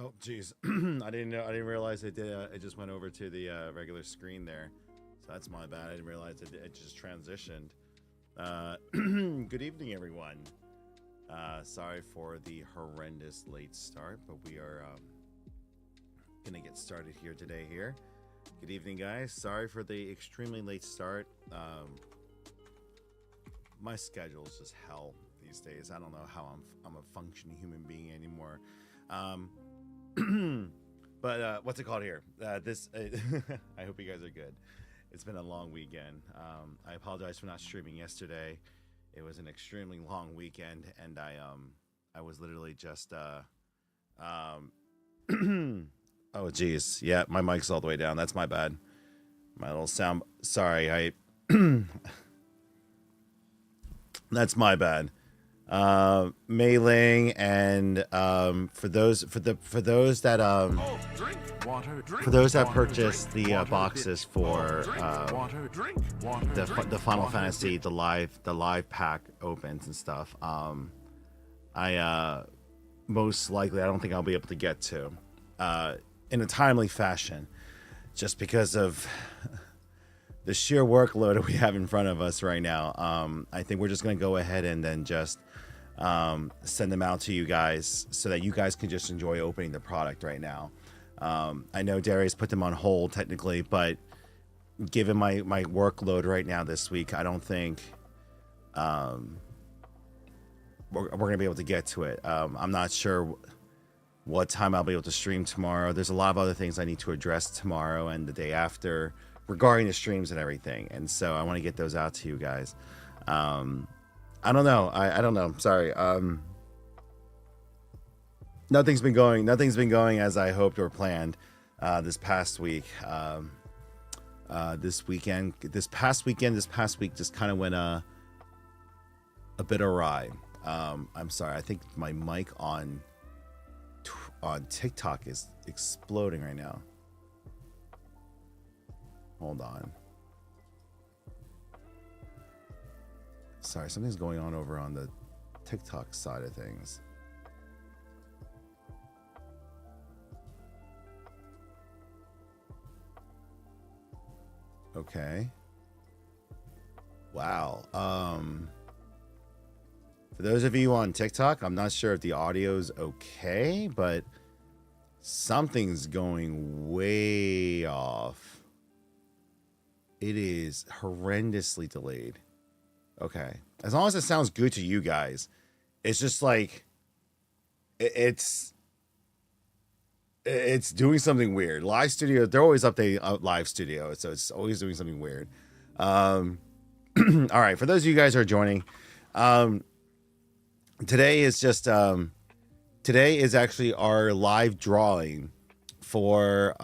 Oh, geez. I didn't know. I didn't realize it did. It just went over to the regular screen there. So that's my bad. I didn't realize it just transitioned. Good evening, everyone. Sorry for the horrendous late start, but we are gonna get started here today. Good evening, guys. Sorry for the extremely late start. My schedule's just hell these days. I don't know how I'm a functioning human being anymore. But what's it called here? This I hope you guys are good. It's been a long weekend. I apologize for not streaming yesterday. It was an extremely long weekend, and I was literally just oh geez, yeah, my mic's all the way down. That's my bad. My little sound. Sorry, I. That's my bad. Mailing and for those that for those that purchased the boxes for the Final Fantasy the live pack opens and stuff, I most likely I don't think I'll be able to get to in a timely fashion, just because of the sheer workload that we have in front of us right now. I think we're just going to go ahead and then just send them out to you guys so that you guys can just enjoy opening the product right now. I know Darius put them on hold technically, but given my workload right now this week, I don't think we're going to be able to get to it. I'm not sure what time I'll be able to stream tomorrow. There's a lot of other things I need to address tomorrow and the day after regarding the streams and everything, and so I want to get those out to you guys. I don't know. I don't know. Sorry. Nothing's been going as I hoped or planned this past week. This past week just kind of went a bit awry. I'm sorry. I think my mic on TikTok is exploding right now. Hold on. Sorry, something's going on over on the TikTok side of things. Okay. Wow. For those of you on TikTok, I'm not sure if the audio's okay, but something's going way off. It is horrendously delayed. Okay. As long as it sounds good to you guys, it's just like it's doing something weird. Live Studio, they're always updating Live Studio, so it's always doing something weird. All right, for those of you guys who are joining, today is actually our live drawing for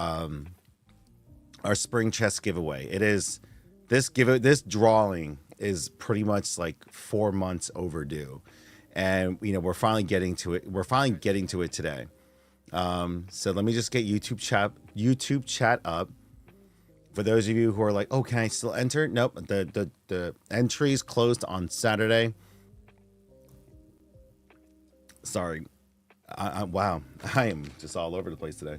our spring chest giveaway. It is this drawing is pretty much like 4 months overdue, and we're finally getting to it. We're finally getting to it today. So let me just get YouTube chat up. For those of you who are like, oh, can I still enter? Nope. The entries closed on Saturday. Sorry. Wow. I am just all over the place today.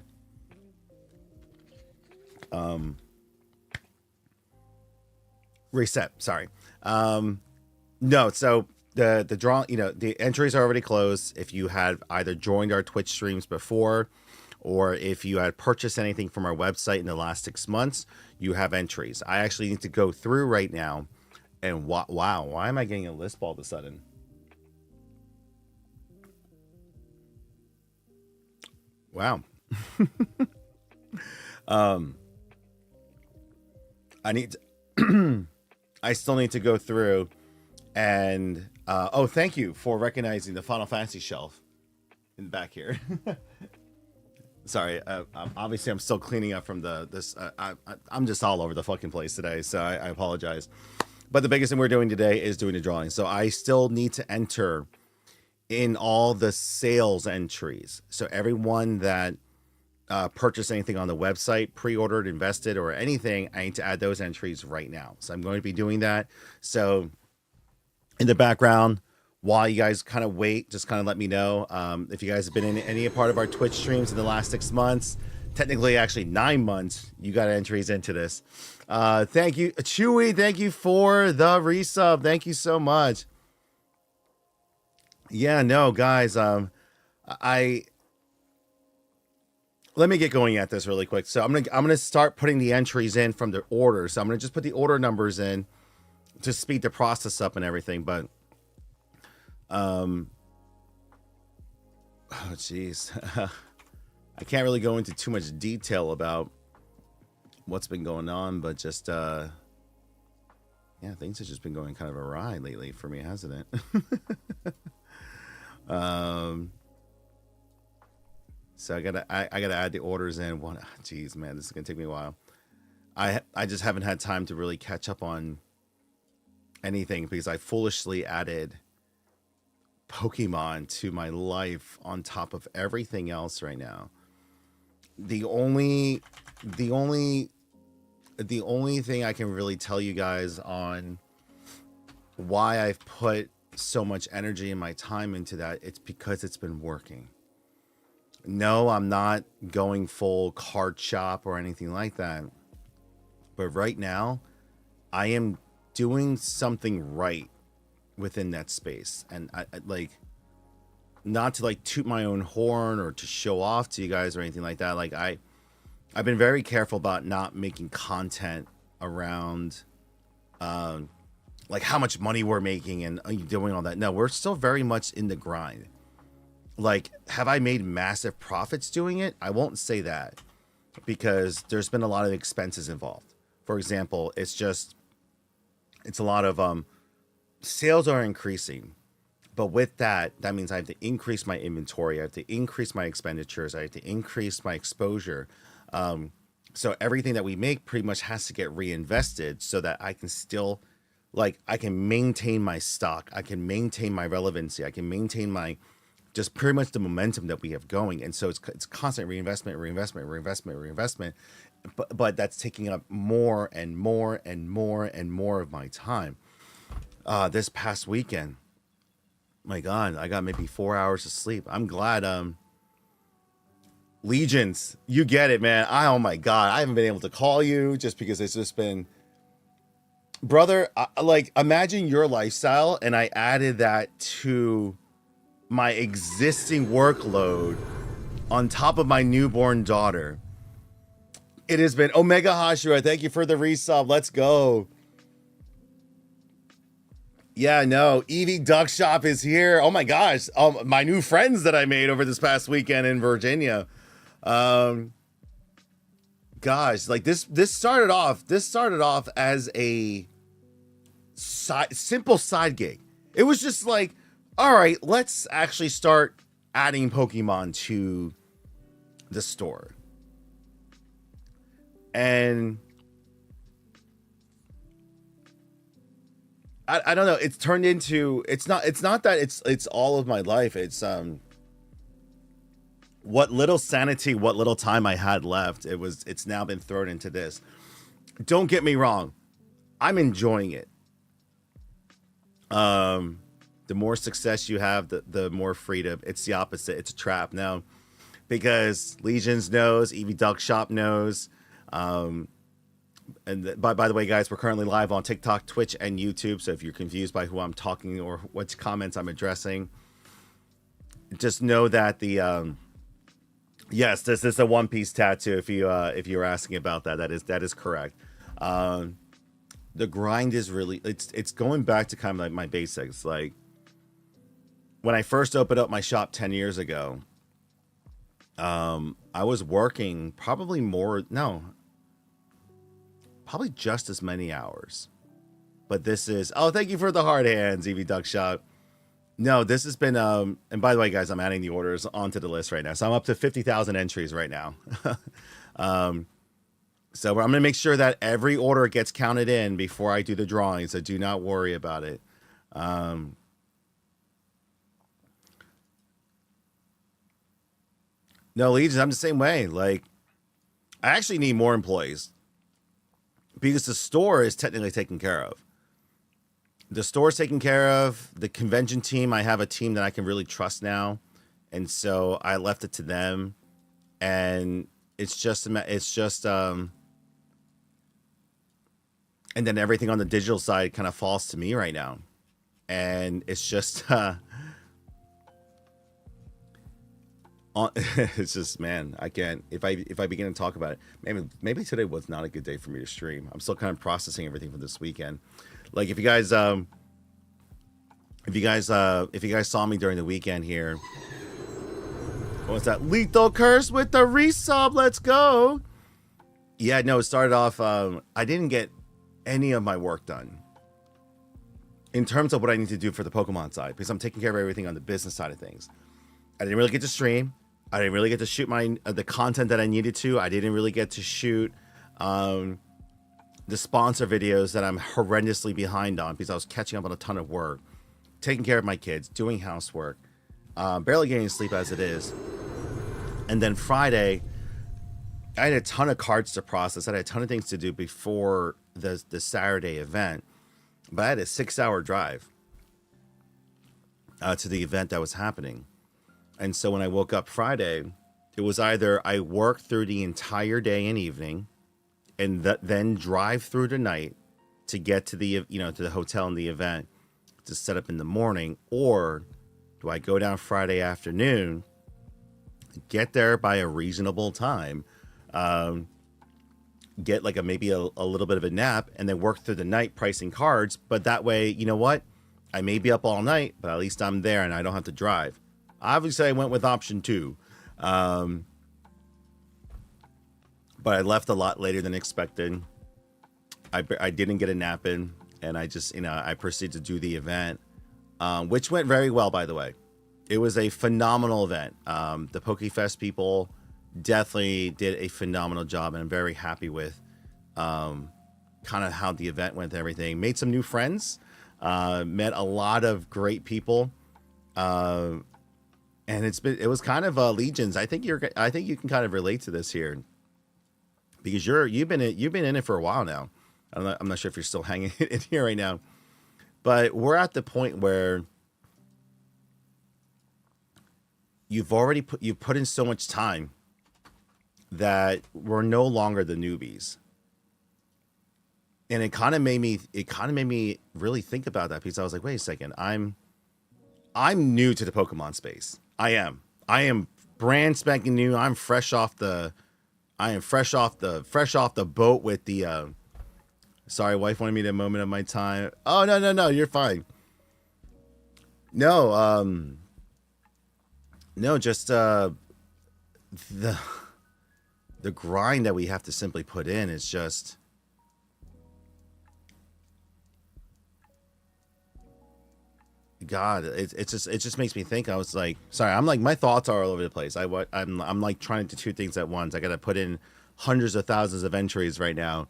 Reset. Sorry. No. So the draw, the entries are already closed. If you had either joined our Twitch streams before, or if you had purchased anything from our website in the last 6 months, you have entries. I actually need to go through right now. And wow, why am I getting a lisp all of a sudden? Wow. I still need to go through and oh, thank you for recognizing the Final Fantasy shelf in the back here. Sorry, obviously I'm still cleaning up from this. I'm just all over the fucking place today, so I apologize. But the biggest thing we're doing today is doing the drawing. So I still need to enter in all the sales entries. So everyone that purchased anything on the website, pre-ordered, invested, or anything, I need to add those entries right now. So I'm going to be doing that. So in the background, while you guys kind of wait, just kind of let me know if you guys have been in any part of our Twitch streams in the last 6 months. Technically, actually 9 months. You got entries into this. Thank you, Chewy. Thank you for the resub. Thank you so much. Yeah, no, guys. Let me get going at this really quick. So I'm gonna start putting the entries in from the order. So I'm gonna just put the order numbers in to speed the process up and everything. But oh geez, I can't really go into too much detail about what's been going on, but just yeah, things have just been going kind of awry lately for me, hasn't it? So I gotta add the orders in. One, geez, man, this is gonna take me a while. I just haven't had time to really catch up on anything because I foolishly added Pokemon to my life on top of everything else right now. The only thing I can really tell you guys on why I've put so much energy and my time into that, it's because it's been working. No, I'm not going full card shop or anything like that. But right now, I am doing something right within that space. And I like, not to like toot my own horn or to show off to you guys or anything like that. Like I've been very careful about not making content around like how much money we're making and doing all that. No, we're still very much in the grind. Like, have I made massive profits doing it? I won't say that because there's been a lot of expenses involved. For example, it's a lot of sales are increasing. But with that means I have to increase my inventory. I have to increase my expenditures. I have to increase my exposure. So everything that we make pretty much has to get reinvested so that I can still, like, I can maintain my stock. I can maintain my relevancy. I can maintain my, just pretty much the momentum that we have going. And so it's constant reinvestment. But that's taking up more and more and more and more of my time. This past weekend, my God, I got maybe 4 hours of sleep. I'm glad. Legions, you get it, man. Oh my God, I haven't been able to call you just because it's just been, brother. Like, imagine your lifestyle, and I added that to my existing workload on top of my newborn daughter. It has been Omega Hashira. Thank you for the resub. Let's go. Yeah, no, Eevee Duck Shop is here. Oh my gosh, my new friends that I made over this past weekend in Virginia. Gosh, like this started off as a simple side gig. It was just like, all right, let's actually start adding Pokemon to the store. And I don't know, it's turned into, it's not that it's all of my life. It's what little sanity, what little time I had left, it's now been thrown into this. Don't get me wrong, I'm enjoying it. The more success you have, the more freedom. It's the opposite. It's a trap now, because Legions knows, Eevee Duck Shop knows. And by the way, guys, we're currently live on TikTok, Twitch, and YouTube. So if you're confused by who I'm talking or what comments I'm addressing, just know that the yes, this is a One Piece tattoo. If you're asking about that, that is correct. The grind is really, it's going back to kind of like my basics. Like when I first opened up my shop 10 years ago, I was working probably just as many hours. But this is, oh, thank you for the hard hands, Eevee Duck Shop. No, this has been, and by the way, guys, I'm adding the orders onto the list right now. So I'm up to 50,000 entries right now. So I'm going to make sure that every order gets counted in before I do the drawing. So do not worry about it. No, Legions, I'm the same way. Like, I actually need more employees because the store is technically taken care of. The store's taken care of. The convention team, I have a team that I can really trust now, and so I left it to them. And and then everything on the digital side kind of falls to me right now, and it's just it's just, man, I can't. If I begin to talk about it, maybe today was not a good day for me to stream. I'm still kind of processing everything from this weekend. Like if you guys saw me during the weekend here, what was that? Lethal Curse with the resub. Let's go. Yeah, no, it started off. I didn't get any of my work done in terms of what I need to do for the Pokemon side, because I'm taking care of everything on the business side of things. I didn't really get to stream. I didn't really get to shoot the content that I needed to. I didn't really get to shoot the sponsor videos that I'm horrendously behind on, because I was catching up on a ton of work, taking care of my kids, doing housework, barely getting sleep as it is. And then Friday, I had a ton of cards to process. I had a ton of things to do before the Saturday event, but I had a 6-hour drive to the event that was happening. And so when I woke up Friday, it was either I worked through the entire day and evening and then drive through the night to get to the, to the hotel and the event to set up in the morning, or do I go down Friday afternoon, get there by a reasonable time, get like maybe a little bit of a nap, and then work through the night pricing cards. But that way, you know what? I may be up all night, but at least I'm there and I don't have to drive. Obviously, I went with option 2. But I left a lot later than expected. I didn't get a nap in, and I just, I proceeded to do the event, which went very well, by the way. It was a phenomenal event. The PokeFest people definitely did a phenomenal job, and I'm very happy with kind of how the event went and everything. Made some new friends, met a lot of great people, and it was kind of legions. I think you can kind of relate to this here, because you've been in it for a while now. I'm not sure if you're still hanging in here right now, but we're at the point where you've put in so much time that we're no longer the newbies. And it kind of made me really think about that, because I was like, wait a second, I'm new to the Pokemon space. I am brand spanking new. I'm fresh off the boat with the sorry, wife wanted me to moment of my time. Oh, no, you're fine. No, just the grind that we have to simply put in is just, God, it just makes me think. I was like, sorry, I'm like, my thoughts are all over the place. I'm like trying to do 2 things at once. I got to put in hundreds of thousands of entries right now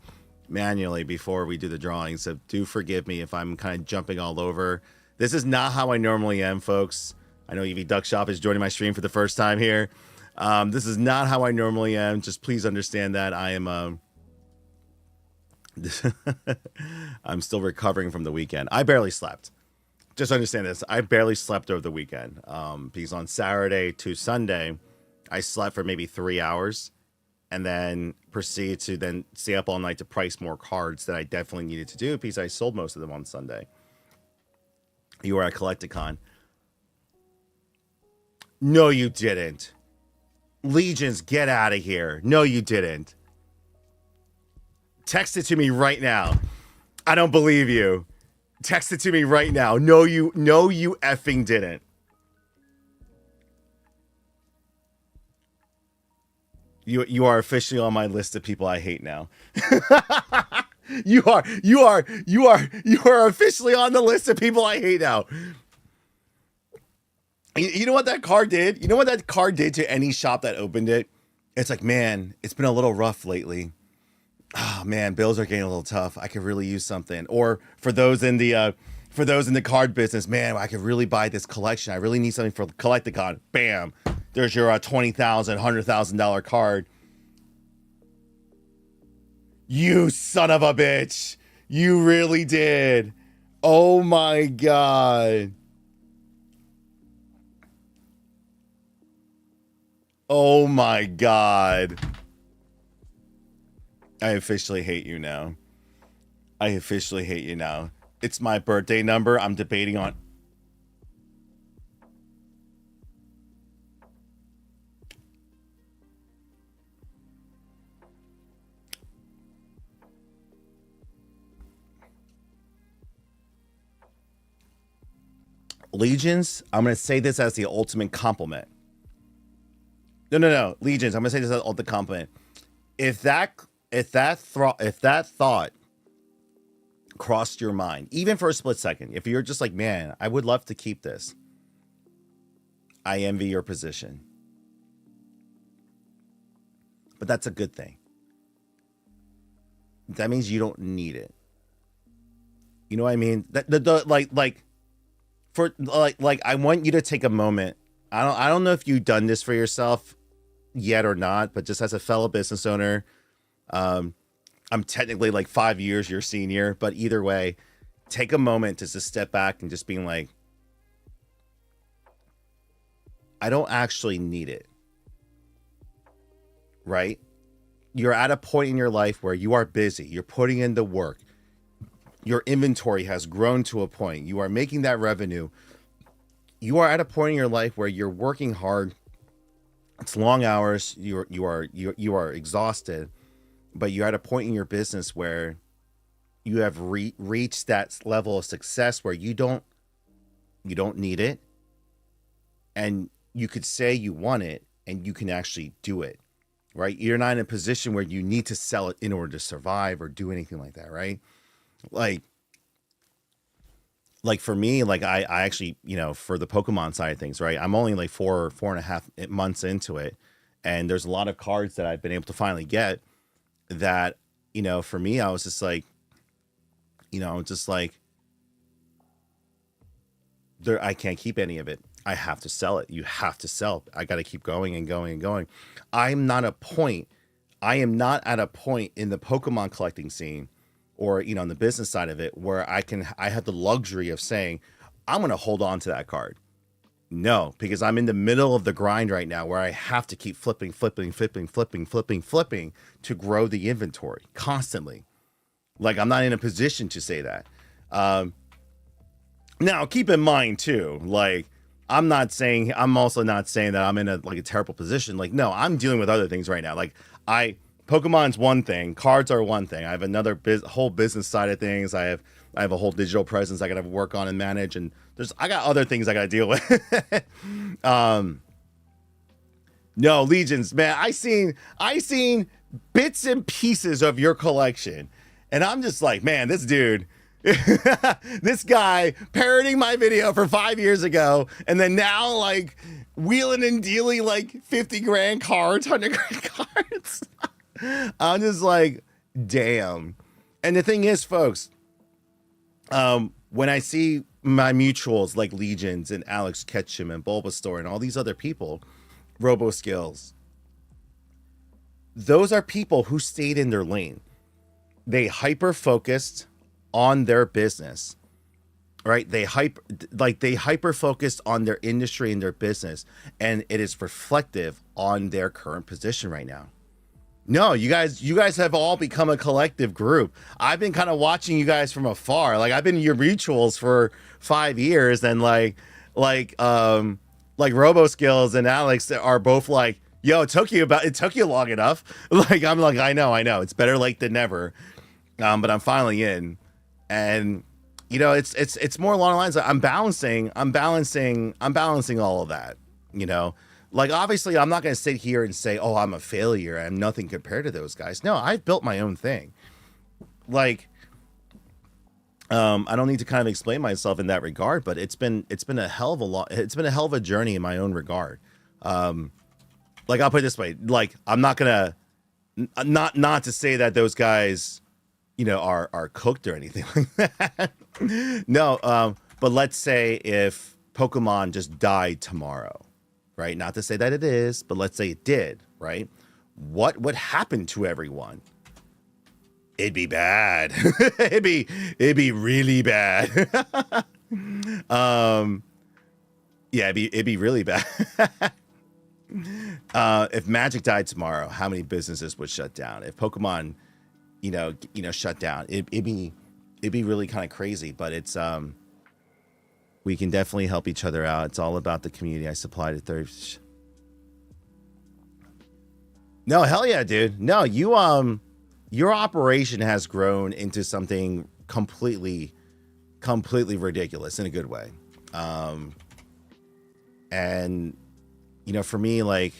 manually before we do the drawing. So do forgive me if I'm kind of jumping all over. This is not how I normally am, folks. I know EV Duck Shop is joining my stream for the first time here. This is not how I normally am. Just please understand that I am, I'm still recovering from the weekend. I barely slept. Just understand this. I barely slept over the weekend. Because on Saturday to Sunday, I slept for maybe 3 hours, and then proceeded to then stay up all night to price more cards that I definitely needed to do, because I sold most of them on Sunday. You were at Collecticon. No, you didn't. Legions, get out of here. No, you didn't. Text it to me right now. I don't believe you. Text it to me right now. No, you effing didn't. You are officially on my list of people I hate now. You are officially on the list of people I hate now. You know what that card did? You know what that card did to any shop that opened it? It's like, man, it's been a little rough lately. Oh man, bills are getting a little tough. I could really use something. Or for those in the card business, man, I could really buy this collection. I really need something for Collecticon. Bam, there's your $20,000, $100,000 card. You son of a bitch! You really did. Oh my god. Oh my god. I officially hate you now. I officially hate you now. It's my birthday number. I'm debating on. Legions, I'm going to say this as the ultimate compliment. No. Legions, I'm going to say this as the ultimate compliment. If that thought crossed your mind, even for a split second, if you're just like, man, I would love to keep this, I envy your position. But that's a good thing. That means you don't need it. You know what I mean? I want you to take a moment. I don't know if you've done this for yourself yet or not, but just as a fellow business owner, I'm technically like 5 years your senior, but either way, take a moment to just step back and just being like, I don't actually need it. Right? You're at a point in your life where you are busy. You're putting in the work. Your inventory has grown to a point. You are making that revenue. You are at a point in your life where you're working hard. It's long hours. You are exhausted, but you're at a point in your business where you have reached that level of success where you don't need it, and you could say you want it, and you can actually do it. Right? You're not in a position where you need to sell it in order to survive or do anything like that, right? Like for me, like I actually, for the Pokemon side of things, right? I'm only like 4.5 months into it. And there's a lot of cards that I've been able to finally get that, for me, I was just like, I can't keep any of it. I have to sell it. You have to sell. I got to keep going and going and going. I am not at a point in the Pokemon collecting scene or, in the business side of it where I have the luxury of saying, I'm going to hold on to that card. No, because I'm in the middle of the grind right now where I have to keep flipping to grow the inventory constantly. Like I'm not in a position to say that. Now keep in mind too, like, I'm also not saying that I'm in a terrible position. Like, no, I'm dealing with other things right now. Like Pokemon's one thing, cards are one thing. I have another whole business side of things. I have a whole digital presence I got to work on and manage, and I got other things I got to deal with. No, Legions, man, I seen bits and pieces of your collection, and I'm just like, man, this dude. This guy parroting my video for 5 years ago, and then now like wheeling and dealing like 50 grand cards, 100 grand cards. I'm just like, damn. And the thing is, folks, when I see my mutuals like Legions and Alex Ketchum and Bulbasaur and all these other people, RoboSkills, those are people who stayed in their lane. They hyper focused on their business, right? They hyper focused on their industry and their business, and it is reflective on their current position right now. No, you guys have all become a collective group. I've been kind of watching you guys from afar. Like I've been your mutuals for 5 years, and like RoboSkills and Alex are both like, yo, it took you long enough. Like I'm like, I know, it's better late than never. But I'm finally in. And it's more along the lines of I'm balancing all of that. Like obviously I'm not going to sit here and say, oh, I'm a failure, I'm nothing compared to those guys. No, I've built my own thing. Like I don't need to kind of explain myself in that regard, but it's been a hell of a journey in my own regard. Like I'll put it this way, like I'm not gonna not to say that those guys are cooked or anything like that. No, but let's say if Pokemon just died tomorrow, right? Not to say that it is, but let's say it did, right? What would happen to everyone? it'd be bad. it'd be really bad. um, yeah, it'd be really bad. If Magic died tomorrow, how many businesses would shut down? If Pokemon, shut down, it'd be really kind of crazy. But it's we can definitely help each other out. It's all about the community. I supplied it third. No, hell yeah, dude. No, your operation has grown into something completely ridiculous in a good way. And for me, like,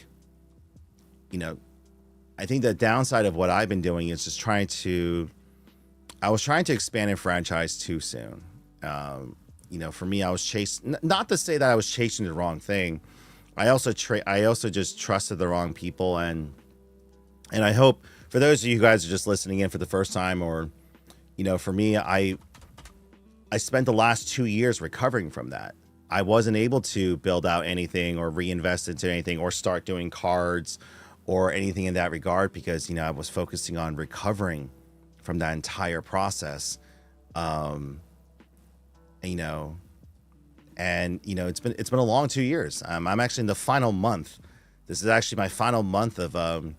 I think the downside of what I've been doing is just I was trying to expand and franchise too soon. For me, I was chasing, not to say that I was chasing the wrong thing. I also just trusted the wrong people. And I hope for those of you guys who are just listening in for the first time, or, for me, I spent the last 2 years recovering from that. I wasn't able to build out anything or reinvest into anything or start doing cards or anything in that regard because, I was focusing on recovering from that entire process. And it's been a long 2 years. I'm actually in the final month. This is actually my final month of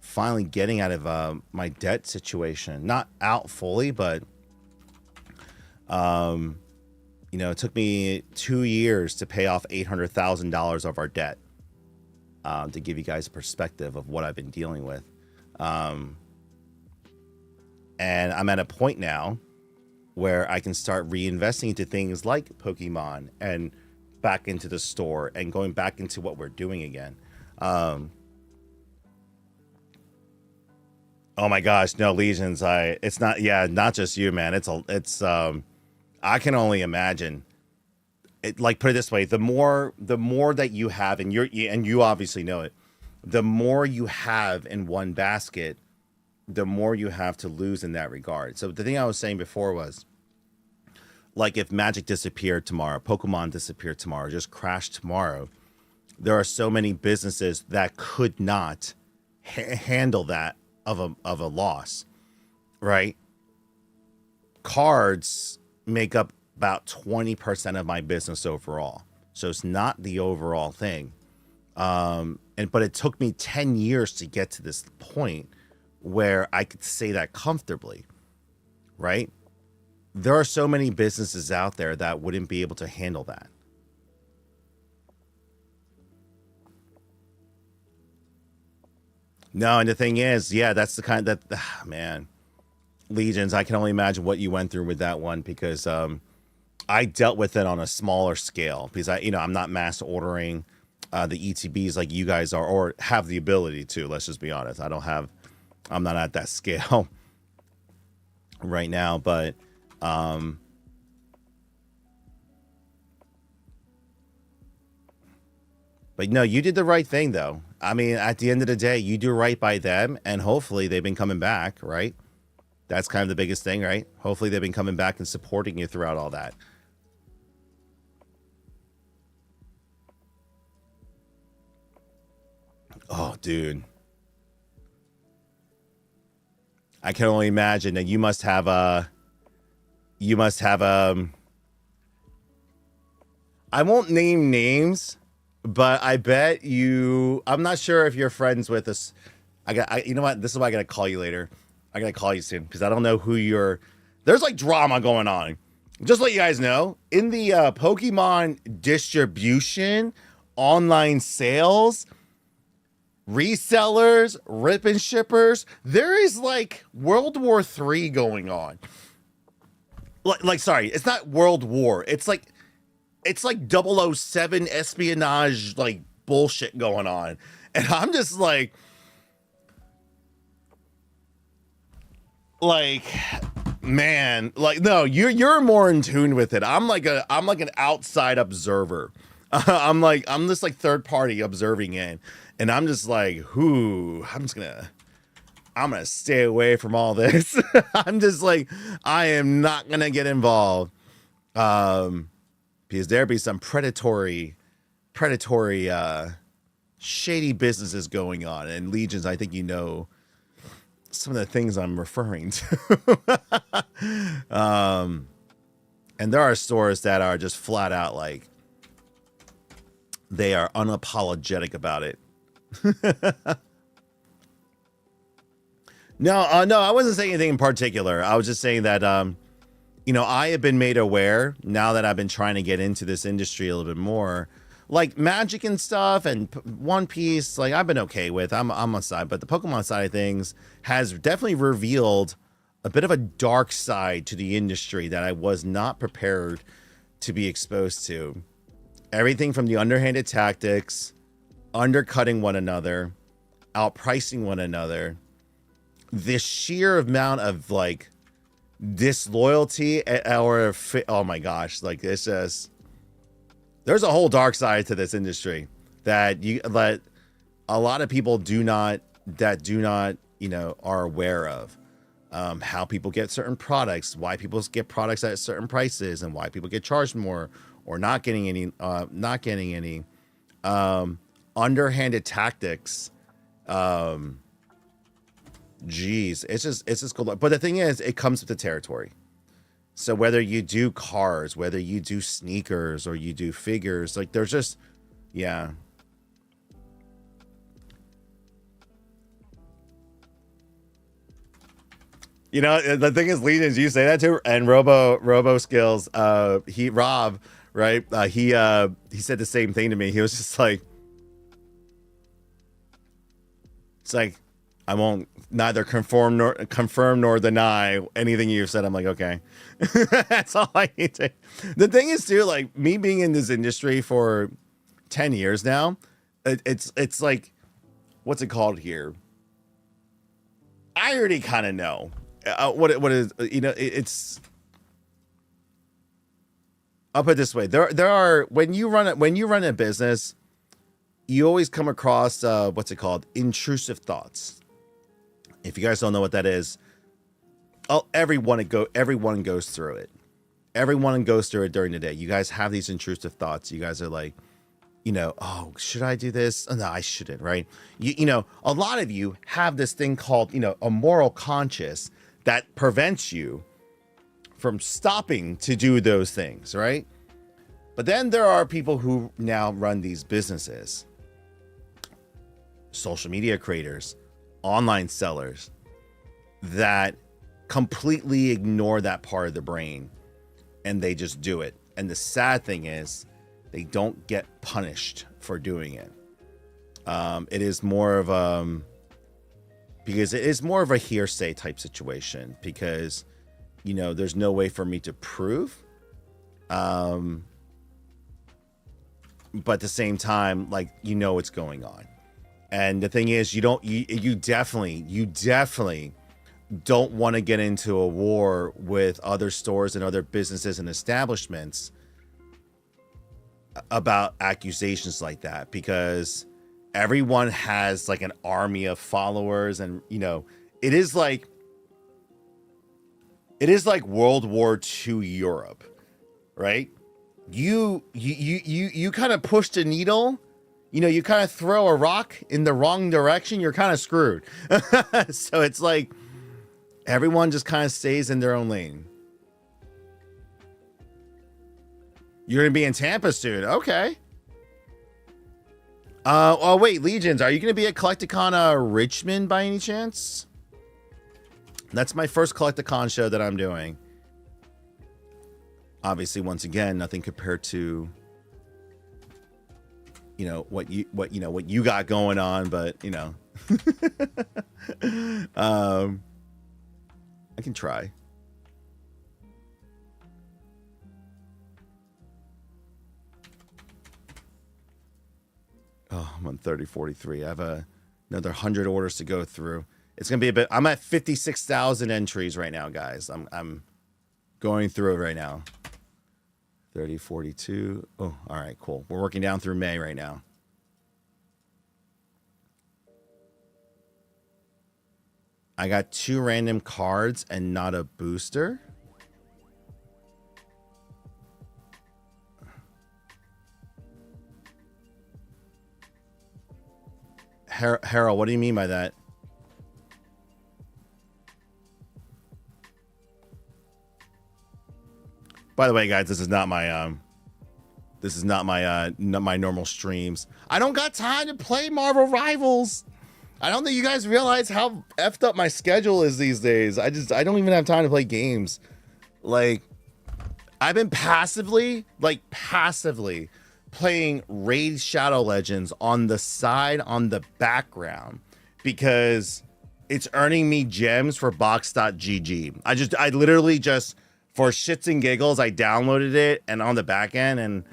finally getting out of my debt situation. Not out fully, but it took me 2 years to pay off $800,000 of our debt. To give you guys a perspective of what I've been dealing with. And I'm at a point now where I can start reinvesting into things like Pokemon and back into the store and going back into what we're doing again. Oh my gosh, no, Legions. It's not just you, man. I can only imagine. Like, put it this way, the more that you have, and you obviously know it, the more you have in one basket, the more you have to lose in that regard. So the thing I was saying before was, like, if Magic disappeared tomorrow, Pokemon disappeared tomorrow, just crashed tomorrow, there are so many businesses that could not handle that of a loss, right? Cards make up about 20% of my business overall. So it's not the overall thing. But it took me 10 years to get to this point where I could say that comfortably, right? There are so many businesses out there that wouldn't be able to handle that. No, and the thing is, that's the kind that, man, Legions, I can only imagine what you went through with that one because I dealt with it on a smaller scale because I'm not mass ordering the ETBs like you guys are or have the ability to. Let's just be honest. I'm not at that scale right now, but no, you did the right thing though. I mean, at the end of the day, you do right by them and hopefully they've been coming back, right? That's kind of the biggest thing, right? Hopefully they've been coming back and supporting you throughout all that. Oh, dude. I can only imagine that you must have I won't name names, but I bet I'm not sure if you're friends with us. You know what? This is why I gotta call you later. I gotta call you soon because I don't know who there's like drama going on. Just to let you guys know, in the Pokemon distribution, online sales, resellers, rip and shippers, there is like World War III going on. Sorry, it's not World War. It's like 007 espionage, like bullshit going on. And I'm just like, man, like, no, you're more in tune with it. I'm like an outside observer. I'm this like third party observing it. And I'm just like, I'm gonna stay away from all this. I'm just like, I am not gonna get involved. Because there be some predatory, shady businesses going on. And Legions, I think some of the things I'm referring to. And there are stores that are just flat out like they are unapologetic about it. No, I wasn't saying anything in particular. I was just saying that, I have been made aware now that I've been trying to get into this industry a little bit more, like Magic and stuff and One Piece. Like I've been okay with. I'm on side, but the Pokemon side of things has definitely revealed a bit of a dark side to the industry that I was not prepared to be exposed to. Everything from the underhanded tactics, undercutting one another, outpricing one another, the sheer amount of like disloyalty or oh my gosh, like it's just, there's a whole dark side to this industry that a lot of people do not are aware of. How people get certain products, why people get products at certain prices, and why people get charged more or not getting any underhanded tactics. It's just cool. But the thing is, it comes with the territory. So whether you do cars, whether you do sneakers or you do figures, like there's just, yeah. The thing is, Legions, you say that too, and Robo Skills, Rob, right? He said the same thing to me. He was just like, it's like, I won't neither confirm nor deny anything you've said. I'm like, okay, that's all I need to. The thing is too, like me being in this industry for 10 years now, it's like, what's it called here? I already kind of know. What is, it's, I'll put it this way. There are, when you run a business, you always come across, what's it called? Intrusive thoughts. If you guys don't know what that is, everyone goes through it. Everyone goes through it during the day. You guys have these intrusive thoughts. You guys are like, oh, should I do this? Oh, no, I shouldn't, right? A lot of you have this thing called, a moral conscience that prevents you from stopping to do those things, right? But then there are people who now run these businesses, social media creators, online sellers, that completely ignore that part of the brain and they just do it. And the sad thing is they don't get punished for doing it. It is more of because it is more of a hearsay type situation, because there's no way for me to prove, but at the same time, like, what's going on. And the thing is, you definitely don't want to get into a war with other stores and other businesses and establishments about accusations like that, because everyone has like an army of followers, and it is like World War II Europe, right? You kind of push the needle, you kind of throw a rock in the wrong direction, you're kind of screwed. So it's like everyone just kind of stays in their own lane. You're gonna be in Tampa soon, okay? Oh wait, Legions, are you gonna be at Collecticon Richmond by any chance? That's my first Collecticon show that I'm doing. Obviously, once again, nothing compared to what you got going on, but I can try. Oh, I'm on 3043. I have another 100 orders to go through. It's gonna be a bit. I'm at 56,000 entries right now, guys. I'm going through it right now. 3042. Oh, all right, cool. We're working down through May right now. I got 2 random cards and not a booster. Harold, what do you mean by that? By the way, guys, this is not my normal streams. I don't got time to play Marvel Rivals. I don't think you guys realize how effed up my schedule is these days. I don't even have time to play games. Like, I've been passively playing Raid Shadow Legends on the side, on the background, because it's earning me gems for box.gg. I literally just, for shits and giggles, I downloaded it, and on the back end, and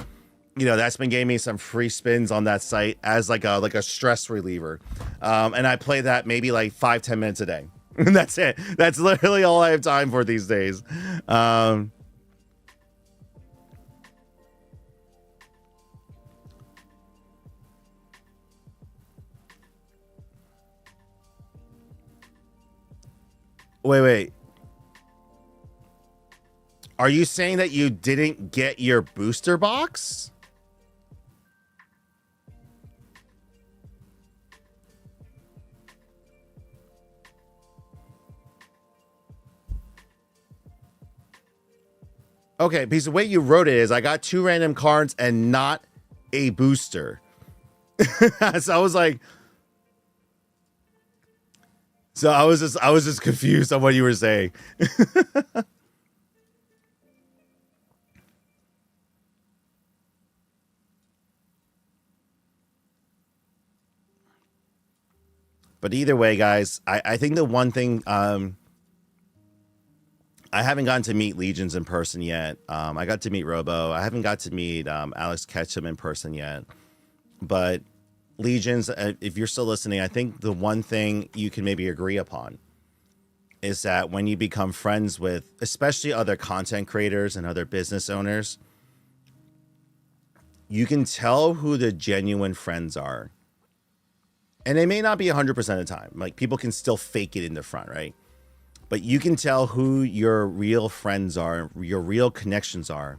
you know, that's been giving me some free spins on that site as like a stress reliever. And I play that maybe like 5-10 minutes a day. And that's it. That's literally all I have time for these days. Wait. Are you saying that you didn't get your booster box? Okay, because the way you wrote it is I got 2 random cards and not a booster. So I was like, I was just confused on what you were saying. But either way, guys, I think the one thing, I haven't gotten to meet Legions in person yet. I got to meet Robo. I haven't got to meet Alex Ketchum in person yet. But Legions, if you're still listening, I think the one thing you can maybe agree upon is that when you become friends with, especially other content creators and other business owners, you can tell who the genuine friends are. And they may not be 100% of the time. Like, people can still fake it in the front, right? But you can tell who your real friends are, your real connections are,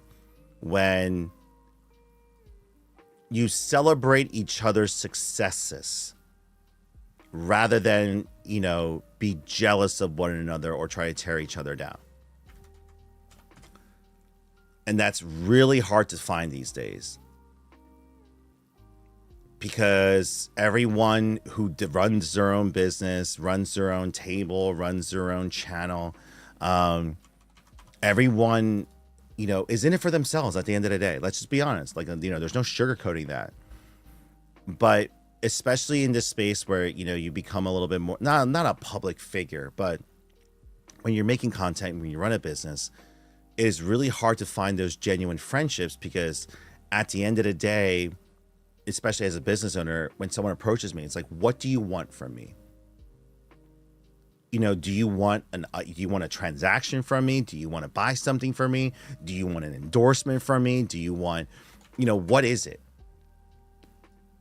when you celebrate each other's successes rather than, you know, be jealous of one another or try to tear each other down. And that's really hard to find these days, because everyone who runs their own business, runs their own table, runs their own channel, everyone, you know, is in it for themselves at the end of the day. Let's just be honest. Like, you know, there's no sugarcoating that. But especially in this space where, you know, you become a little bit more, not a public figure, but when you're making content, when you run a business, it is really hard to find those genuine friendships, because at the end of the day, especially as a business owner, when someone approaches me, it's like, what do you want from me? You know, do you want a transaction from me? Do you want to buy something from me? Do you want an endorsement from me? Do you want, you know, what is it?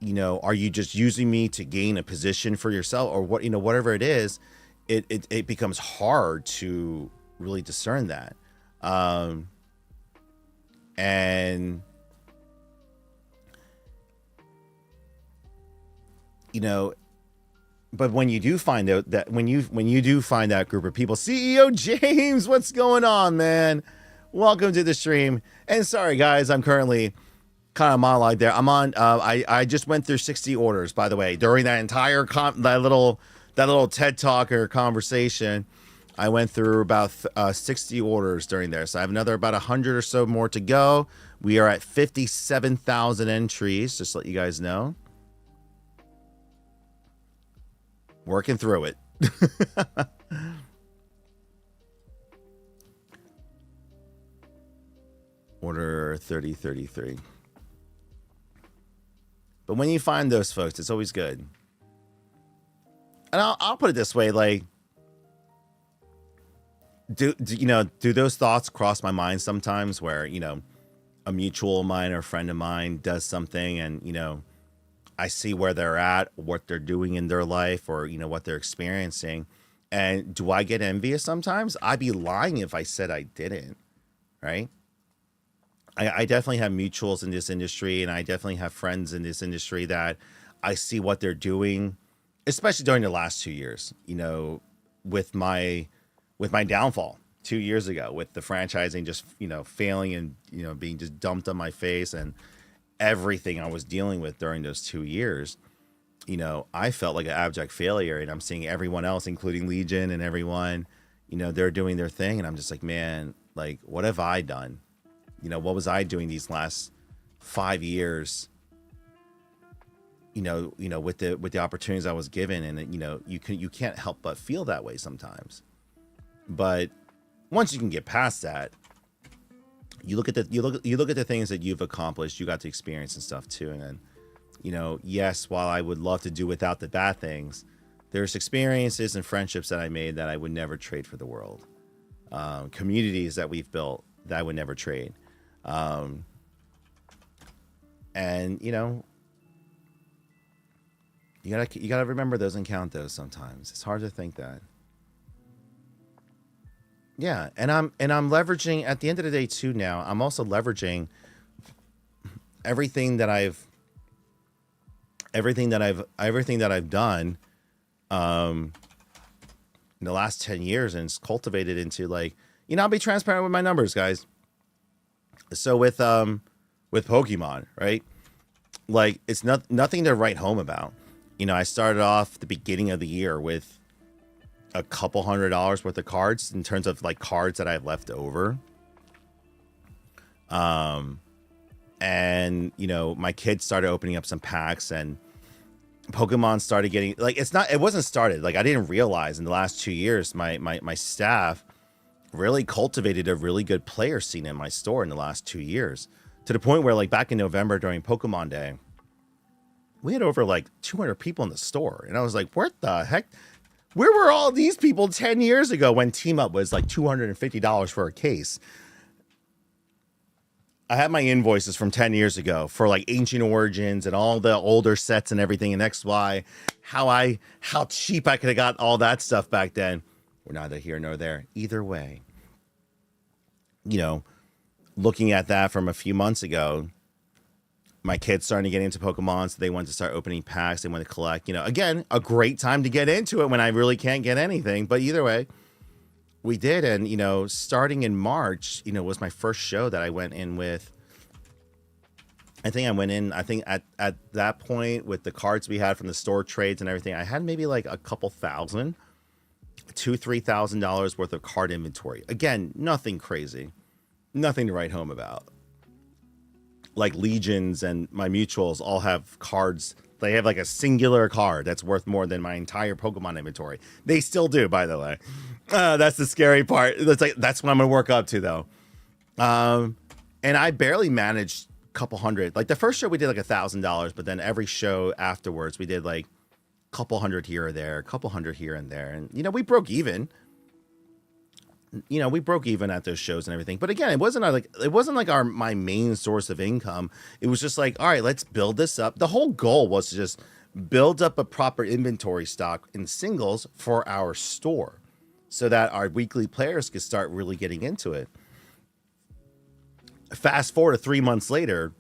You know, are you just using me to gain a position for yourself, or what, you know, whatever it is, it becomes hard to really discern that. And you know, but when you do find out that when you do find that group of people, CEO James, what's going on, man? Welcome to the stream. And sorry guys, I'm currently kind of monologue there. I'm on. I just went through 60 orders, by the way, during that entire that little TED talk or conversation. I went through about 60 orders during there, so I have another about 100 or so more to go. We are at 57,000 entries. Just to let you guys know. Working through it. Order 3033. But when you find those folks, it's always good. And I'll put it this way, like, do those thoughts cross my mind sometimes, where, you know, a mutual of mine or a friend of mine does something, and, you know, I see where they're at, what they're doing in their life, or, you know, what they're experiencing. And do I get envious sometimes? I'd be lying if I said I didn't, right? I definitely have mutuals in this industry, and I definitely have friends in this industry that I see what they're doing, especially during the last 2 years, you know, with my downfall, 2 years ago with the franchising just failing and being just dumped on my face and everything I was dealing with during those 2 years. I felt like an abject failure, and I'm seeing everyone else, including Legion and everyone, they're doing their thing, and I'm just like, man, like, what have I done? What was I doing these last 5 years? With the opportunities I was given, and you can't help but feel that way sometimes. But once you can get past that, you look at the things that you've accomplished, you got to experience and stuff too, and then, yes, while I would love to do without the bad things, there's experiences and friendships that I made that I would never trade for the world. Communities that we've built that I would never trade. And you gotta remember those and count those sometimes. It's hard to think that. Yeah, and I'm leveraging at the end of the day too now. I'm also leveraging everything that I've done in the last 10 years, and it's cultivated into, like, I'll be transparent with my numbers, guys. So with Pokemon, right? Like, it's nothing to write home about. I started off the beginning of the year with a couple $100 worth of cards in terms of like cards that I have left over. And my kids started opening up some packs, and Pokemon started getting, like, it wasn't started. Like, I didn't realize in the last 2 years, my staff really cultivated a really good player scene in my store in the last 2 years, to the point where, like, back in November during Pokemon Day, we had over like 200 people in the store. And I was like, what the heck? Where were all these people 10 years ago when Team Up was like $250 for a case? I had my invoices from 10 years ago for like Ancient Origins and all the older sets and everything, and XY, how cheap I could have got all that stuff back then. We're neither here nor there. Either way, looking at that from a few months ago, my kids starting to get into Pokemon, so they wanted to start opening packs. They want to collect, again, a great time to get into it when I really can't get anything. But either way, we did. And, starting in March, was my first show that I went in with. I think at that point, with the cards we had from the store trades and everything, I had maybe like a couple thousand, $2,000-$3,000 worth of card inventory. Again, nothing crazy, nothing to write home about. Like Legions and my mutuals all have cards. They have like a singular card that's worth more than my entire Pokemon inventory. They still do, by the way. That's the scary part. That's what I'm gonna work up to, though. And I barely managed a couple hundred. Like the first show we did like $1,000, but then every show afterwards we did like a couple hundred here or there, a couple hundred here and there, and we broke even. We broke even at those shows and everything. But again, it wasn't like my main source of income. It was just like, all right, let's build this up. The whole goal was to just build up a proper inventory stock in singles for our store, so that our weekly players could start really getting into it. Fast forward to 3 months later,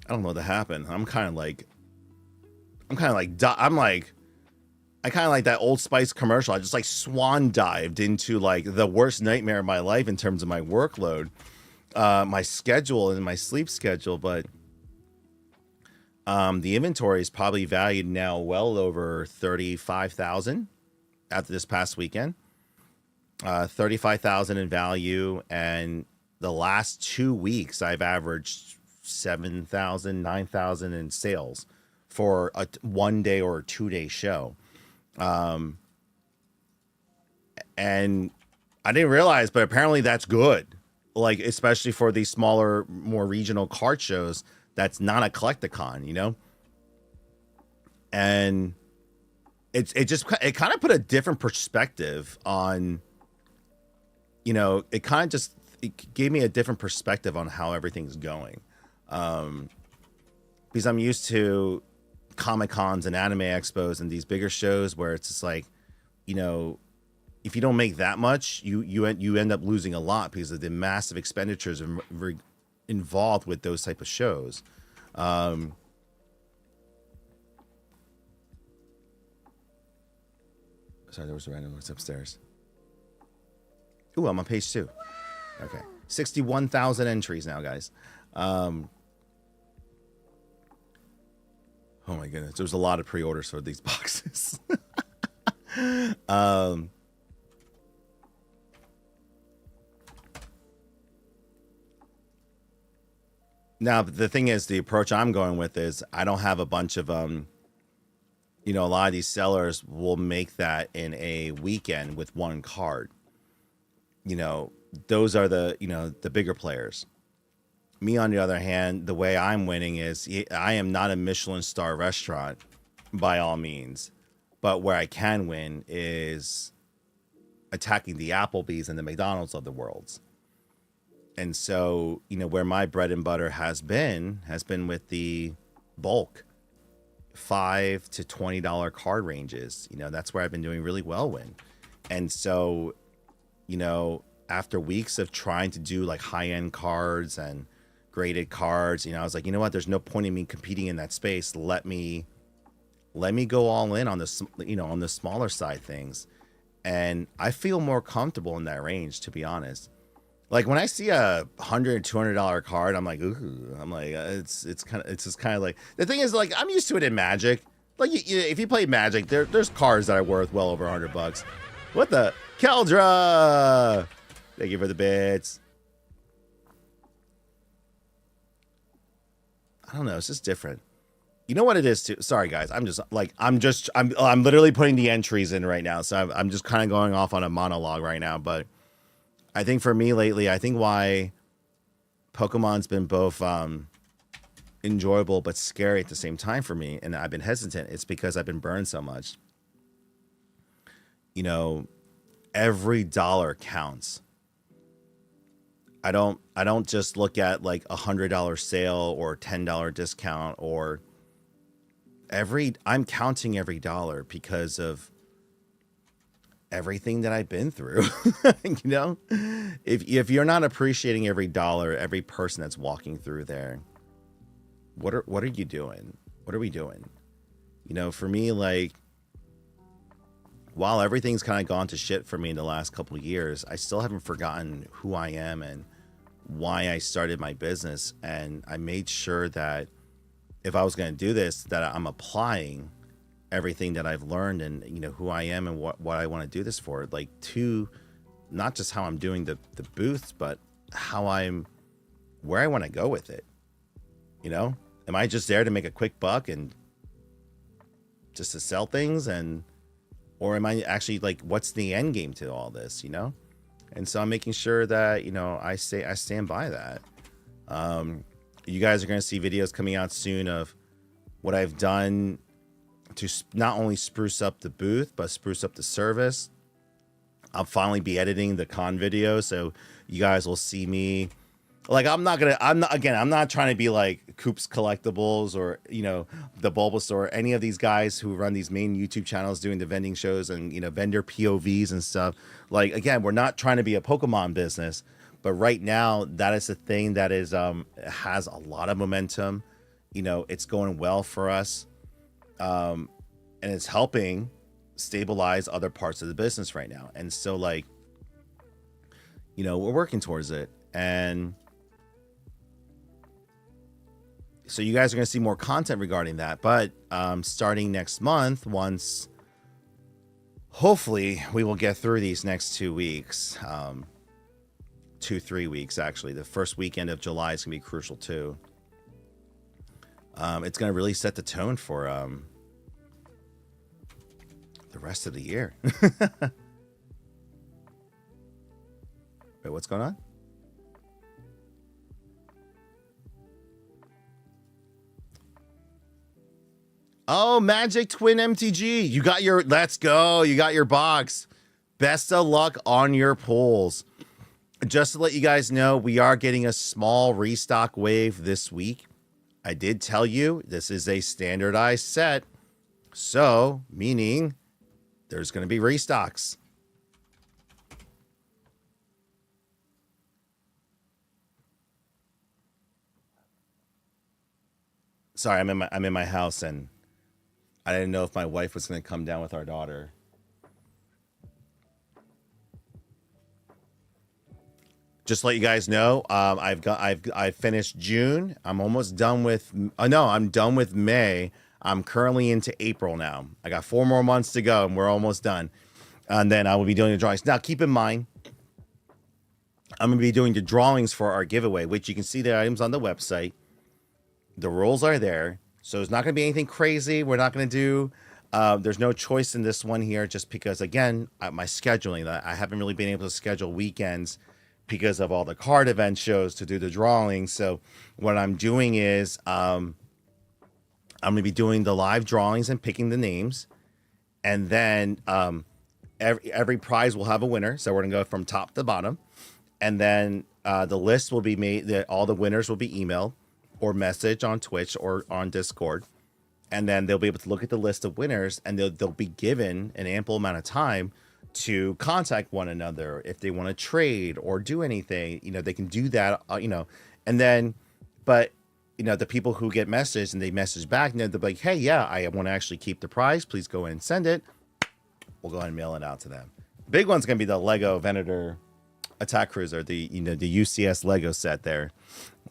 I don't know what happened. I'm kind of like that Old Spice commercial. I just like swan dived into like the worst nightmare of my life in terms of my workload, my schedule and my sleep schedule. But the inventory is probably valued now well over 35,000 after this past weekend. 35,000 in value, and the last 2 weeks I've averaged 7,000, 9,000 in sales for a 1 day or a 2 day show. And I didn't realize, but apparently that's good. Like, especially for these smaller, more regional card shows, that's not a collecticon, And it kind of put a different perspective on, it gave me a different perspective on how everything's going. Because I'm used to Comic Cons and anime expos and these bigger shows where it's just like, if you don't make that much, you end up losing a lot because of the massive expenditures involved with those type of shows. Sorry, there was a random noise upstairs. Ooh, I'm on page 2. Okay. 61,000 entries now, guys. Oh my goodness. There's a lot of pre-orders for these boxes. Now, the thing is, the approach I'm going with is I don't have a bunch of, you know, a lot of these sellers will make that in a weekend with one card. You know, those are the, you know, the bigger players. Me, on the other hand, the way I'm winning is I am not a Michelin star restaurant by all means, but where I can win is attacking the Applebee's and the McDonald's of the world. And so, you know, where my bread and butter has been with the bulk $5 to $20 card ranges. You know, that's where I've been doing really well with. And so, you know, after weeks of trying to do like high-end cards and graded cards, you know, I was like, you know what, there's no point in me competing in that space. Let me go all in on the, you know, on the smaller side things. And I feel more comfortable in that range, to be honest. Like when I see a $100, $200 card, I'm like, ooh, I'm like, it's just kind of like, the thing is, like, I'm used to it in Magic. Like, if you play Magic, there's cards that are worth well over $100. What the? Keldra! Thank you for the bits. I don't know. It's just different. You know what it is too? Sorry, guys. I'm literally putting the entries in right now. So I'm just kind of going off on a monologue right now. But I think for me lately, I think why Pokemon's been both enjoyable but scary at the same time for me, and I've been hesitant, it's because I've been burned so much. You know, every dollar counts. I don't just look at like $100 sale or $10 discount or I'm counting every dollar because of everything that I've been through. You know, if you're not appreciating every dollar, every person that's walking through there, what are you doing? What are we doing? You know, for me, like, while everything's kind of gone to shit for me in the last couple of years, I still haven't forgotten who I am and why I started my business. And I made sure that if I was going to do this, that I'm applying everything that I've learned and, you know, who I am and what I want to do this for, like, to not just how I'm doing the booths, but where I want to go with it. You know, am I just there to make a quick buck and just to sell things, or am I actually, like, what's the end game to all this, you know? And so I'm making sure that, you know, I stand by that. You guys are going to see videos coming out soon of what I've done to not only spruce up the booth, but spruce up the service. I'll finally be editing the con video, so you guys will see me. Like, I'm not trying to be like Coops Collectibles or, you know, the Bulbasaur, any of these guys who run these main YouTube channels doing the vending shows and, you know, vendor POVs and stuff. Like, again, we're not trying to be a Pokemon business, but right now that is the thing that is, has a lot of momentum. You know, it's going well for us. And it's helping stabilize other parts of the business right now. And so, like, you know, we're working towards it. And so you guys are going to see more content regarding that. But starting next month, once hopefully we will get through these next 2 weeks, 3 weeks, actually. The first weekend of July is going to be crucial too. It's going to really set the tone for the rest of the year. Wait, what's going on? Oh, Magic Twin MTG. You got your, let's go. You got your box. Best of luck on your pulls. Just to let you guys know, we are getting a small restock wave this week. I did tell you this is a standardized set. So, meaning there's going to be restocks. Sorry, I'm in my house and I didn't know if my wife was going to come down with our daughter. just to let you guys know, I've finished June. I'm almost done with. No, I'm done with May. I'm currently into April now. I got 4 more months to go, and we're almost done. And then I will be doing the drawings. Now, keep in mind, I'm going to be doing the drawings for our giveaway, which you can see the items on the website. The rules are there, so it's not going to be anything crazy. We're not going to do. There's no choice in this one here, just because, again, my scheduling. I haven't really been able to schedule weekends because of all the card event shows to do the drawings. So what I'm doing is I'm going to be doing the live drawings and picking the names. And then every prize will have a winner. So we're going to go from top to bottom. And then the list will be made. All the winners will be emailed or messaged on Twitch or on Discord. And then they'll be able to look at the list of winners, and they'll be given an ample amount of time to contact one another if they want to trade or do anything. They can do that. And then, but the people who get messaged and they message back, and they'll be like, "Hey, yeah, I want to actually keep the prize. Please go in and send it." We'll go ahead and mail it out to them. The big one's gonna be the Lego Venator attack cruiser, the UCS Lego set there.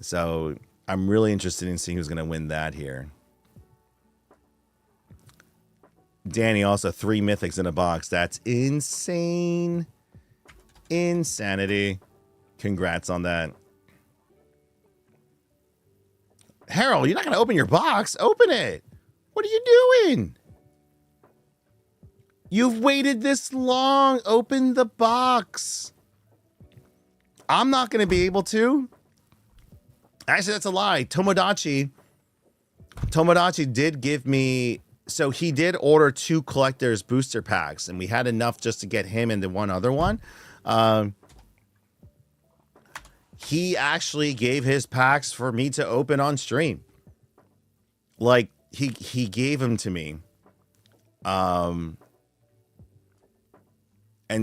So I'm really interested in seeing who's gonna win that here. Danny, also 3 mythics in a box. That's insane. Insanity. Congrats on that. Harold, you're not going to open your box. Open it. What are you doing? You've waited this long. Open the box. I'm not going to be able to. Actually, that's a lie. Tomodachi did give me... So he did order 2 collector's booster packs, and we had enough just to get him and the one other one. He actually gave his packs for me to open on stream. Like, he gave them to me. And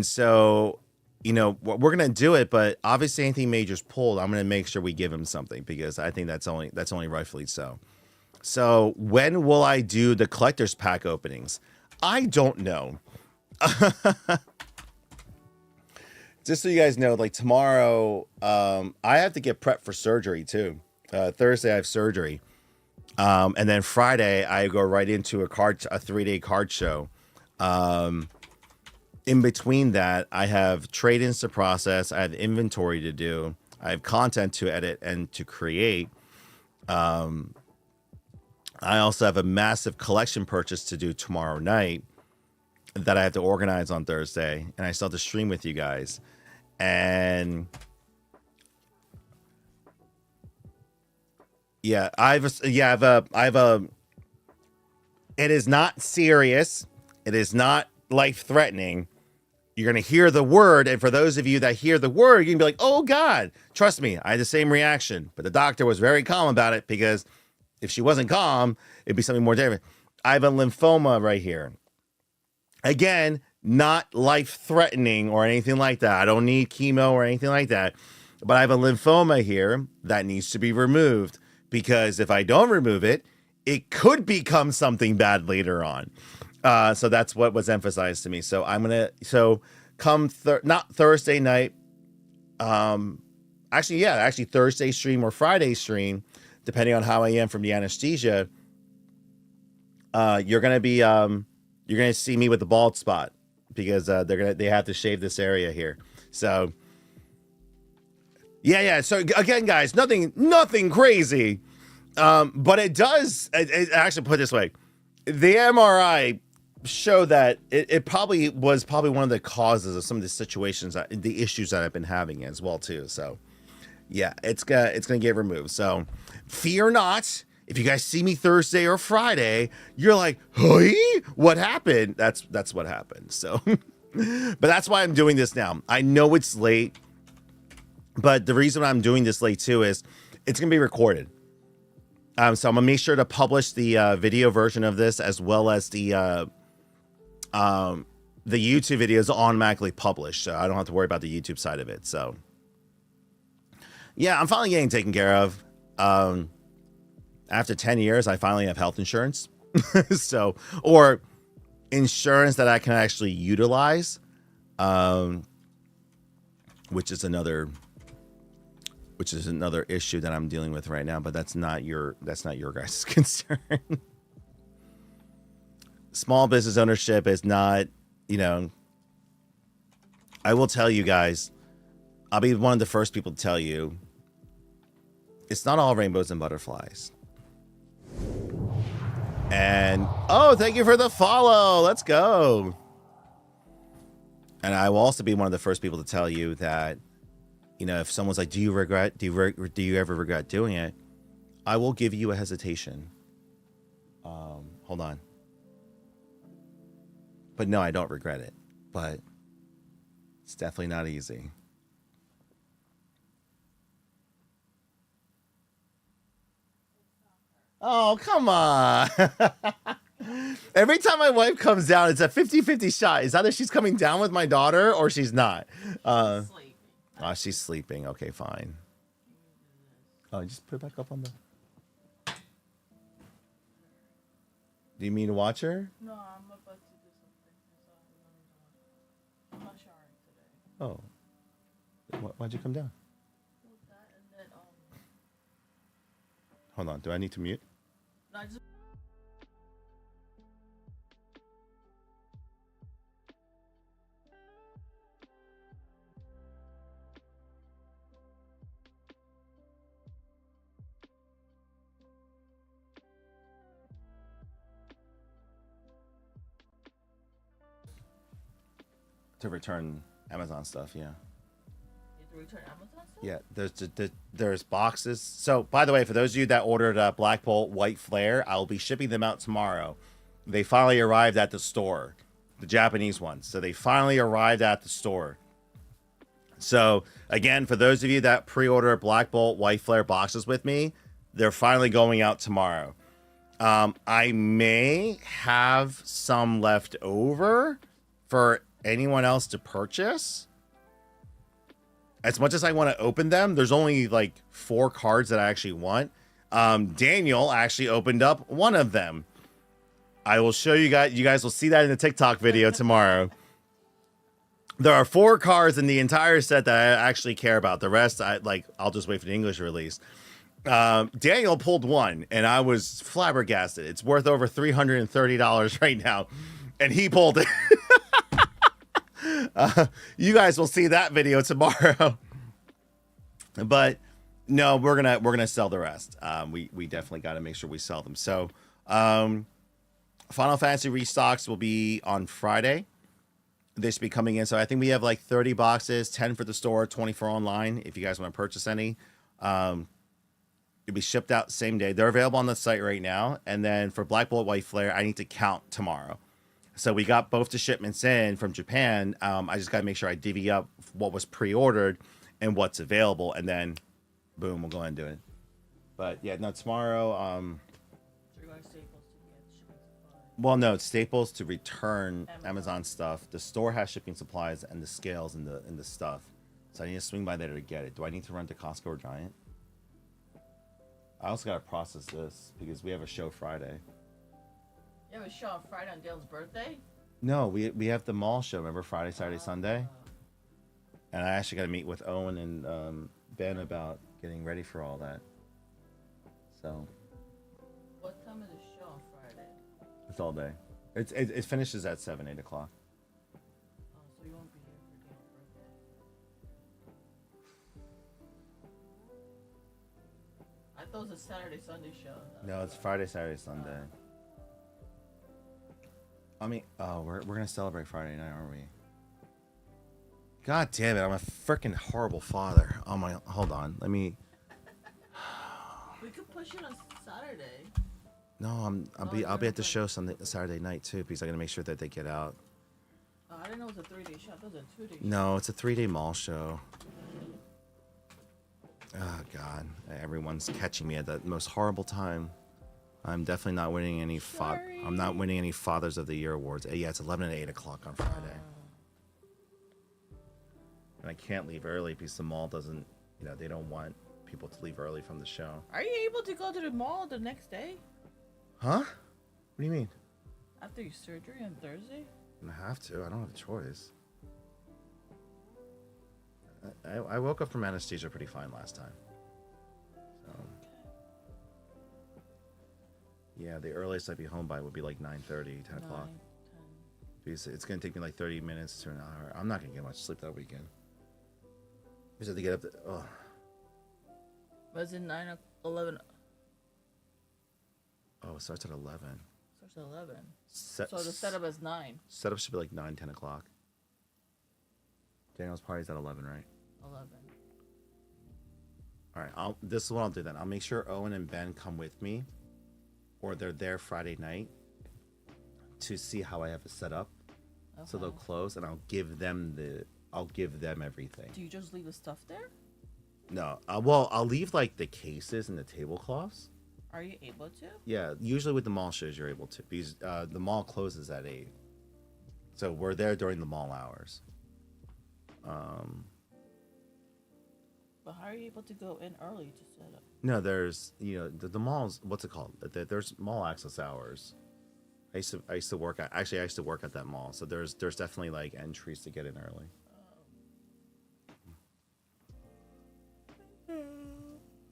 so, we're going to do it, but obviously anything major's pulled, I'm going to make sure we give him something, because I think that's only rightfully so. So when will I do the collector's pack openings? I don't know. Just so you guys know, like tomorrow, I have to get prepped for surgery too. Thursday I have surgery. And then Friday I go right into a 3-day card show. In between that, I have trade-ins to process. I have inventory to do. I have content to edit and to create. I also have a massive collection purchase to do tomorrow night that I have to organize on Thursday, and I still have to stream with you guys. And yeah, it is not serious. It is not life-threatening. You're going to hear the word, and for those of you that hear the word, you can be like, "Oh God." Trust me, I had the same reaction, but the doctor was very calm about it, because if she wasn't calm, it'd be something more different. I have a lymphoma right here. Again, not life-threatening or anything like that. I don't need chemo or anything like that. But I have a lymphoma here that needs to be removed, because if I don't remove it, it could become something bad later on. So that's what was emphasized to me. So come not Thursday night. Actually Thursday stream or Friday stream, depending on how I am from the anesthesia, you're gonna see me with the bald spot, because they have to shave this area here. So yeah. So again, guys, nothing crazy, but it does. It actually, put it this way, the MRI showed that it probably was one of the causes of some of the situations, the issues that I've been having as well too. So yeah, it's gonna get removed. So fear not. If you guys see me Thursday or Friday, you're like, "Hey, what happened?" That's what happened. So, but that's why I'm doing this now. I know it's late, but the reason I'm doing this late too is it's gonna be recorded. So I'm gonna make sure to publish the video version of this, as well as the YouTube video is automatically published, so I don't have to worry about the YouTube side of it. So yeah, I'm finally getting taken care of. After 10 years, I finally have health insurance. So, or insurance that I can actually utilize, which is another which is another issue that I'm dealing with right now. But that's not your guys' concern. Small business ownership is not, you know. I will tell you guys. I'll be one of the first people to tell you. It's not all rainbows and butterflies. And oh, thank you for the follow. Let's go. And I will also be one of the first people to tell you that, you know, if someone's like, do you ever regret doing it? I will give you a hesitation. Hold on. But no, I don't regret it. But it's definitely not easy. Oh, come on. Every time my wife comes down, it's a 50-50 shot. It's either she's coming down with my daughter or she's not. Oh, she's sleeping. Okay, fine. Oh, just put it back up on the... Do you mean to watch her? No, I'm about to do something. I'm not showering today. Oh. Why'd you come down? With that and then, Hold on. Do I need to mute? no, I just... To return Amazon stuff, yeah. You have to return Amazon stuff? Yeah, there's boxes. So, by the way, for those of you that ordered Black Bolt White Flare, I'll be shipping them out tomorrow. They finally arrived at the store, the Japanese ones. So they finally arrived at the store. So again, for those of you that pre-order Black Bolt White Flare boxes with me, they're finally going out tomorrow. I may have some left over for anyone else to purchase. As much as I want to open them, there's only like 4 cards that I actually want. Daniel actually opened up one of them. I will show you guys. You guys will see that in the TikTok video tomorrow. There are 4 cards in the entire set that I actually care about. The rest, I'll just wait for the English release. Daniel pulled one, and I was flabbergasted. It's worth over $330 right now, and he pulled it. You guys will see that video tomorrow. But no, we're gonna sell the rest. We definitely got to make sure we sell them. So, Final Fantasy restocks will be on Friday. They should be coming in. So I think we have like 30 boxes, 10 for the store, 24 online. If you guys want to purchase any, it'll be shipped out same day. They're available on the site right now. And then for Black Bolt White Flare, I need to count tomorrow. So we got both the shipments in from Japan. I just got to make sure I divvy up what was pre-ordered and what's available. And then, boom, we'll go ahead and do it. But yeah, no, tomorrow. So you're going to Staples to get shipping supplies? Well, no, it's Staples to return Amazon stuff. The store has shipping supplies and the scales and the stuff. So I need to swing by there to get it. Do I need to run to Costco or Giant? I also got to process this because we have a show Friday. You have a show on Friday on Dale's birthday? No, we have the mall show. Remember Friday, Saturday, Sunday? And I actually got to meet with Owen and Ben about getting ready for all that. So. What time is the show on Friday? It's all day. It finishes at 7, 8 o'clock. Oh, so you won't be here for Dale's birthday? I thought it was a Saturday, Sunday show. No, it's Friday, Saturday, Sunday. I mean, oh, we're gonna celebrate Friday night, aren't we? God damn it! I'm a freaking horrible father. Oh my! Hold on. Let me. We could push it on Saturday. No, I'll be at the show Saturday night too because I gotta make sure that they get out. Oh, I didn't know it was a 3-day show. I thought it was a 2-day show. No, it's a 3-day mall show. Oh God! Everyone's catching me at the most horrible time. I'm definitely not winning any. I'm not winning any Fathers of the Year awards. Yeah, it's 11 and 8 o'clock on Friday, and I can't leave early because the mall doesn't. You know, they don't want people to leave early from the show. Are you able to go to the mall the next day? Huh? What do you mean? After your surgery on Thursday? I have to. I don't have a choice. I woke up from anesthesia pretty fine last time. So, yeah, the earliest I'd be home by would be like 9:30, 10 o'clock. 9, 10. Because it's gonna take me like 30 minutes to an hour. I'm not gonna get much sleep that weekend. Just have to get up. Oh, Was it 9 or 11? it starts at 11. Starts at 11. Set, So the setup is 9. Setup should be like 9, 10 o'clock. Daniel's party's at 11, right? 11. All right. This is what I'll do then. I'll make sure Owen and Ben come with me, or they're there Friday night to see how I have it set up. Okay. So they'll close, and I'll give them everything. Do you just leave the stuff there? No, well, I'll leave like the cases and the tablecloths. Are you able to? Yeah, usually with the mall shows you're able to, because the mall closes at 8, so we're there during the mall hours. But how are you able to go in early to set up? No, there's the malls. What's it called? There's mall access hours. I used to work at that mall, so there's definitely like entries to get in early.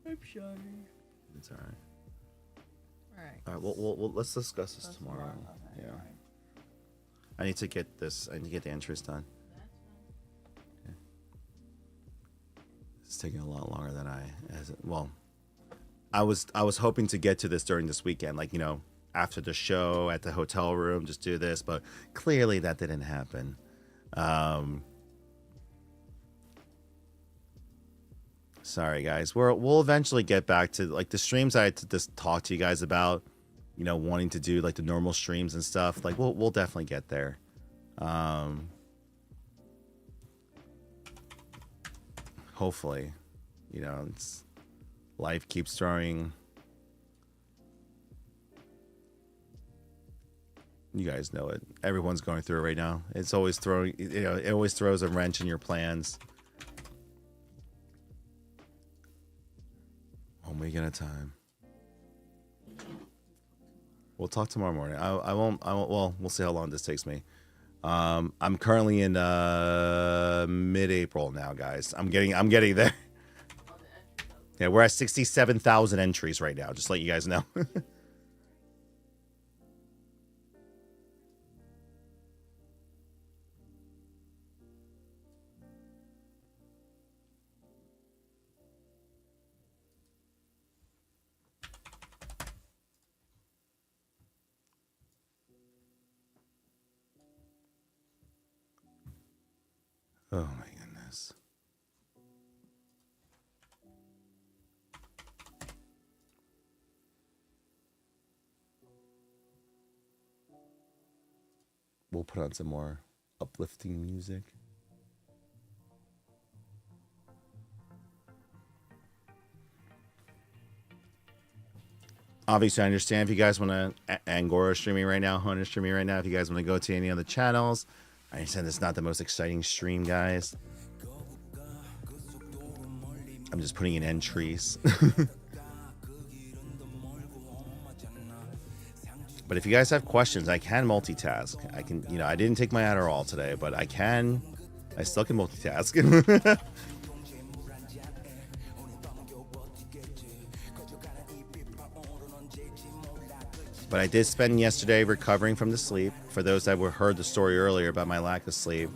I'm sorry. It's all right. All right. All right. Well, let's discuss this That's tomorrow. Okay, Yeah. all right. I need to get the entries done. That's fine. It's taking a lot longer than I was hoping to get to this during this weekend, like, after the show at the hotel room, just do this, but clearly that didn't happen. Sorry guys. We'll eventually get back to like the streams I had to just talk to you guys about, wanting to do like the normal streams and stuff. Like we'll definitely get there. Hopefully, life keeps throwing. You guys know it. Everyone's going through it right now. It's always throwing, it always throws a wrench in your plans. One week at a time. We'll talk tomorrow morning. I won't, well, we'll see how long this takes me. I'm currently in mid-April now, guys. I'm getting there. Yeah, we're at 67,000 entries right now, just to let you guys know. Oh my goodness. We'll put on some more uplifting music. Obviously, I understand if you guys want to, Angora streaming right now, Hunter streaming right now, if you guys want to go to any other channels. I understand it's not the most exciting stream, guys. I'm just putting in entries. But if you guys have questions, I can multitask. I can, I didn't take my Adderall today, but I still can multitask. But I did spend yesterday recovering from the sleep. For those that heard the story earlier about my lack of sleep,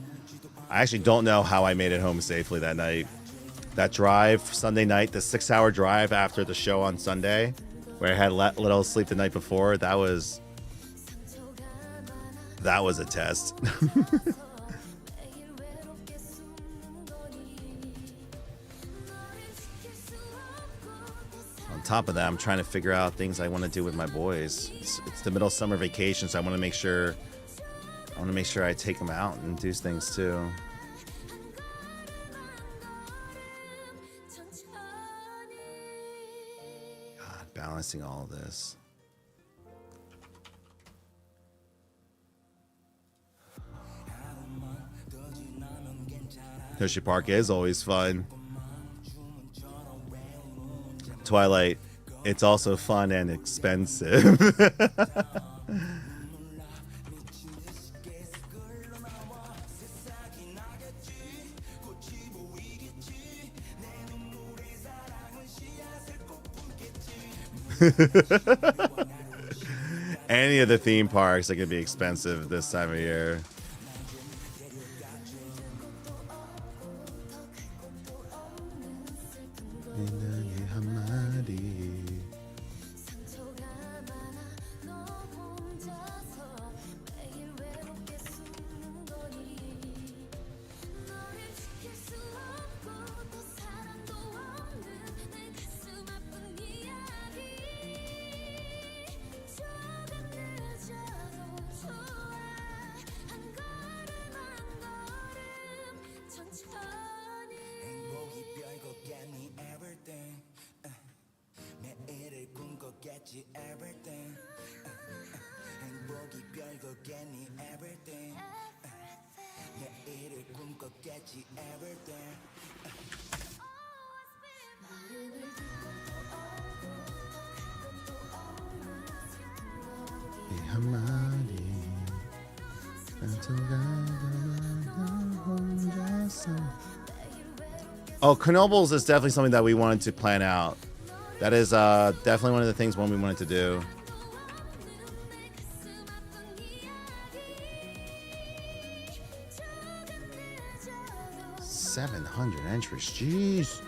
I actually don't know how I made it home safely that night. That drive Sunday night, the 6-hour drive after the show on Sunday, where I had little sleep the night before, that was a test. On top of that, I'm trying to figure out things I want to do with my boys. It's the middle of summer vacation, so I want to make sure I take them out and do things too. God, balancing all of this. Hershey Park is always fun. Twilight, it's also fun and expensive. Any of the theme parks that could be expensive this time of year. Oh, Knoebels is definitely something that we wanted to plan out. That is definitely one of the things we wanted to do. $700 entries, jeez.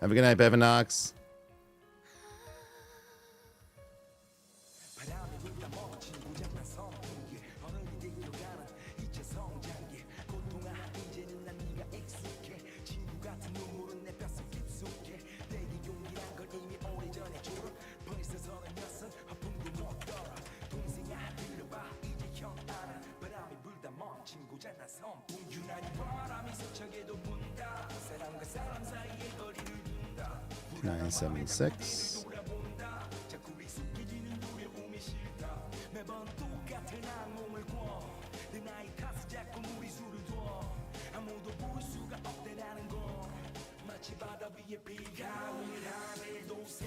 Have a good night, Bevinox. $976.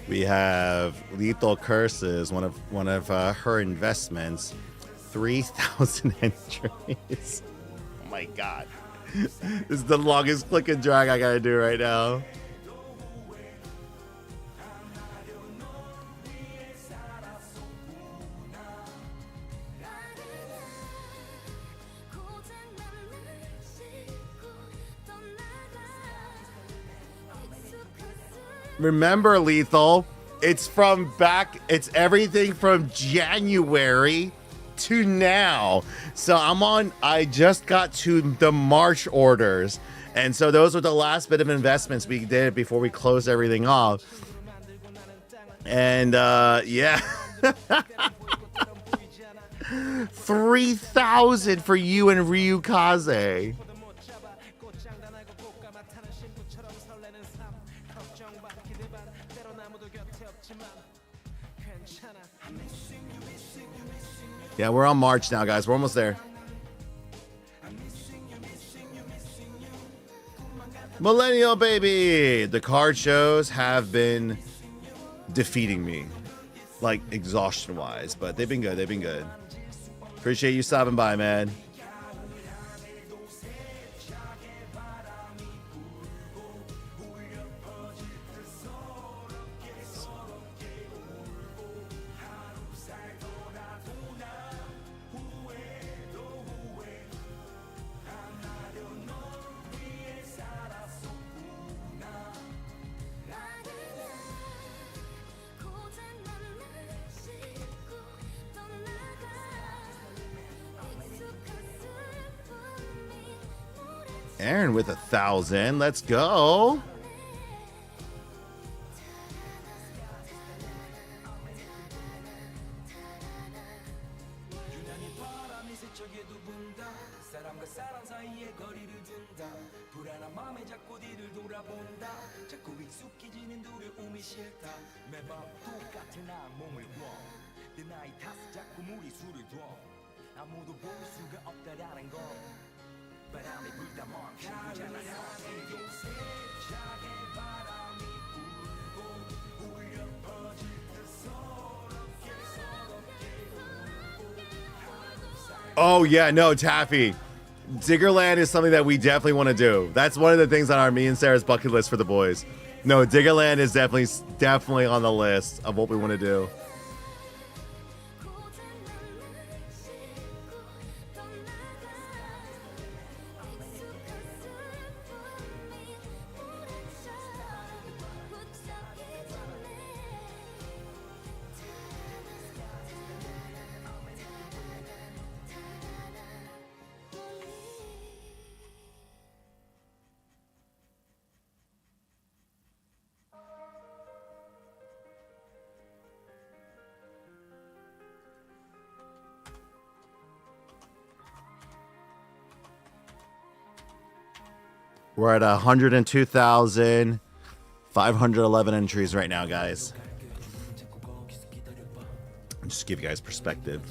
We have Lethal Curses, one of her investments, 3,000 entries. Oh my god. This is the longest click and drag I gotta do right now. Remember, Lethal, it's everything from January to now. So I just got to the March orders. And so those were the last bit of investments we did before we closed everything off. And yeah. 3,000 for you and Ryukaze. Yeah, we're on March now, guys. We're almost there. Millennial baby. The card shows have been defeating me, like exhaustion-wise, but they've been good. They've been good. Appreciate you stopping by, man. Aaron with 1,000. Let's go. Oh yeah, no, Taffy. Diggerland is something that we definitely want to do. That's one of the things on our me and Sarah's bucket list for the boys. No, Diggerland is definitely on the list of what we want to do. We're at 102,511 entries right now, guys. Just give you guys perspective.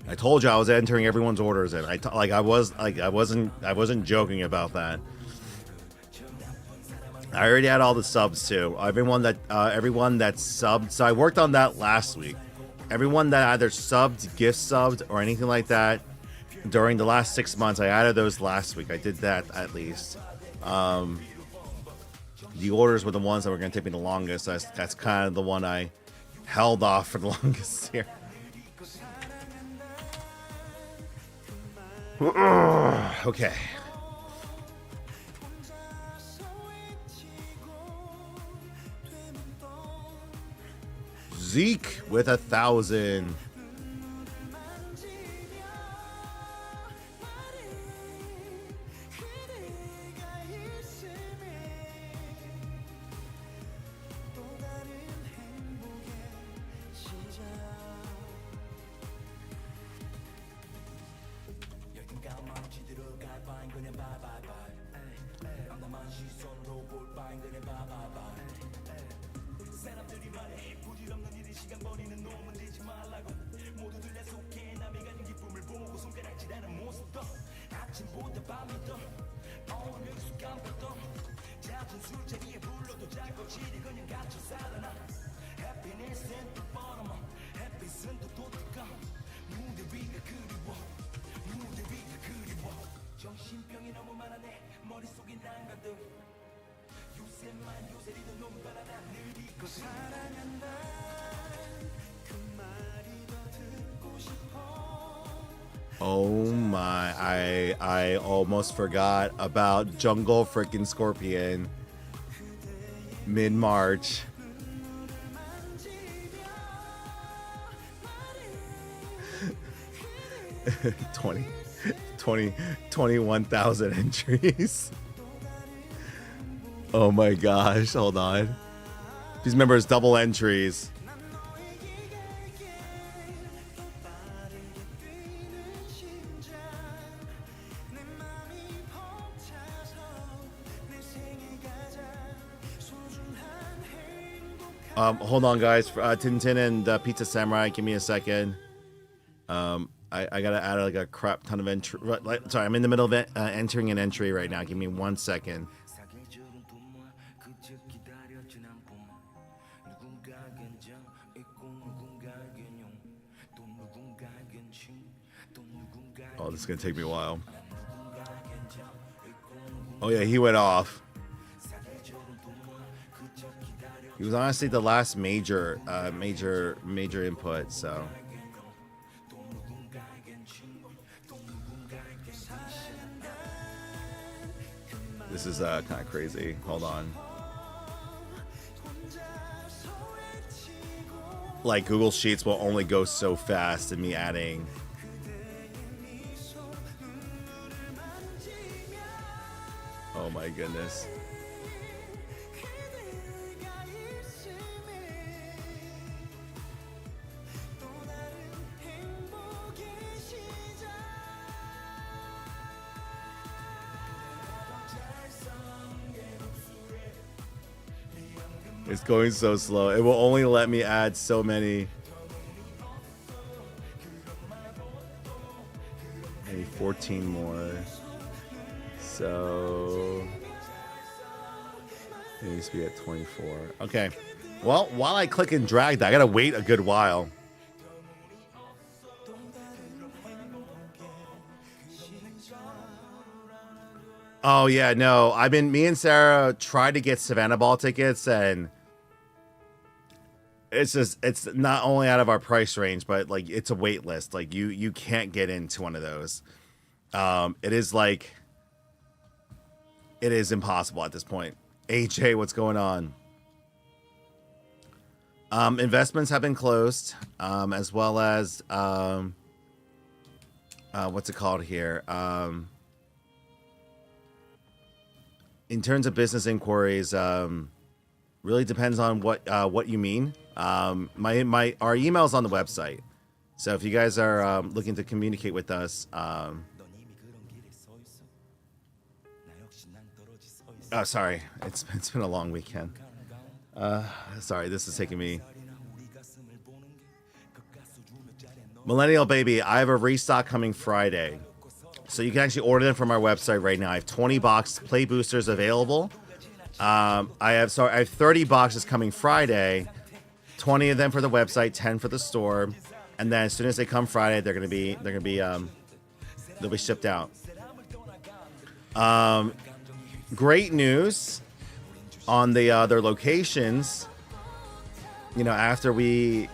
I told you I was entering everyone's orders in. I wasn't joking about that. I already had all the subs too. Everyone that subbed. So I worked on that last week. Everyone that either subbed, gift subbed, or anything like that during the last 6 months, I added those last week. I did that at least. The orders were the ones that were going to take me the longest. That's kind of the one I held off for the longest here. Okay. Zeke with 1,000. Oh my, I almost forgot about Jungle freaking Scorpion. Mid-March. 21,000 entries. Oh my gosh, hold on. These members double entries. Hold on, guys. Tintin and Pizza Samurai, give me a second. I gotta add like a crap ton of entry. Sorry, I'm in the middle of entering an entry right now. Give me 1 second. Oh, this is gonna take me a while. Oh yeah, he went off. He was honestly the last major input, so. This is kind of crazy. Hold on. Like Google Sheets will only go so fast in me adding. Oh my goodness. It's going so slow. It will only let me add so many. Maybe 14 more. So it needs to be at 24. Okay. Well, while I click and drag that, I gotta wait a good while. Oh yeah, no. Me and Sarah tried to get Savannah Ball tickets, and it's not only out of our price range, but like it's a wait list. Like you can't get into one of those. It is impossible at this point. AJ, what's going on? Investments have been closed, as well as what's it called here? In terms of business inquiries, really depends on what you mean. Our email's on the website, so if you guys are looking to communicate with us, oh, sorry, it's been a long weekend. Sorry, this is taking me. Millennial Baby, I have a restock coming Friday. So you can actually order them from our website right now. I have 20 box play boosters available. I have 30 boxes coming Friday. 20 of them for the website, 10 for the store. And then as soon as they come Friday, they'll be shipped out. Great news on the other locations. You know, after we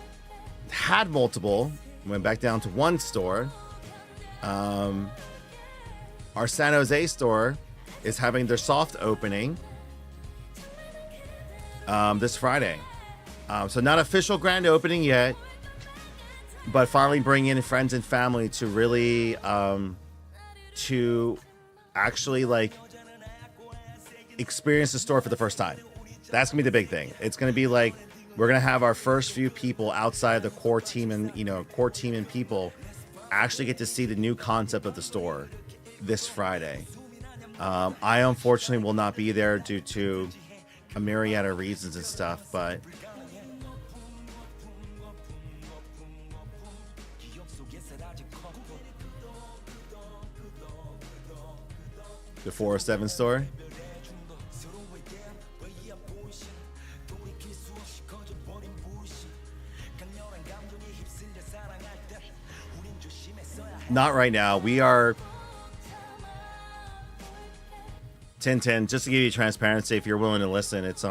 had multiple, went back down to one store. Our San Jose store is having their soft opening this Friday. So not official grand opening yet, but finally bring in friends and family to really to actually like experience the store for the first time. That's gonna be the big thing. It's gonna be like we're gonna have our first few people outside the core team and people actually get to see the new concept of the store this Friday. I unfortunately will not be there due to a myriad of reasons and stuff, but the 407 store. Not right now. We are Tintin, just to give you transparency, if you're willing to listen, it's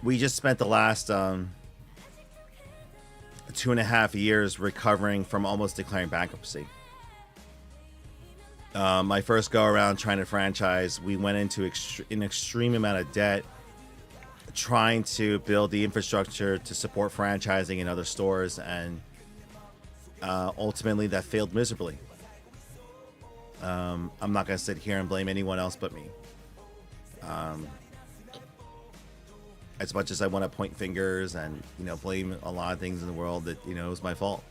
we just spent the last 2.5 years recovering from almost declaring bankruptcy. My first go around trying to franchise, we went into an extreme amount of debt trying to build the infrastructure to support franchising in other stores, and ultimately that failed miserably. I'm not going to sit here and blame anyone else but me. As much as I want to point fingers and, blame a lot of things in the world, that, it was my fault.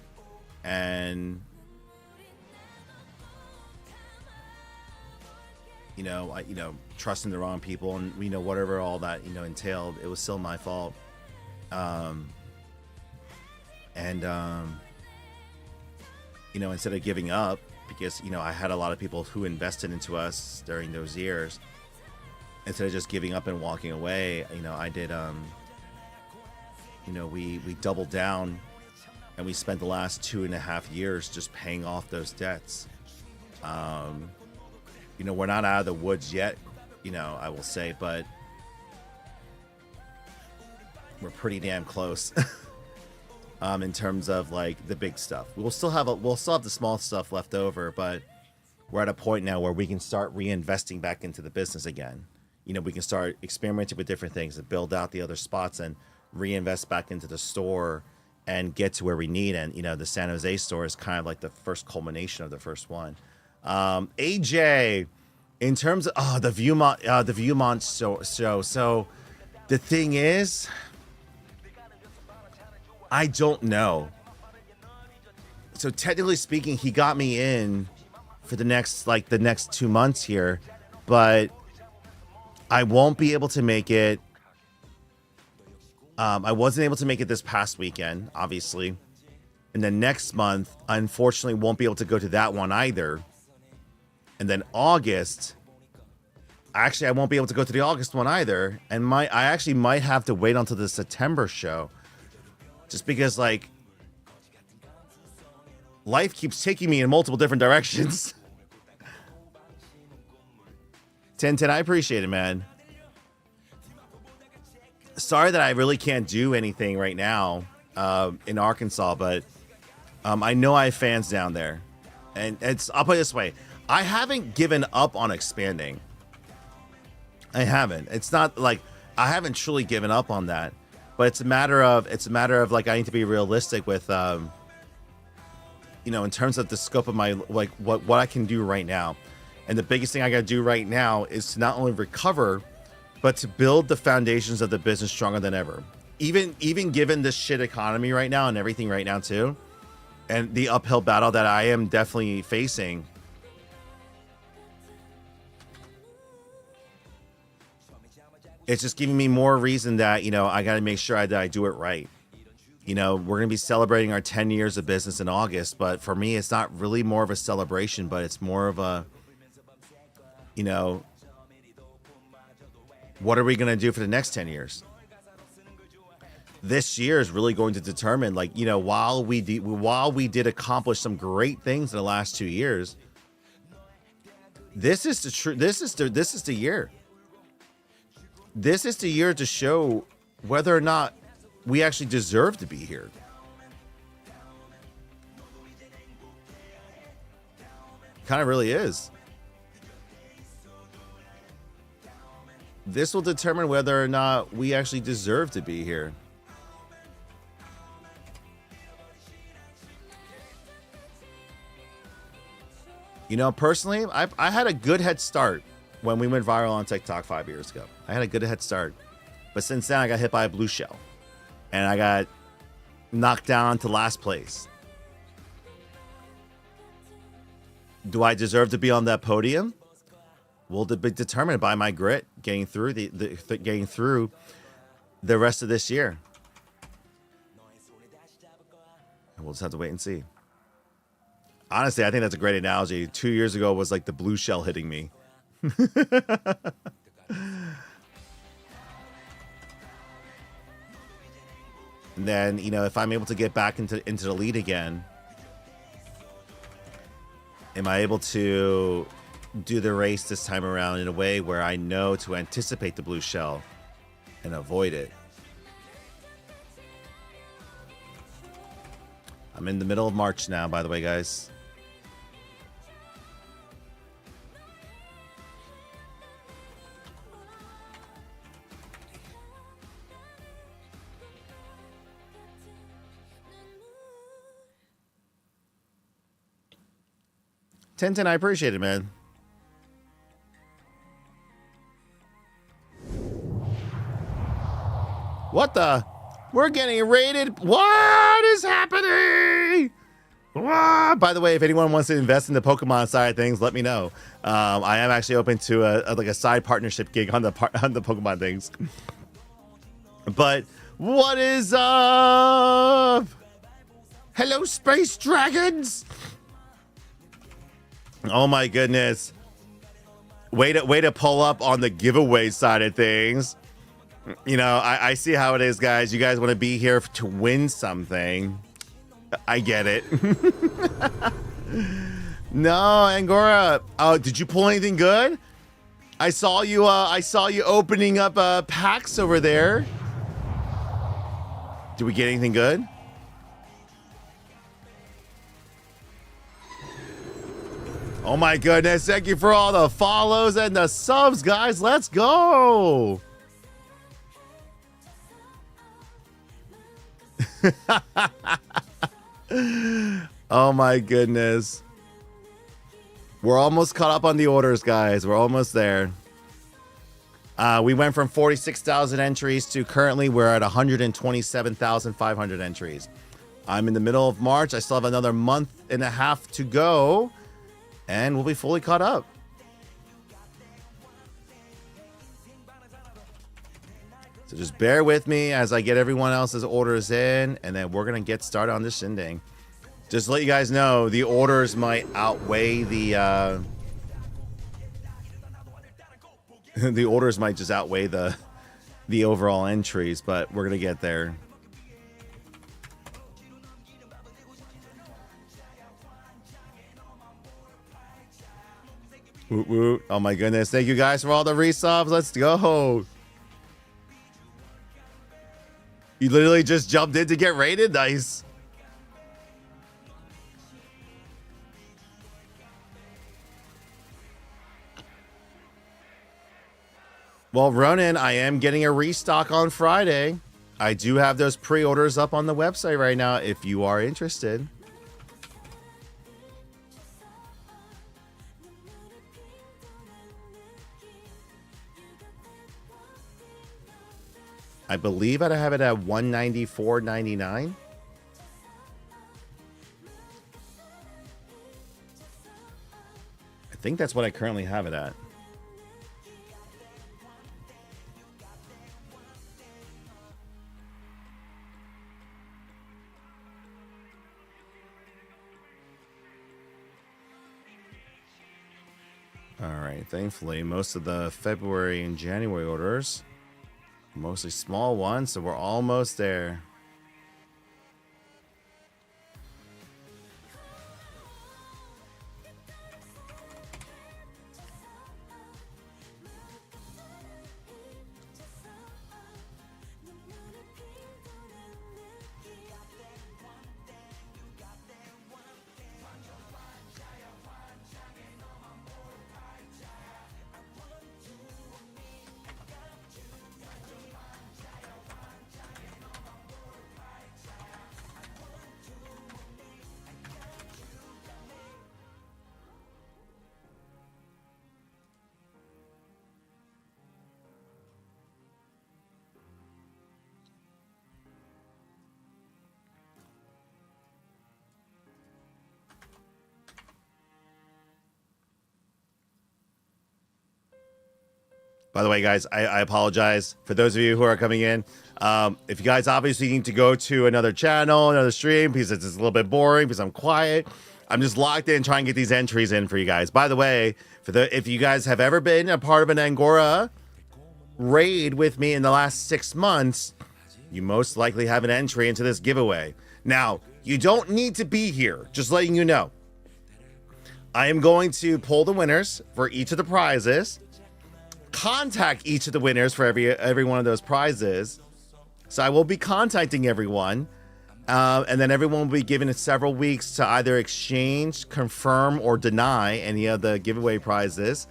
And, I, trusting the wrong people and, whatever all that, entailed, it was still my fault. Instead of giving up, because, I had a lot of people who invested into us during those years, instead of just giving up and walking away, I did, we doubled down, and we spent the last 2.5 years just paying off those debts. We're not out of the woods yet, I will say, but we're pretty damn close. In terms of like the big stuff, we'll still have the small stuff left over, but we're at a point now where we can start reinvesting back into the business again. We can start experimenting with different things and build out the other spots and reinvest back into the store and get to where we need. And the San Jose store is kind of like the first culmination of the first one. AJ, in terms of the Viewmont show. So the thing is, I don't know. So technically speaking, he got me in for the next 2 months here, but I won't be able to make it I wasn't able to make it this past weekend, obviously. And then next month, I unfortunately won't be able to go to that one either. And then August, actually, I won't be able to go to the August one either. And I actually might have to wait until the September show. Just because, like, life keeps taking me in multiple different directions. 1010, I appreciate it, man. Sorry that I really can't do anything right now in Arkansas, but I know I have fans down there. And I'll put it this way. I haven't given up on expanding. I haven't. It's not like I haven't truly given up on that. But it's a matter of like I need to be realistic with you know, in terms of the scope of my like what I can do right now. And the biggest thing I gotta do right now is to not only recover, but to build the foundations of the business stronger than ever. Even given this shit economy right now and everything right now too, and the uphill battle that I am definitely facing. It's just giving me more reason that, you know, I got to make sure that I do it right. You know, we're going to be celebrating our 10 years of business in August, but for me, it's not really more of a celebration, but it's more of a, you know, what are we going to do for the next 10 years? This year is really going to determine, like, you know, while we did accomplish some great things in the last 2 years, this is the year. This is the year to show whether or not we actually deserve to be here. Kind of really is. This will determine whether or not we actually deserve to be here. You know, personally, I had a good head start when we went viral on TikTok 5 years ago. I had a good head start. But since then, I got hit by a blue shell. And I got knocked down to last place. Do I deserve to be on that podium? Will be determined by my grit getting through getting through the rest of this year. And we'll just have to wait and see. Honestly, I think that's a great analogy. 2 years ago was like the blue shell hitting me. And then, you know, if I'm able to get back into the lead again, am I able to do the race this time around in a way where I know to anticipate the blue shell and avoid it? I'm in the middle of March now, by the way, guys. Tintin, I appreciate it, man. What the? We're getting raided. What is happening? By the way, if anyone wants to invest in the Pokemon side of things, let me know. I am actually open to a side partnership gig on the Pokemon things. But what is up? Hello, space dragons. Oh my goodness. Way to pull up on the giveaway side of things. You know, I see how it is, guys. You guys want to be here to win something. I get it. No, Angora. Oh, did you pull anything good? I saw you opening up packs over there. Did we get anything good? Oh my goodness, thank you for all the follows and the subs, guys. Let's go. Oh my goodness. We're almost caught up on the orders, guys. We're almost there. We went from 46,000 entries to currently we're at 127,500 entries. I'm in the middle of March. I still have another month and a half to go. And we'll be fully caught up. So just bear with me as I get everyone else's orders in, and then we're going to get started on this shindig. Just to let you guys know, the orders might outweigh the the orders might just outweigh the overall entries, but we're going to get there. Woot woot. Oh my goodness. Thank you guys for all the resubs. Let's go. You literally just jumped in to get rated? Nice. Well, Ronan, I am getting a restock on Friday. I do have those pre-orders up on the website right now if you are interested. I believe I have it at $194.99. I think that's what I currently have it at. All right, thankfully, most of the February and January orders, mostly small ones, so we're almost there. By the way, guys, I apologize for those of you who are coming in. If you guys obviously need to go to another channel, another stream, because it's a little bit boring, because I'm quiet, I'm just locked in trying to get these entries in for you guys. By the way, if you guys have ever been a part of an Angora raid with me in the last 6 months, you most likely have an entry into this giveaway. Now, you don't need to be here, just letting you know. I am going to pull the winners for each of the prizes, contact each of the winners for every one of those prizes. So I will be contacting everyone, and then everyone will be given several weeks to either exchange, confirm, or deny any of the giveaway prizes,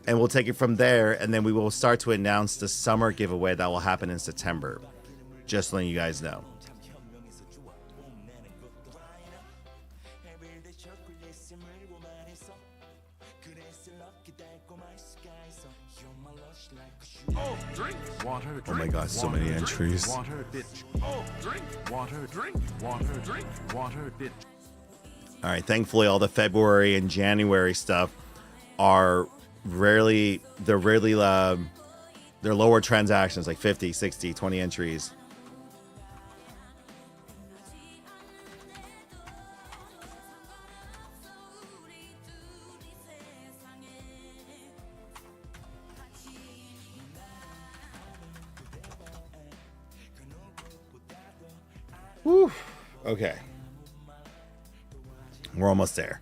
and we'll take it from there. And then we will start to announce the summer giveaway that will happen in September. Just letting you guys know. Oh, drink. Water, drink. Oh my god, so many entries. Water, bitch. Oh, drink. Water, drink. Water, drink. Water, bitch. All right, thankfully all the February and January stuff are they're lower transactions, like 50, 60, 20 entries. Whew. Okay. We're almost there.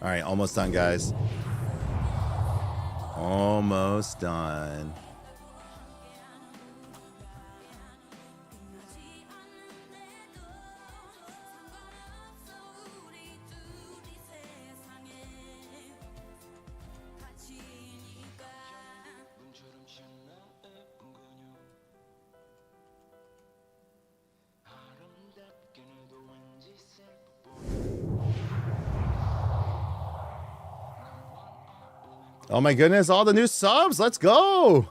All right, almost done, guys. Almost done. Oh my goodness, all the new subs. Let's go.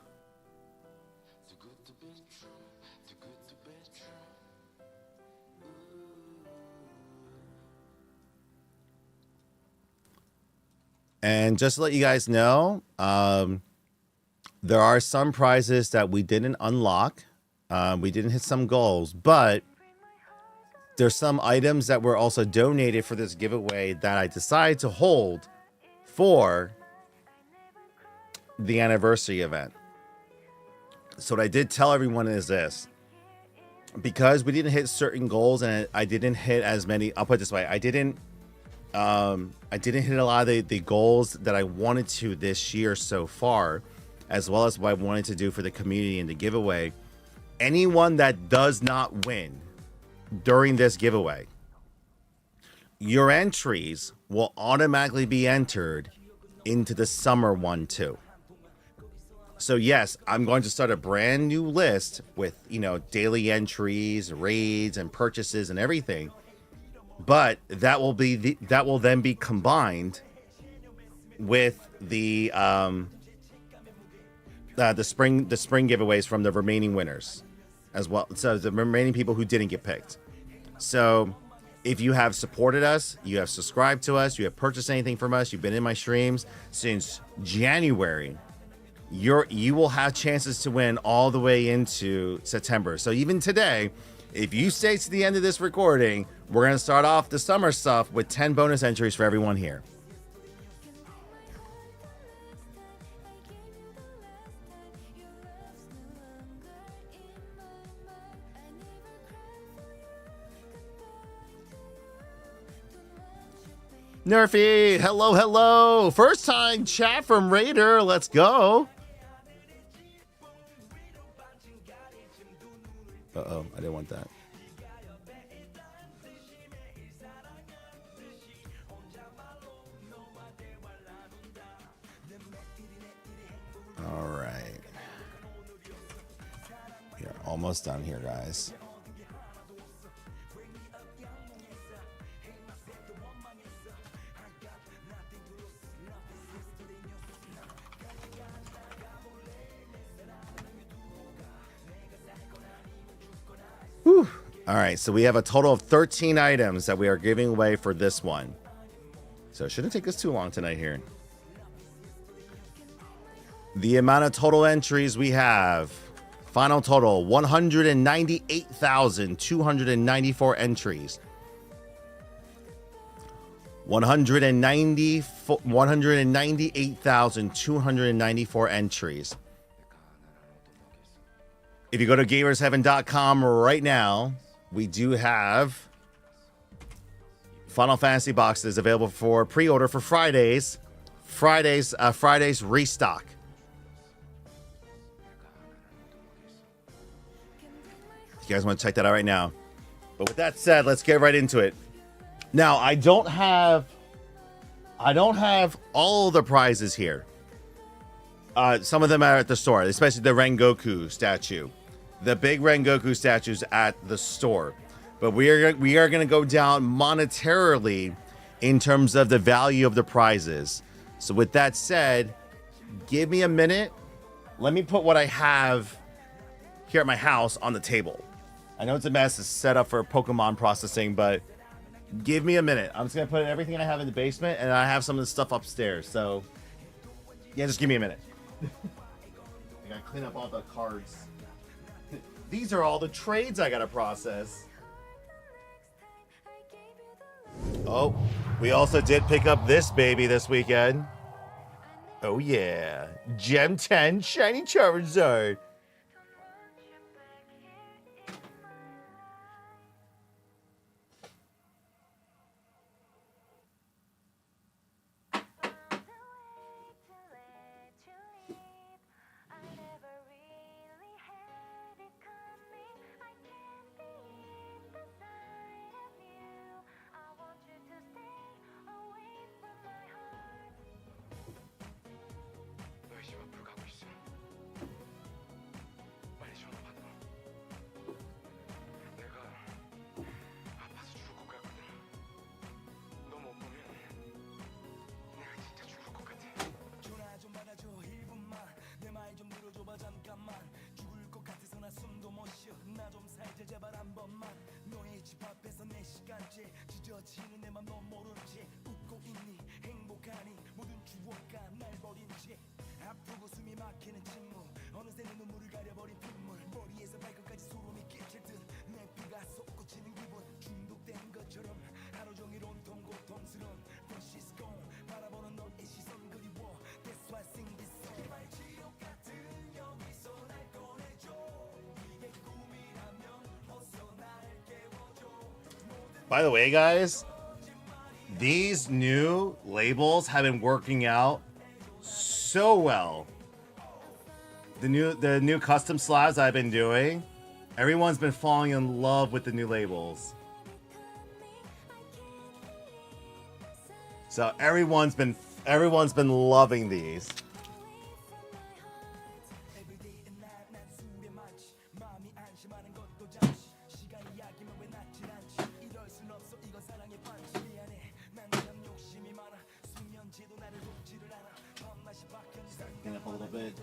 And just to let you guys know, there are some prizes that we didn't unlock. We didn't hit some goals, but there's some items that were also donated for this giveaway that I decided to hold for the anniversary event. So what I did tell everyone is this: because we didn't hit certain goals and I didn't hit as many, I'll put it this way, I didn't hit a lot of the goals that I wanted to this year so far, as well as what I wanted to do for the community and the giveaway. Anyone that does not win during this giveaway, your entries will automatically be entered into the summer one too. So yes, I'm going to start a brand new list with, you know, daily entries, raids, and purchases and everything. But that will then be combined with the spring giveaways from the remaining winners as well. So the remaining people who didn't get picked. So if you have supported us, you have subscribed to us, you have purchased anything from us, you've been in my streams since January, you will have chances to win all the way into September. So even today, if you stay to the end of this recording, we're going to start off the summer stuff with 10 bonus entries for everyone here. Nerfy, hello, hello. First time chat from Raider. Let's go. Uh-oh, I didn't want that. All right. We are almost done here, guys. Whew. All right, so we have a total of 13 items that we are giving away for this one. So it shouldn't take us too long tonight here. The amount of total entries we have, final total, 198,294 entries. 198,294 entries. If you go to gamersheaven.com right now, we do have Final Fantasy boxes available for pre-order for Fridays restock. You guys want to check that out right now. But with that said, let's get right into it. Now, I don't have all the prizes here. Some of them are at the store, especially the Rengoku statue. The big Rengoku statues at the store. But we are going to go down monetarily in terms of the value of the prizes. So with that said, give me a minute. Let me put what I have here at my house on the table. I know it's a mess. It's set up for Pokemon processing, but give me a minute. I'm just going to put everything I have in the basement, and I have some of the stuff upstairs. So, yeah, just give me a minute. I got to clean up all the cards. These are all the trades I got to process. Oh, We also did pick up this baby this weekend. Oh yeah, Gem 10 Shiny Charizard. By the way, guys, these new labels have been working out so well. The new custom slabs I've been doing, everyone's been falling in love with the new labels. So everyone's been loving these. Stand up a little bit.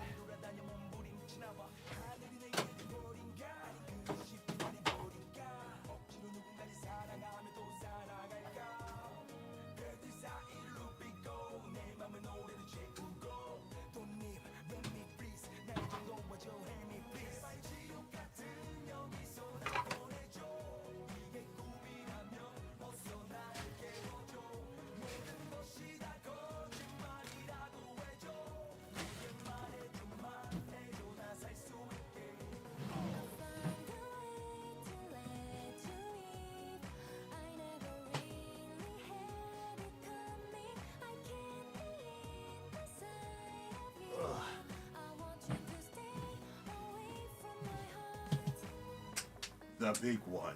The big one.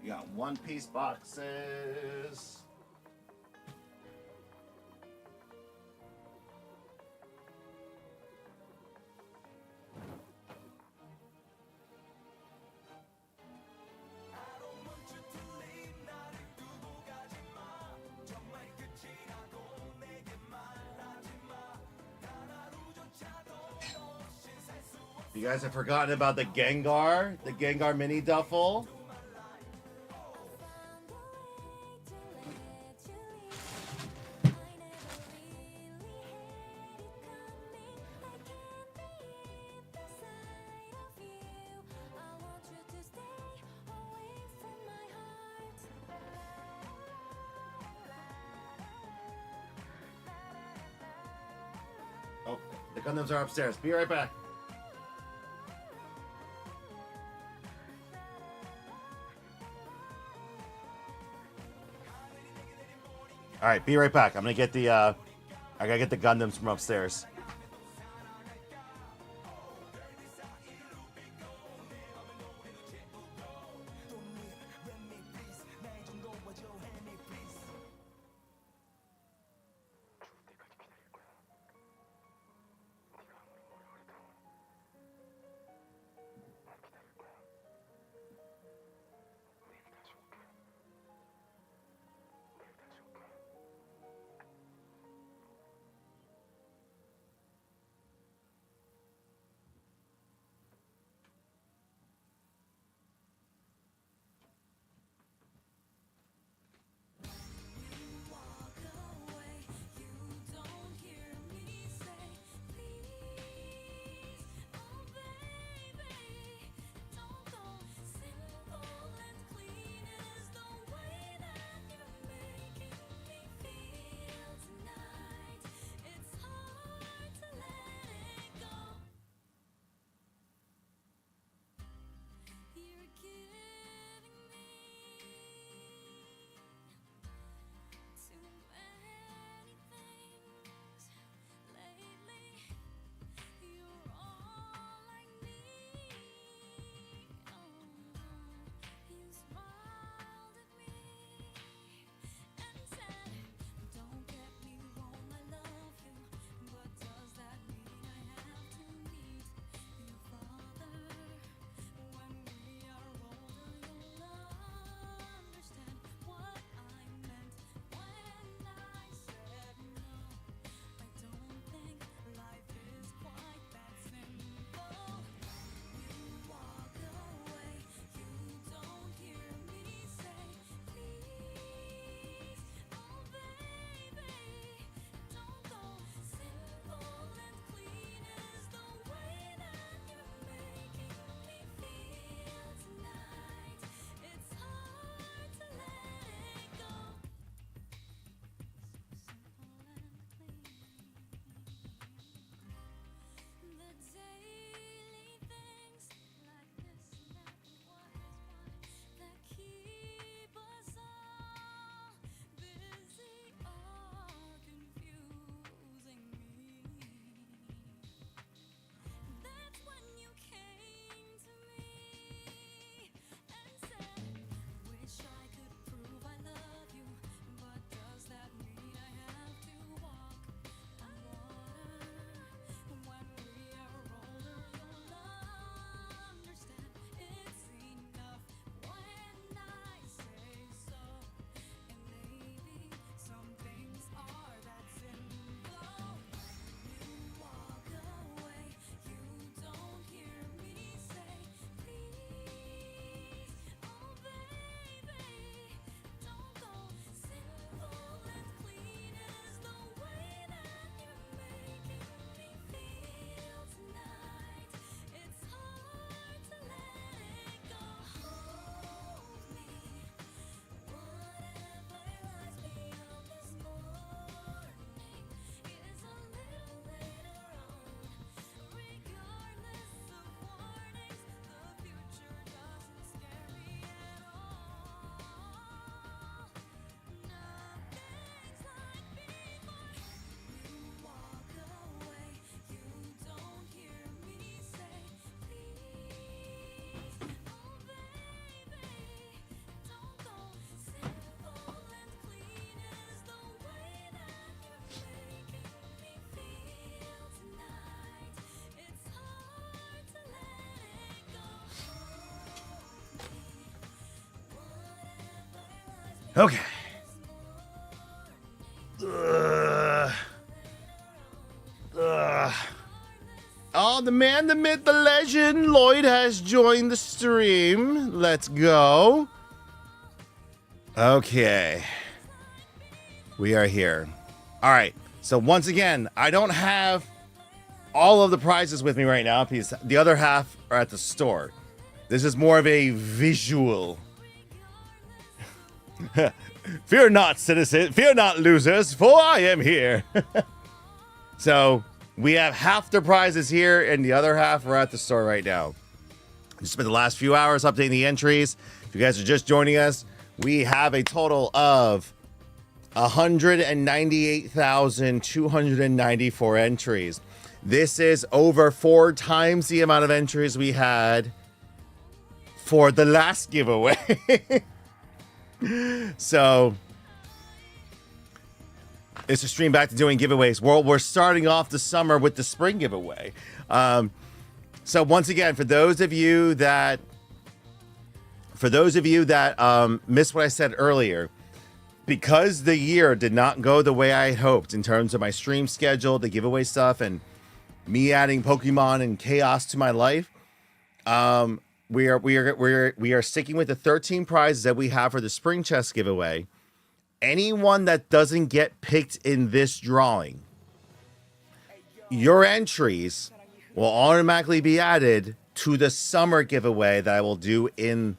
You got One Piece boxes. You guys have forgotten about the Gengar mini duffel. Oh, the Gundams are upstairs. Be right back. All right, be right back. I'm gonna get the I gotta get the Gundams from upstairs. Okay. Ugh. Ugh. Oh, the man, the myth, the legend, Lloyd has joined the stream. Let's go. Okay. We are here. All right. So once again, I don't have all of the prizes with me right now because the other half are at the store. This is more of a visual. Fear not, citizens. Fear not, losers, for I am here. So we have half the prizes here, and the other half are at the store right now. We spent the last few hours updating the entries. If you guys are just joining us, we have a total of 198,294 entries. This is over 4 times the amount of entries we had for the last giveaway. So it's a stream back to doing giveaways. We're starting off the summer with the spring giveaway. So once again, for those of you that missed what I said earlier, because the year did not go the way I hoped in terms of my stream schedule, the giveaway stuff, and me adding Pokemon and chaos to my life, we are sticking with the 13 prizes that we have for the spring chest giveaway. Anyone that doesn't get picked in this drawing, your entries will automatically be added to the summer giveaway that I will do in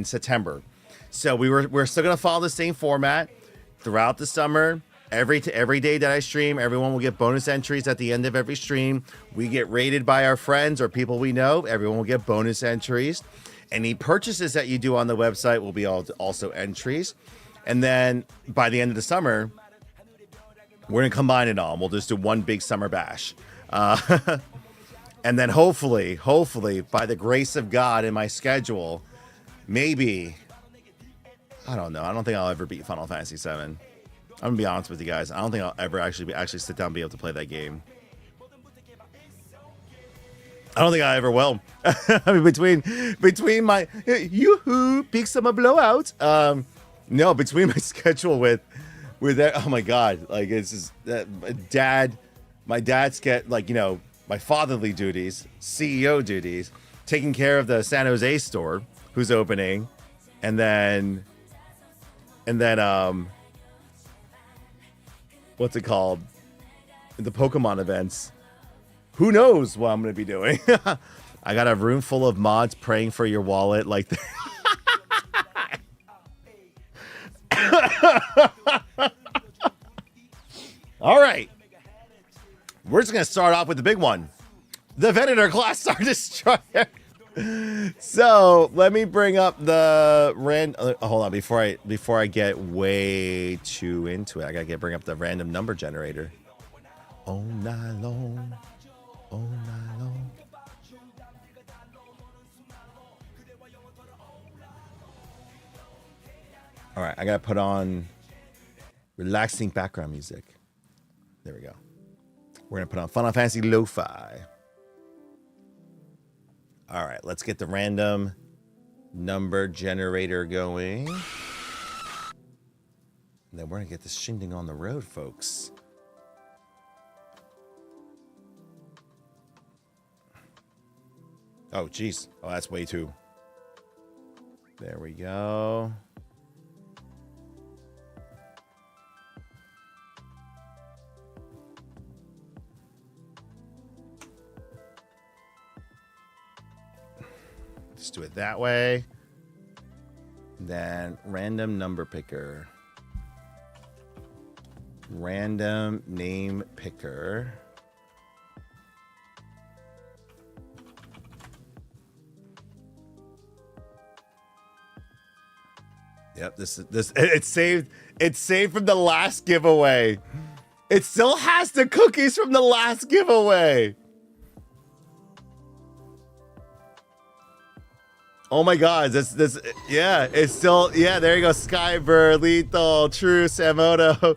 September. So we're still gonna follow the same format throughout the summer. Every day that I stream, everyone will get bonus entries at the end of every stream. We get rated by our friends or people we know. Everyone will get bonus entries. Any purchases that you do on the website will be also entries. And then by the end of the summer, we're gonna combine it all. And we'll just do one big summer bash. And then hopefully, by the grace of God in my schedule, maybe, I don't know. I don't think I'll ever beat Final Fantasy VII. I'm gonna be honest with you guys. I don't think I'll ever actually sit down and be able to play that game. I don't think I ever will. I mean, between my yoo-hoo big summer blowout. No, between my schedule with that. Oh my God! Like it's just my dad's get like, you know, my fatherly duties, CEO duties, taking care of the San Jose store who's opening, and then what's it called? The Pokemon events. Who knows what I'm going to be doing? I got a room full of mods praying for your wallet. Like, all right. We're just going to start off with the big one. The Venator class Star Destroyer. So let me bring up the hold on, before I get way too into it, I gotta bring up the random number generator. All night long, all night long. All right, I gotta put on relaxing background music. There we go. We're gonna put on Final Fantasy Lo-Fi. All right, let's get the random number generator going. And then we're gonna get this shindig on the road, folks. Oh, geez. Oh, that's way too. There we go. Let's do it that way. Then random number picker. Random name picker. Yep, this it's saved from the last giveaway. It still has the cookies from the last giveaway. Oh my God, this yeah, it's still, yeah, there you go. Skybird, Lethal, True, Samoto.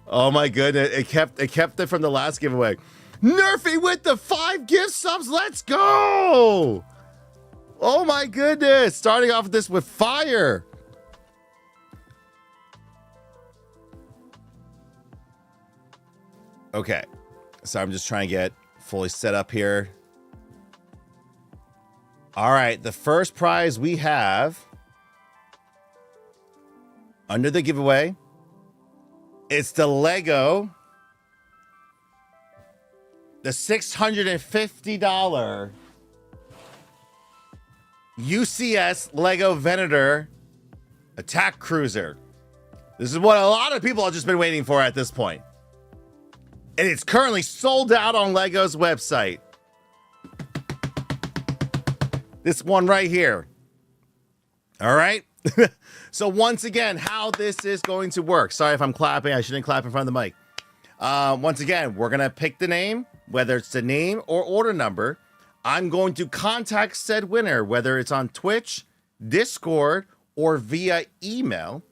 Oh my goodness, it kept it from the last giveaway. Nerfy with the 5 gift subs, let's go! Oh my goodness, starting off with this with fire. Okay. So I'm just trying to get fully set up here. All right. The first prize we have under the giveaway, it's the Lego, the $650 UCS Lego Venator Attack Cruiser. This is what a lot of people have just been waiting for at this point. And it's currently sold out on Lego's website. This one right here. All right. So once again, how this is going to work. Sorry if I'm clapping. I shouldn't clap in front of the mic. Once again, we're going to pick the name, whether it's the name or order number. I'm going to contact said winner, whether it's on Twitch, Discord, or via email.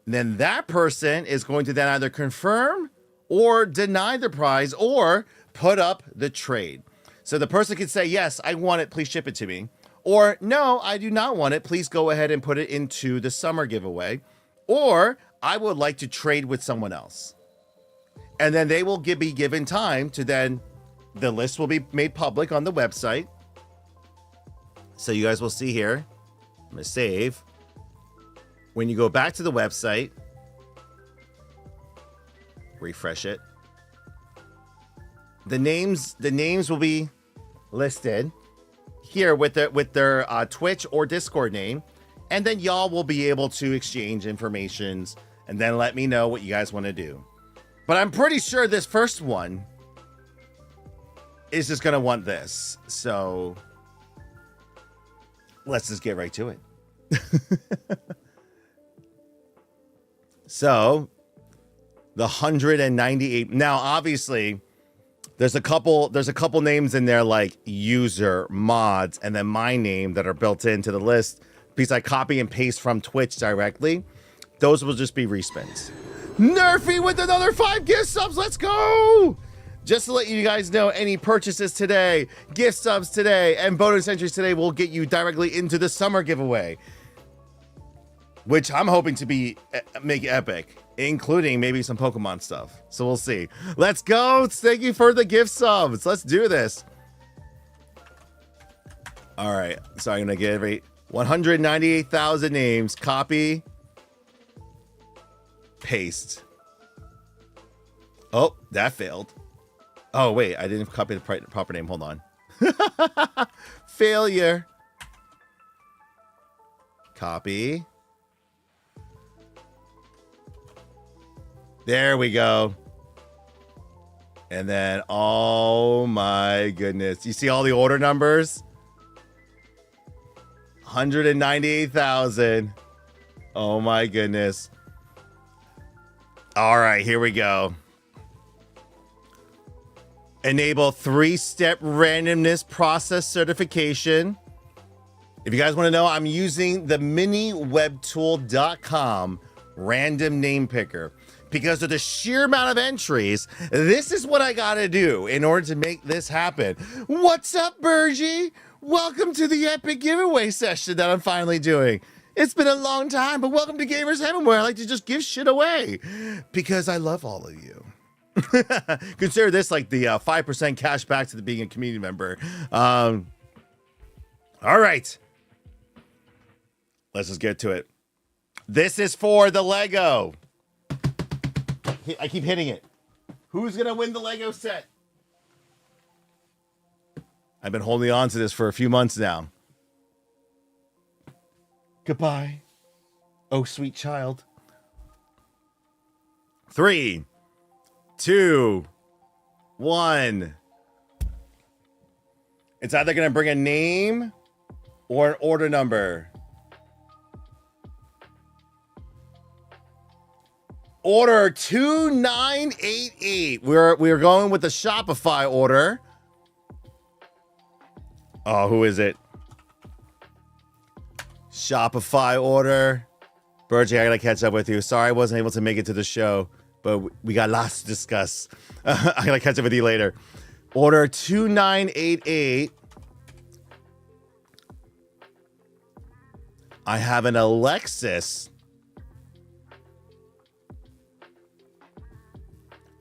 And then that person is going to then either confirm or deny the prize or put up the trade. So the person can say, yes, I want it. Please ship it to me. Or no, I do not want it. Please go ahead and put it into the summer giveaway. Or I would like to trade with someone else. And then they will be given time to then, the list will be made public on the website. So you guys will see here. I'm going to save. When you go back to the website, refresh it. The names will be listed here with their Twitch or Discord name, and then y'all will be able to exchange informations and then let me know what you guys want to do. But I'm pretty sure this first one is just gonna want this, so let's just get right to it. So the 198. Now, obviously, there's a couple names in there like user, mods, and then my name that are built into the list because I copy and paste from Twitch directly. Those will just be respins. Nerfy with another 5 gift subs. Let's go. Just to let you guys know, any purchases today, gift subs today, and bonus entries today will get you directly into the summer giveaway, which I'm hoping to make epic, including maybe some Pokemon stuff. So we'll see. Let's go. Thank you for the gift subs. Let's do this. All right. So I'm going to get every 198,000 names. Copy. Paste. Oh, that failed. Oh, wait. I didn't copy the proper name. Hold on. Failure. Copy. There we go. And then, oh my goodness. You see all the order numbers? 198,000. Oh my goodness. All right, here we go. Enable 3-step randomness process certification. If you guys want to know, I'm using the miniwebtool.com random name picker. Because of the sheer amount of entries, this is what I gotta do in order to make this happen. What's up, Burgie? Welcome to the epic giveaway session that I'm finally doing. It's been a long time, but welcome to Gamers Heaven, where I like to just give shit away because I love all of you. Consider this like the 5% cash back to being a community member. All right. Let's just get to it. This is for the Lego. I keep hitting it. Who's going to win the Lego set? I've been holding on to this for a few months now. Goodbye. Oh, sweet child. 3, 2, 1. It's either going to bring a name or an order number. Order 2988. We're going with the Shopify order. Oh, who is it? Shopify order. Burgie, I gotta catch up with you. Sorry I wasn't able to make it to the show, but we got lots to discuss. I gotta catch up with you later. Order 2988. I have an Alexis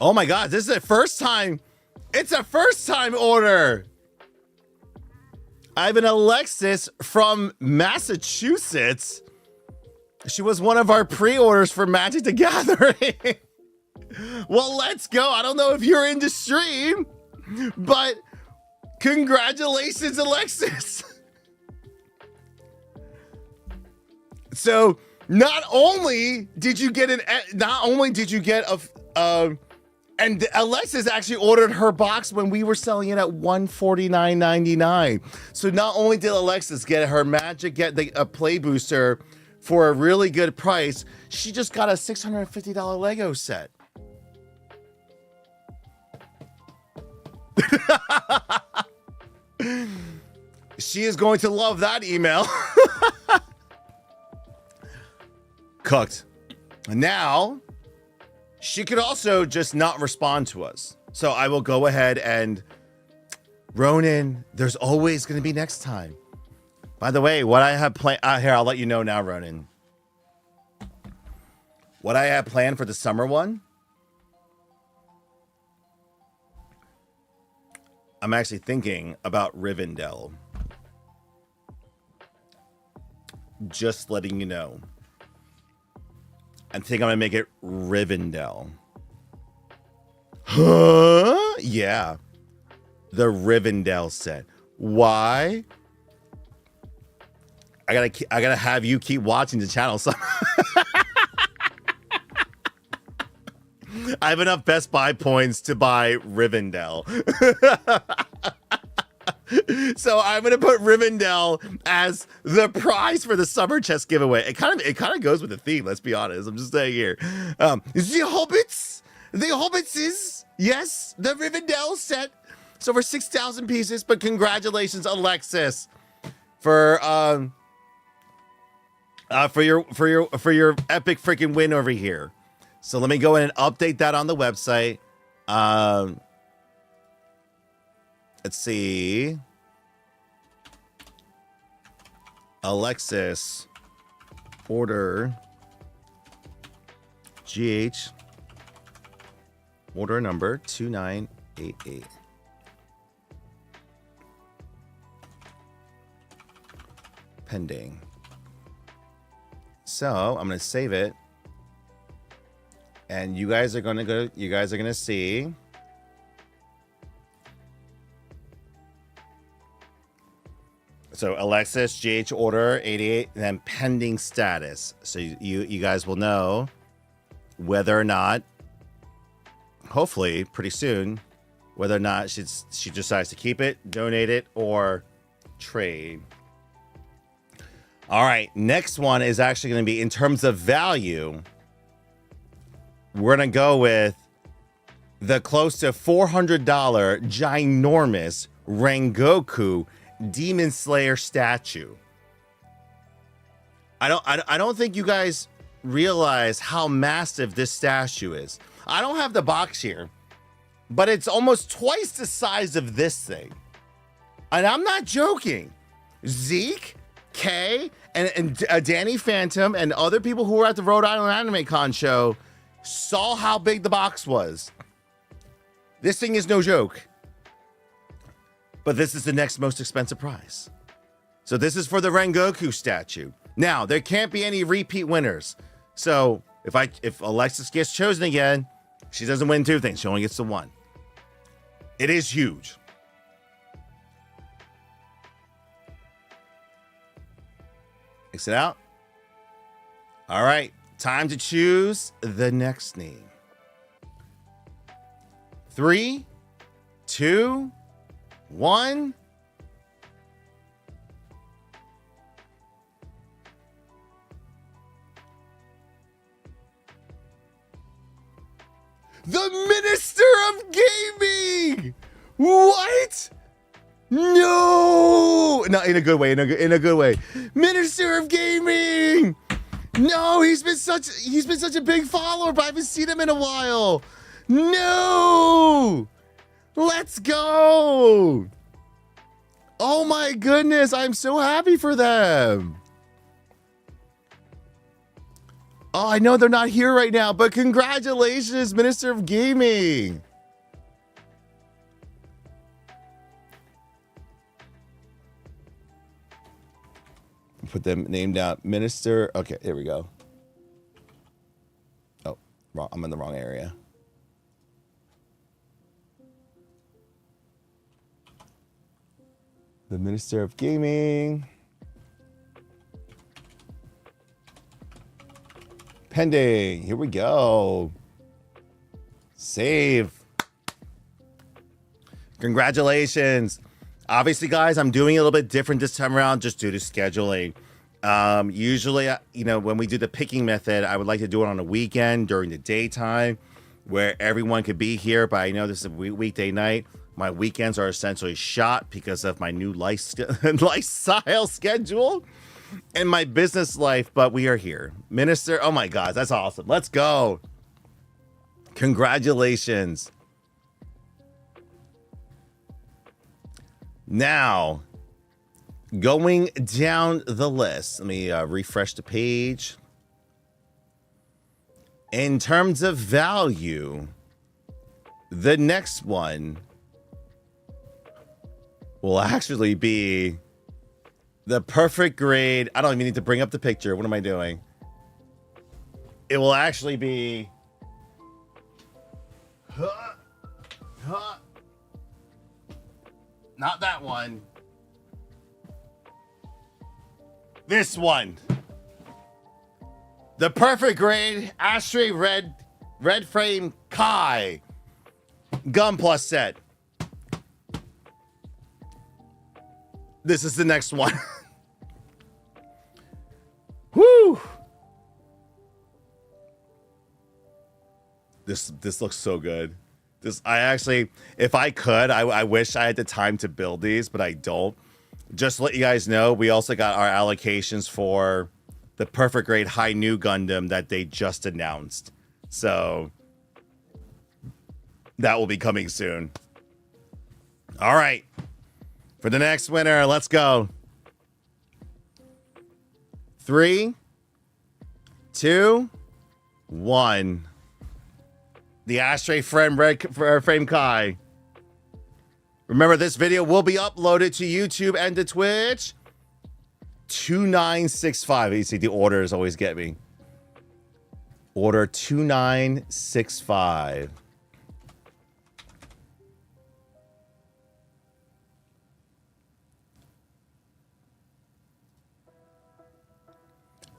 Oh my God, this is the first time. It's a first time order. I have an Alexis from Massachusetts. She was one of our pre-orders for Magic the Gathering. Well, let's go. I don't know if you're in the stream, but congratulations, Alexis. So not only did you get and Alexis actually ordered her box when we were selling it at $149.99. So not only did Alexis get her Magic a play booster for a really good price, she just got a $650 Lego set. She is going to love that email. Cooked. Now, she could also just not respond to us. So I will go ahead and Ronan, there's always going to be next time. By the way, what I have planned here, I'll let you know now, Ronan. What I have planned for the summer one, I'm actually thinking about Rivendell. Just letting you know. I think I'm gonna make it Rivendell. Huh? Yeah. The Rivendell set. Why? I gotta have you keep watching the channel. So I have enough Best Buy points to buy Rivendell. So I'm gonna put Rivendell as the prize for the summer chest giveaway. It kind of goes with the theme. Let's be honest. I'm just saying here. The Hobbits is yes the Rivendell set. So for 6,000 pieces. But congratulations, Alexis, for your epic freaking win over here. So let me go in and update that on the website. Let's see. Alexis, order GH, order number 2988. Pending. So I'm going to save it. And you guys are going to see. So Alexis, GH order 88, and then pending status. So you guys will know whether or not, hopefully pretty soon, whether or not she decides to keep it, donate it, or trade. All right, next one is actually going to be in terms of value. We're going to go with the close to $400 ginormous Rengoku Demon Slayer statue. I don't think you guys realize how massive this statue is. I don't have the box here, but it's almost twice the size of this thing. And I'm not joking. Zeke, Kay, and Danny Phantom, and other people who were at the Rhode Island Anime Con show saw how big the box was. This thing is no joke. But this is the next most expensive prize. So this is for the Rengoku statue. Now, there can't be any repeat winners. So if Alexis gets chosen again, she doesn't win two things. She only gets the one. It is huge. Exit out. All right. Time to choose the next name. 3, 2, 1. The Minister of Gaming. What? No, in a good way. In a good way. Minister of Gaming. No, he's been such a big follower, but I haven't seen him in a while. No. Let's go. Oh my goodness, I'm so happy for them. Oh, I know they're not here right now, but congratulations, Minister of Gaming. Put them name down. Minister. Okay, here we go. Oh, wrong. I'm in the wrong area. The Minister of Gaming. Pending. Here we go. Save. Congratulations. Obviously, guys, I'm doing a little bit different this time around just due to scheduling. Usually, you know, when we do the picking method, I would like to do it on a weekend during the daytime where everyone could be here. But I know this is a weekday night. My weekends are essentially shot because of my new lifestyle schedule and my business life. But we are here. Minister, oh my gosh, that's awesome. Let's go. Congratulations. Now, going down the list, let me refresh the page. In terms of value, the next one will actually be the perfect grade. I don't even need to bring up the picture. What am I doing? It will actually be... Not that one. This one. The perfect grade Ashtray Red Frame Kai Gun Plus set. This is the next one. Woo! This looks so good. I actually, if I could, I wish I had the time to build these, but I don't. Just to let you guys know, we also got our allocations for the perfect grade High New Gundam that they just announced. So that will be coming soon. All right. For the next winner, let's go. 3, 2, 1. The Ashtray Frame Kai. Remember, this video will be uploaded to YouTube and to Twitch. 2965. You see, the orders always get me. Order 2965.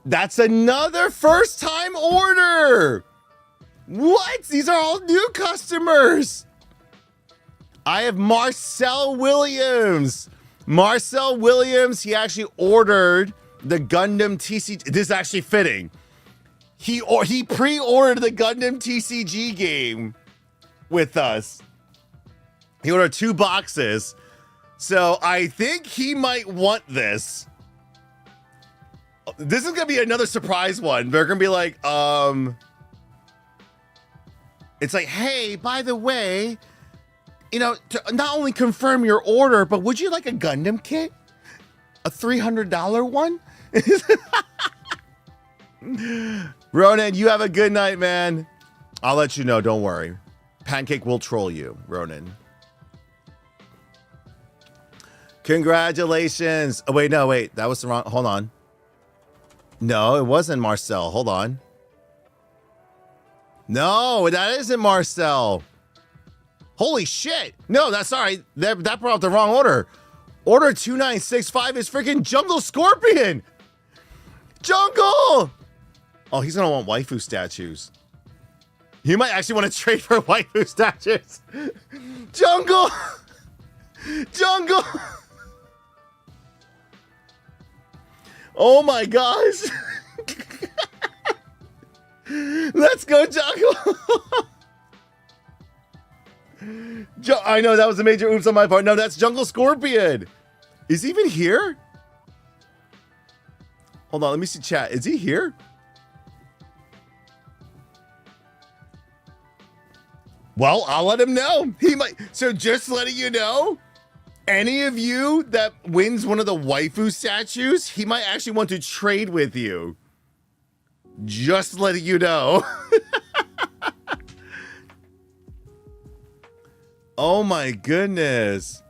That's another first-time order. What? These are all new customers. I have Marcel Williams. Marcel Williams, he actually ordered the Gundam TCG. This is actually fitting. He pre-ordered the Gundam TCG game with us. He ordered 2 boxes. So I think he might want this. This is going to be another surprise one. They're going to be like, it's like, hey, by the way, you know, to not only confirm your order, but would you like a Gundam kit? A $300 one? Ronan, you have a good night, man. I'll let you know. Don't worry. Pancake will troll you, Ronan. Congratulations. Oh, wait, no, wait. That was the wrong. Hold on. No, it wasn't Marcel. Hold on. No, that isn't Marcel. Holy shit. No, that's sorry. That brought up the wrong order. Order 2965 is freaking Jungle Scorpion. Jungle. Oh, he's going to want waifu statues. He might actually want to trade for waifu statues. Jungle. Jungle. Oh my gosh. Let's go, Jungle. I know that was a major oops on my part. No, that's Jungle Scorpion. Is he even here? Hold on, let me see chat. Is he here? Well, I'll let him know. He might. So just letting you know, any of you that wins one of the waifu statues, he might actually want to trade with you. Just letting you know. Oh my goodness.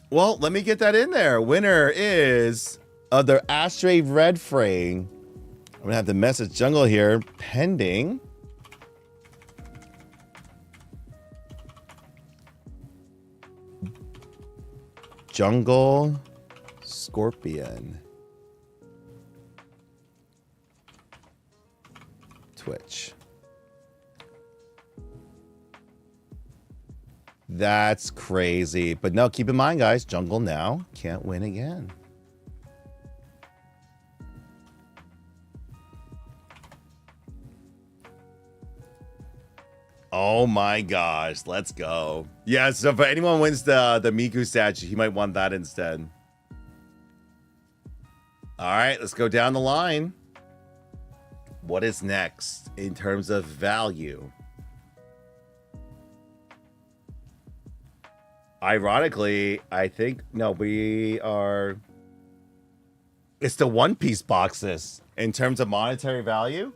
Well, let me get that in there. Winner is the Astray Red Frame. I'm gonna have to message Jungle here. Pending. Jungle Scorpion. Twitch. That's crazy. But no, keep in mind, guys, Jungle now can't win again. Oh my gosh, let's go. Yeah, so if anyone wins the Miku statue, he might want that instead. All right, let's go down the line. What is next in terms of value? Ironically, I think, no, we are... It's the One Piece boxes in terms of monetary value.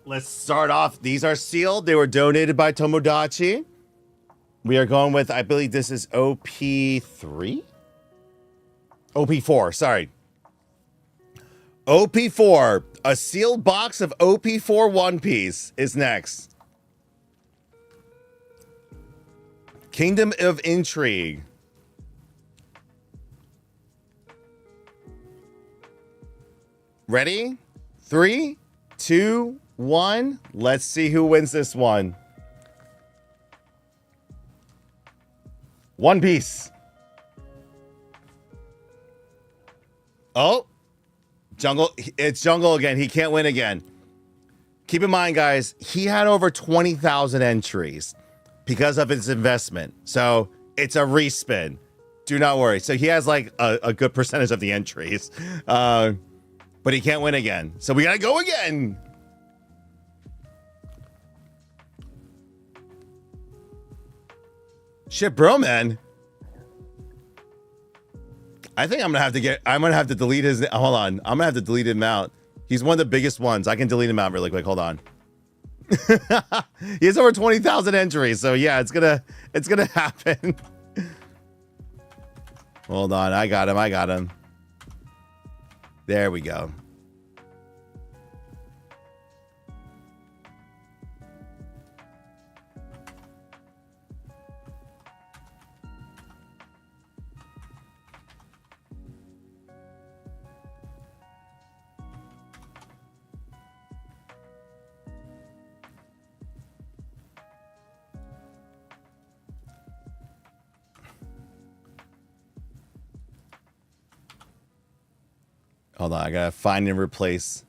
Let's start off. These are sealed. They were donated by Tomodachi. We are going with, I believe this is OP3? OP4, sorry. OP4, a sealed box of OP4 One Piece is next. Kingdom of Intrigue. Ready? 3, 2, 1. Let's see who wins this one. One Piece. Oh. Jungle, it's Jungle again. He can't win again. Keep in mind, guys, he had over 20,000 entries because of his investment. So it's a respin. Do not worry. So he has like a good percentage of the entries. But he can't win again. So we got to go again. Shit, bro, man. I think I'm gonna have to delete his. Hold on. I'm gonna have to delete him out. He's one of the biggest ones. I can delete him out really quick. Hold on. He has over 20,000 entries. So yeah, it's gonna happen. Hold on. I got him. There we go. Hold on, I gotta find and replace.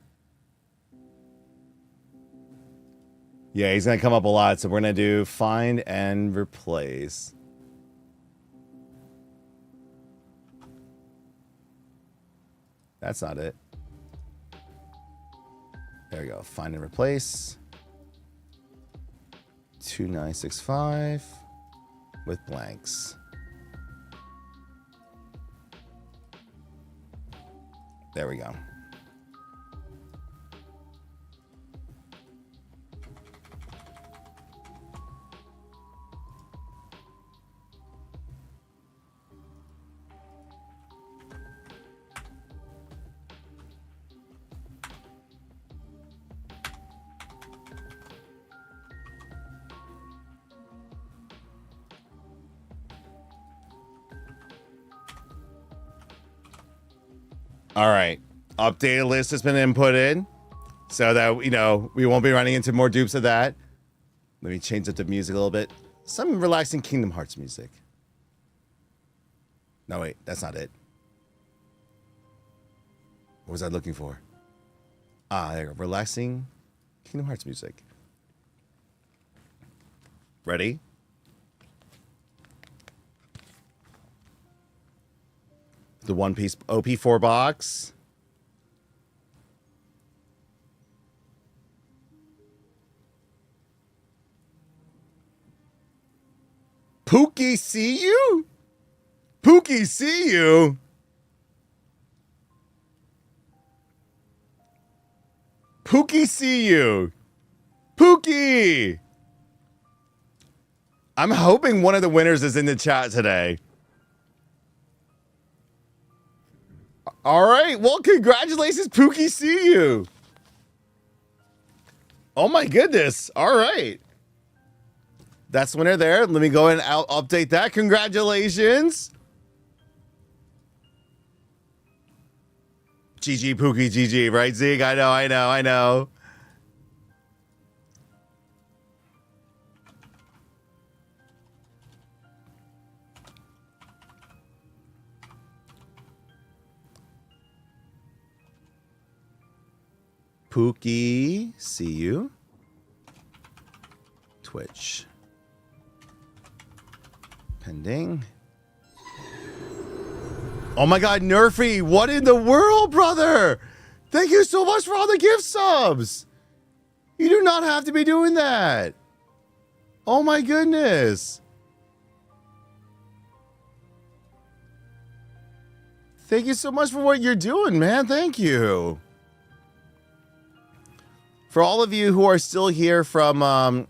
Yeah, he's gonna come up a lot, so we're gonna do find and replace. That's not it. There we go. Find and replace. 2965 with blanks. There we go. All right. Updated list has been inputted so that, you know, we won't be running into more dupes of that. Let me change up the music a little bit. Some relaxing Kingdom Hearts music. No, wait. That's not it. What was I looking for? Ah, there you go. Relaxing Kingdom Hearts music. Ready? The One Piece OP4 box. Pookie, see you? Pookie, see you. Pookie, see you. Pookie. I'm hoping one of the winners is in the chat today. All right. Well, congratulations, Pookie, see you. Oh my goodness. All right. That's the winner there. Let me go and update that. Congratulations. GG, Pookie, GG, right, Zeke? I know. Pookie, see you. Twitch. Pending. Oh my god, Nerfy, what in the world, brother? Thank you so much for all the gift subs. You do not have to be doing that. Oh my goodness. Thank you so much for what you're doing, man. Thank you. For all of you who are still here from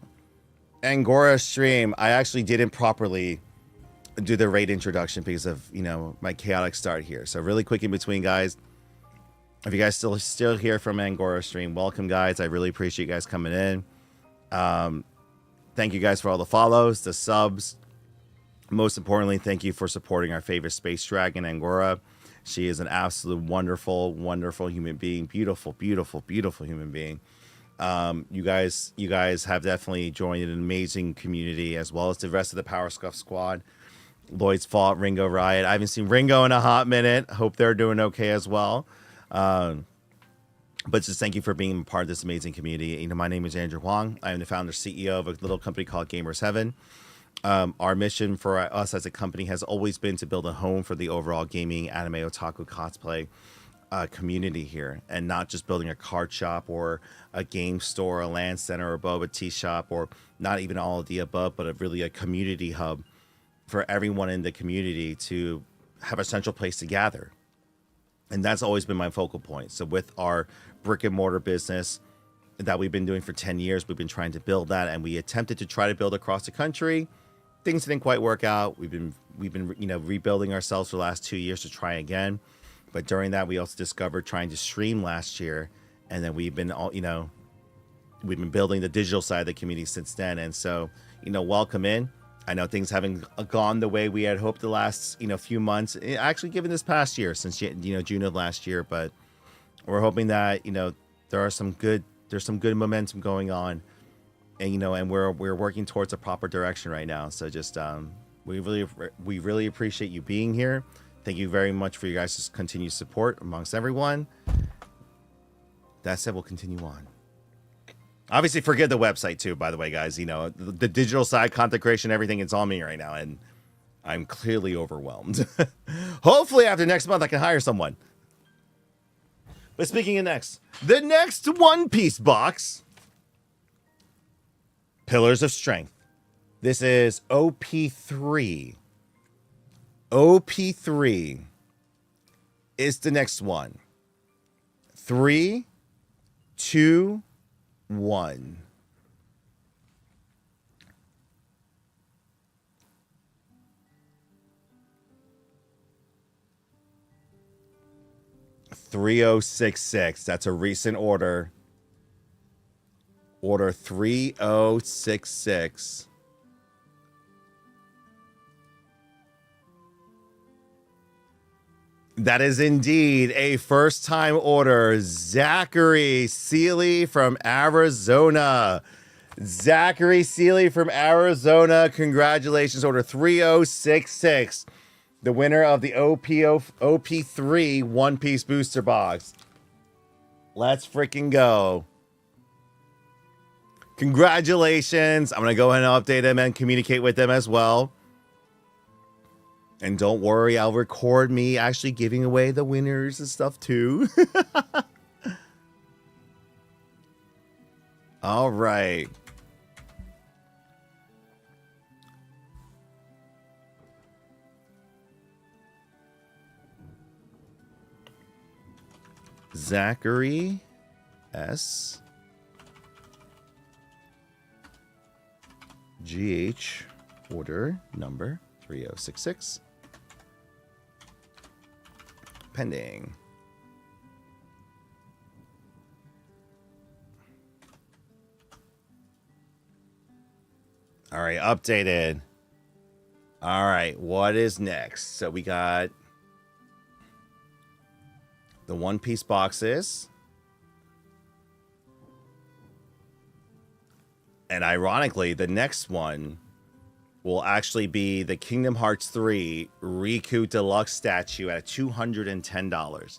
Angora stream, I actually didn't properly do the raid introduction because of, you know, my chaotic start here. So really quick in between, guys. If you guys still here from Angora stream, welcome, guys. I really appreciate you guys coming in. Thank you guys for all the follows, the subs. Most importantly, thank you for supporting our favorite space dragon, Angora. She is an absolute wonderful, wonderful human being. Beautiful, beautiful, beautiful human being. You guys have definitely joined an amazing community, as well as the rest of the Power Scuff squad. Lloyd's Fault, Ringo Riot. I haven't seen Ringo in a hot minute. Hope they're doing okay as well. But just thank you for being part of this amazing community. You know, my name is Andrew Huang. I am the founder CEO of a little company called Gamers Heaven. Our mission for us as a company has always been to build a home for the overall gaming, anime, otaku, cosplay community here, and not just building a card shop or a game store, a LAN center, or a boba tea shop, or not even all of the above, but really a community hub for everyone in the community to have a central place to gather. And that's always been my focal point. So with our brick and mortar business that we've been doing for 10 years, we've been trying to build that, and we attempted to try to build across the country. Things didn't quite work out. We've been you know, rebuilding ourselves for the last 2 years to try again. But during that, we also discovered trying to stream last year, and then we've been we've been building the digital side of the community since then. And so, you know, welcome in. I know things haven't gone the way we had hoped the last, you know, few months, actually given this past year, since, you know, June of last year, but we're hoping that, you know, there's some good momentum going on, and, you know, and we're working towards a proper direction right now. So just we really appreciate you being here. Thank you very much for you guys' continued support amongst everyone. That said, we'll continue on. Obviously, forget the website too, by the way, guys. You know, the digital side, content creation, everything, it's on me right now, and I'm clearly overwhelmed. Hopefully, after next month, I can hire someone. But speaking of next, the next One Piece box, Pillars of Strength. This is OP3. OP3 is the next one. 3, 2, 1. $3066. That's a recent order. Order 3066. That is indeed a first-time order. Zachary Seeley from Arizona. Zachary Seeley from Arizona. Congratulations, order 3066. The winner of the OP3 One Piece booster box. Let's freaking go. Congratulations. I'm going to go ahead and update them and communicate with them as well. And don't worry, I'll record me actually giving away the winners and stuff too. All right. Zachary S. GH order number 3066. Pending. All right, updated. All right, what is next? So we got the One Piece boxes. And ironically, the next one will actually be the Kingdom Hearts 3 Riku Deluxe statue at $210.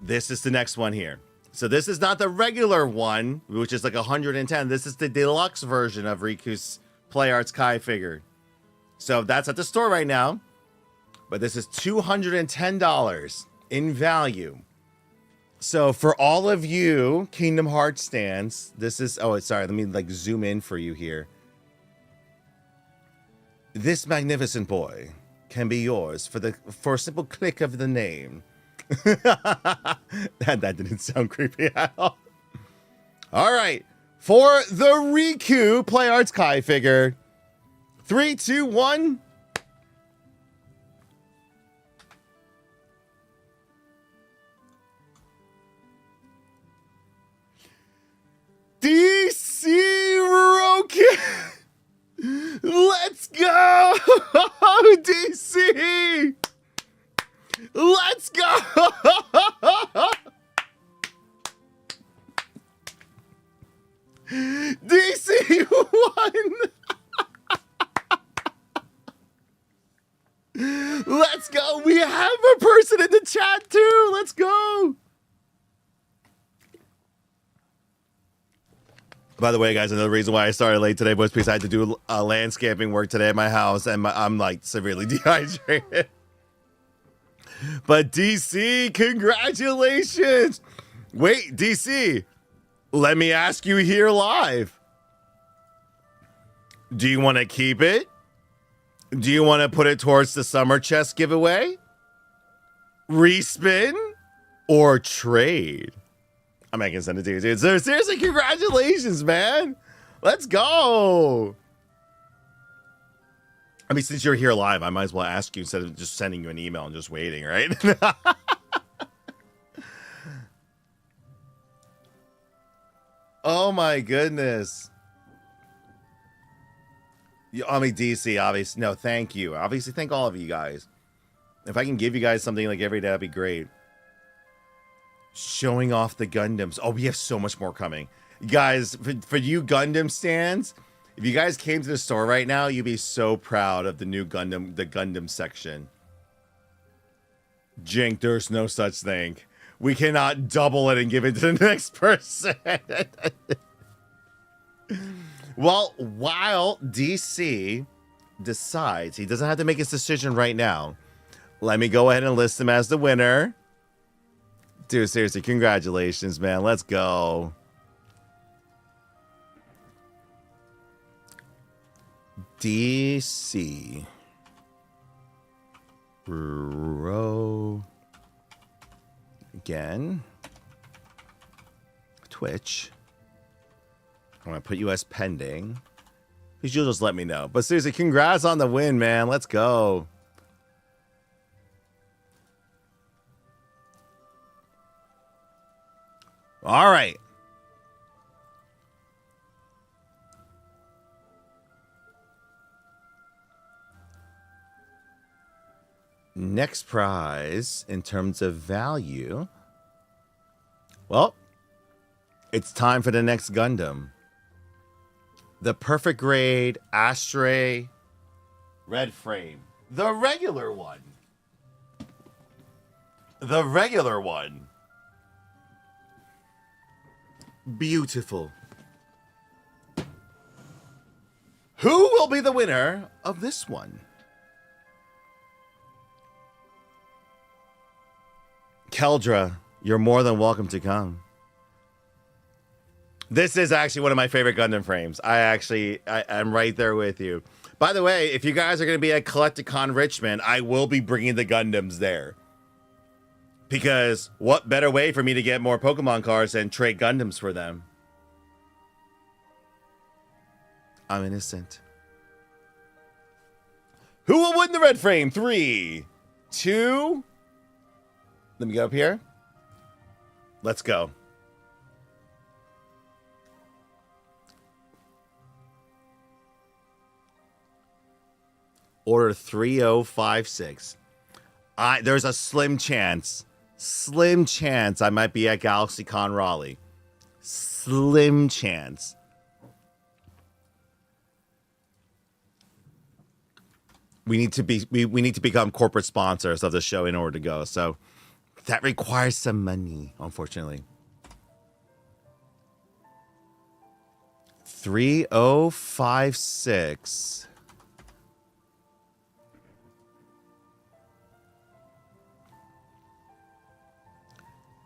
This is the next one here. So this is not the regular one, which is like 110. This is the deluxe version of Riku's Play Arts Kai figure. So that's at the store right now. But this is $210 in value. So for all of you Kingdom Hearts stands, this is... Oh, sorry. Let me like zoom in for you here. This magnificent boy can be yours for a simple click of the name. that didn't sound creepy at all. All right, for the Riku Play Arts Kai figure, 3, 2, 1. DC Roken. Let's go, DC. Let's go! DC won! Let's go! We have a person in the chat too! Let's go! By the way, guys, another reason why I started late today was because I had to do landscaping work today at my house, and I'm like severely dehydrated. But DC, congratulations! Wait, DC, let me ask you here live. Do you want to keep it? Do you want to put it towards the summer chest giveaway? Respin? Or trade? I'm not gonna send it to you, dude. So seriously, congratulations, man. Let's go. I mean, since you're here live, I might as well ask you instead of just sending you an email and just waiting, right? Oh my goodness. I mean, DC, obviously. No, thank you. Obviously, thank all of you guys. If I can give you guys something like every day, that'd be great. Showing off the Gundams. Oh, we have so much more coming. Guys, for you Gundam stands, if you guys came to the store right now, you'd be so proud of the new Gundam, the Gundam section. Jink, there's no such thing. We cannot double it and give it to the next person. Well, while DC decides, he doesn't have to make his decision right now. Let me go ahead and list him as the winner. Dude, seriously, congratulations, man. Let's go. DC. Row. Again. Twitch. I'm going to put you as pending. Because you'll just let me know. But seriously, congrats on the win, man. Let's go. All right. Next prize in terms of value. Well, it's time for the next Gundam. The Perfect Grade Astray Red Frame. The regular one. The regular one. Beautiful. Who will be the winner of this one? Keldra, you're more than welcome to come. This is actually one of my favorite Gundam frames. I'm right there with you. By the way, if you guys are going to be at Collecticon Richmond, I will be bringing the Gundams there. Because what better way for me to get more Pokemon cards than trade Gundams for them? I'm innocent. Who will win the red frame? 3, 2. Let me go up here. Let's go. Order 3056. There's a slim chance I might be at GalaxyCon Raleigh. Slim chance. We need to become corporate sponsors of the show in order to go. So that requires some money, unfortunately. 3056.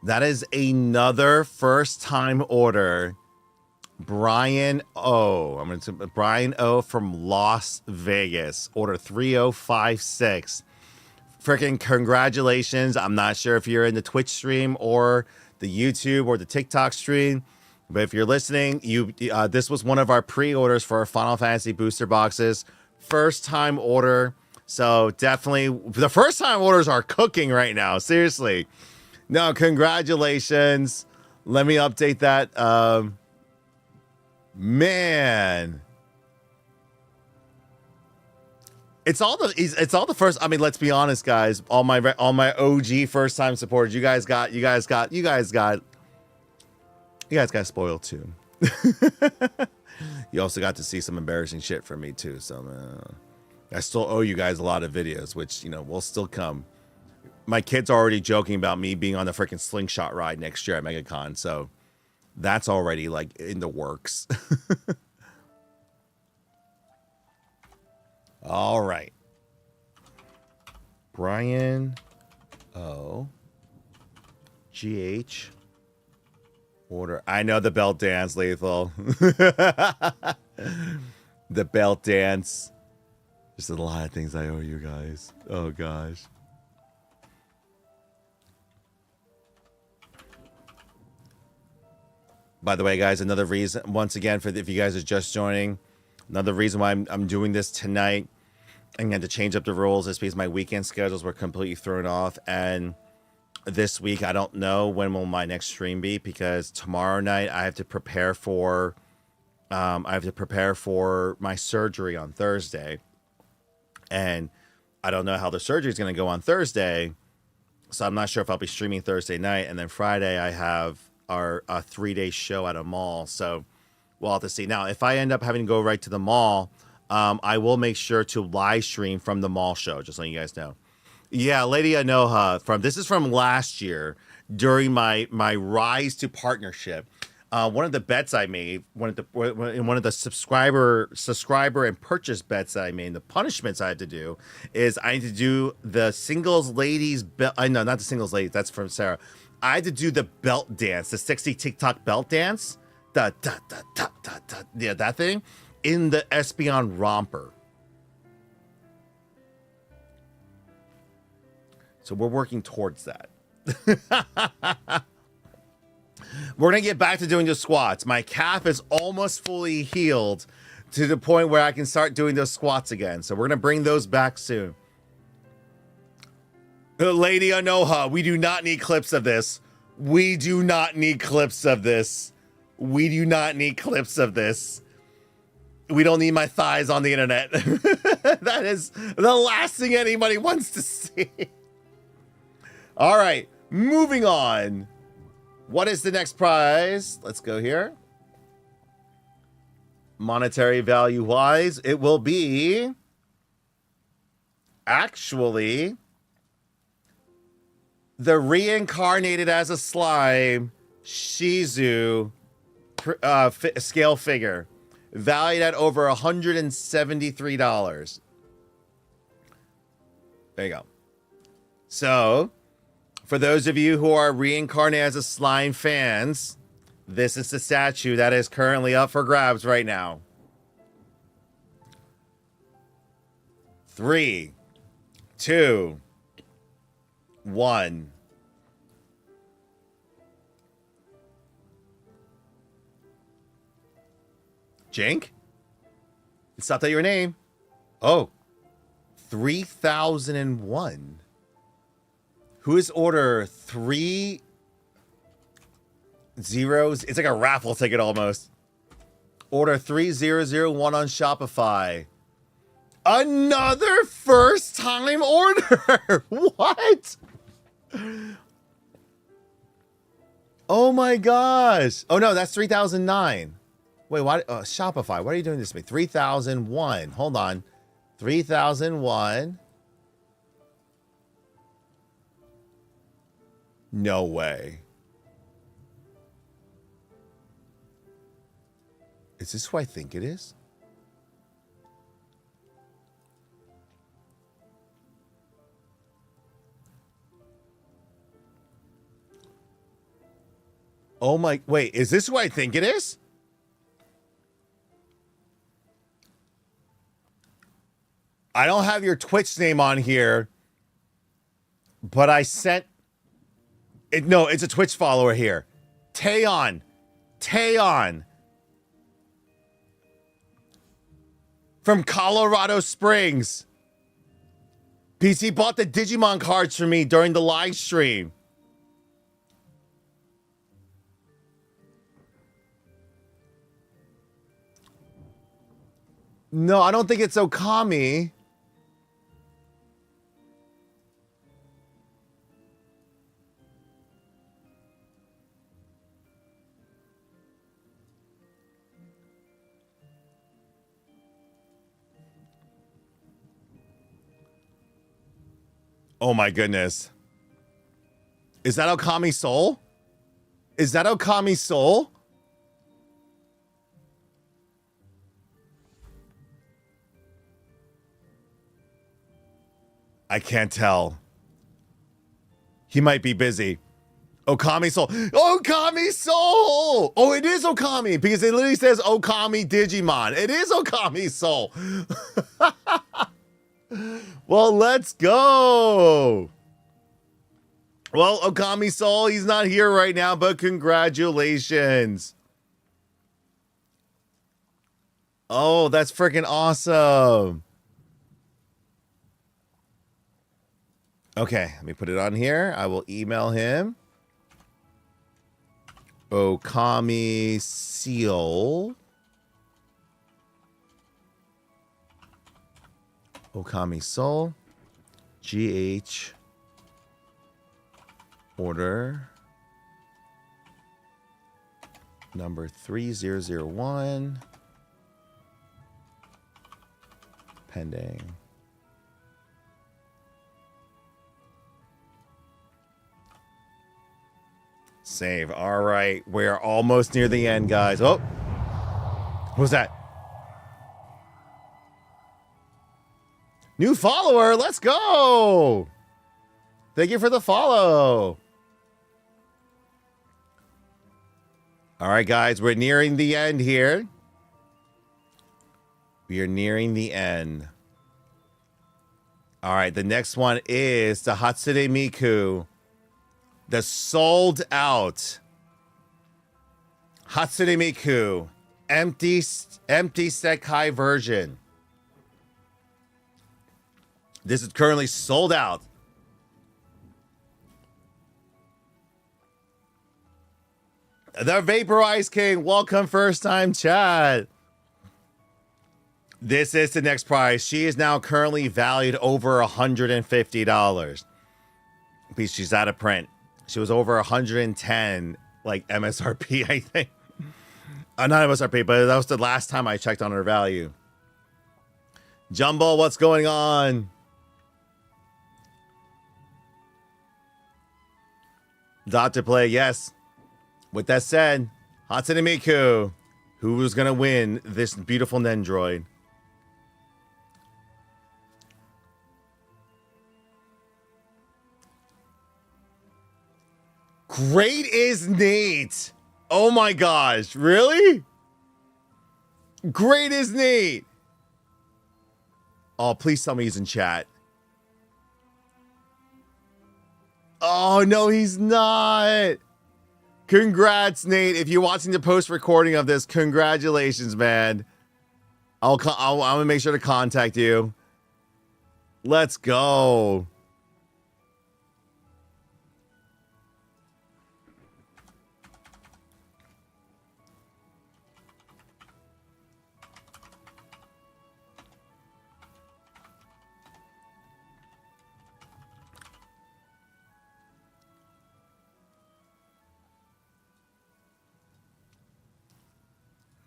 That is another first-time order. Brian O. Brian O from Las Vegas. Order 3056. Freaking congratulations. I'm not sure if you're in the Twitch stream or the YouTube or the TikTok stream, but if you're listening, this was one of our pre-orders for our Final Fantasy booster boxes. First-time order. So definitely, the first-time orders are cooking right now. Seriously. No, congratulations. Let me update that. Man, it's all the first. I mean, let's be honest, guys. All my OG first time supporters. You guys got spoiled too. You also got to see some embarrassing shit from me too. So I still owe you guys a lot of videos, which will still come. My kids are already joking about me being on the freaking slingshot ride next year at MegaCon, so that's already like in the works. All right. Brian O. GH. Order. I know the belt dance, Lethal. The belt dance. There's a lot of things I owe you guys. Oh, gosh. By the way, guys, another reason, once again, if you guys are just joining, another reason why I'm doing this tonight, I'm going to change up the rules is because my weekend schedules were completely thrown off. And this week, I don't know when will my next stream be, because tomorrow night I have to prepare for my surgery on Thursday. And I don't know how the surgery is going to go on Thursday. So I'm not sure if I'll be streaming Thursday night. And then Friday I have a 3-day show at a mall, so we'll have to see. Now, if I end up having to go right to the mall, I will make sure to live stream from the mall show, just letting you guys know. Yeah, Lady Anoha, this is from last year during my rise to partnership. One of the bets I made, one of the subscriber and purchase bets that I made, the punishments I had to do is I had to do the singles ladies belt. No, not the singles ladies. That's from Sarah. I had to do the belt dance, the 60 TikTok belt dance, yeah, that thing, in the Espeon romper. So we're working towards that. We're gonna get back to doing the squats. My calf is almost fully healed to the point where I can start doing those squats again. So we're gonna bring those back soon. Lady Anoha, we do not need clips of this. We do not need clips of this. We do not need clips of this. We don't need my thighs on the internet. That is the last thing anybody wants to see. All right, moving on. What is the next prize? Let's go here. Monetary value wise, it will be actually the reincarnated as a slime Shizu scale figure, valued at over $173. There you go. So, for those of you who are reincarnated as a slime fans, this is the statue that is currently up for grabs right now. 3, 2, 1. Jank? It's not that your name. Oh. 3001. Who is order 3 zeros? It's like a raffle ticket almost. Order 3001 on Shopify. Another first time order. What? Oh my gosh. Oh no, that's 3009. Wait, why? Shopify, what are you doing this to me? 3001. Hold on. 3001. No way. Is this who I think it is? Oh my, wait, is this who I think it is? I don't have your Twitch name on here, but I sent it. No, it's a Twitch follower here. Taeon. From Colorado Springs. PC bought the Digimon cards for me during the live stream. No, I don't think it's Okami. Oh my goodness. Is that Okami Soul? Is that Okami Soul? I can't tell. He might be busy. Okami Soul. Okami Soul! Oh, it is Okami because it literally says Okami Digimon. It is Okami Soul. Well, let's go. Well, Okami Soul, he's not here right now, but congratulations. Oh, that's freaking awesome. Okay, let me put it on here. I will email him. Okami Seal. Okami Soul. GH. Order. Number 3001. Pending. Save. All right. We're almost near the end, guys. Oh. What was that? New follower. Let's go. Thank you for the follow. All right, guys. We're nearing the end here. We are nearing the end. All right. The next one is the Hatsune Miku. The sold out Hatsune Miku empty Sekai version. This is currently sold out. The Vaporized King, welcome first time chat. This is the next prize. She is now currently valued over $150 because she's out of print. She was over 110, like MSRP, I think. Not MSRP, but that was the last time I checked on her value. Jumbo, what's going on? Dr. Play, yes. With that said, Hatsune Miku, who was going to win this beautiful Nendroid? Great is neat. Oh my gosh, really? Great is neat. Oh, please tell me he's in chat. Oh, no, he's not. Congrats, Nate. If you're watching the post recording of this, congratulations, man. I'm gonna make sure to contact you. Let's go.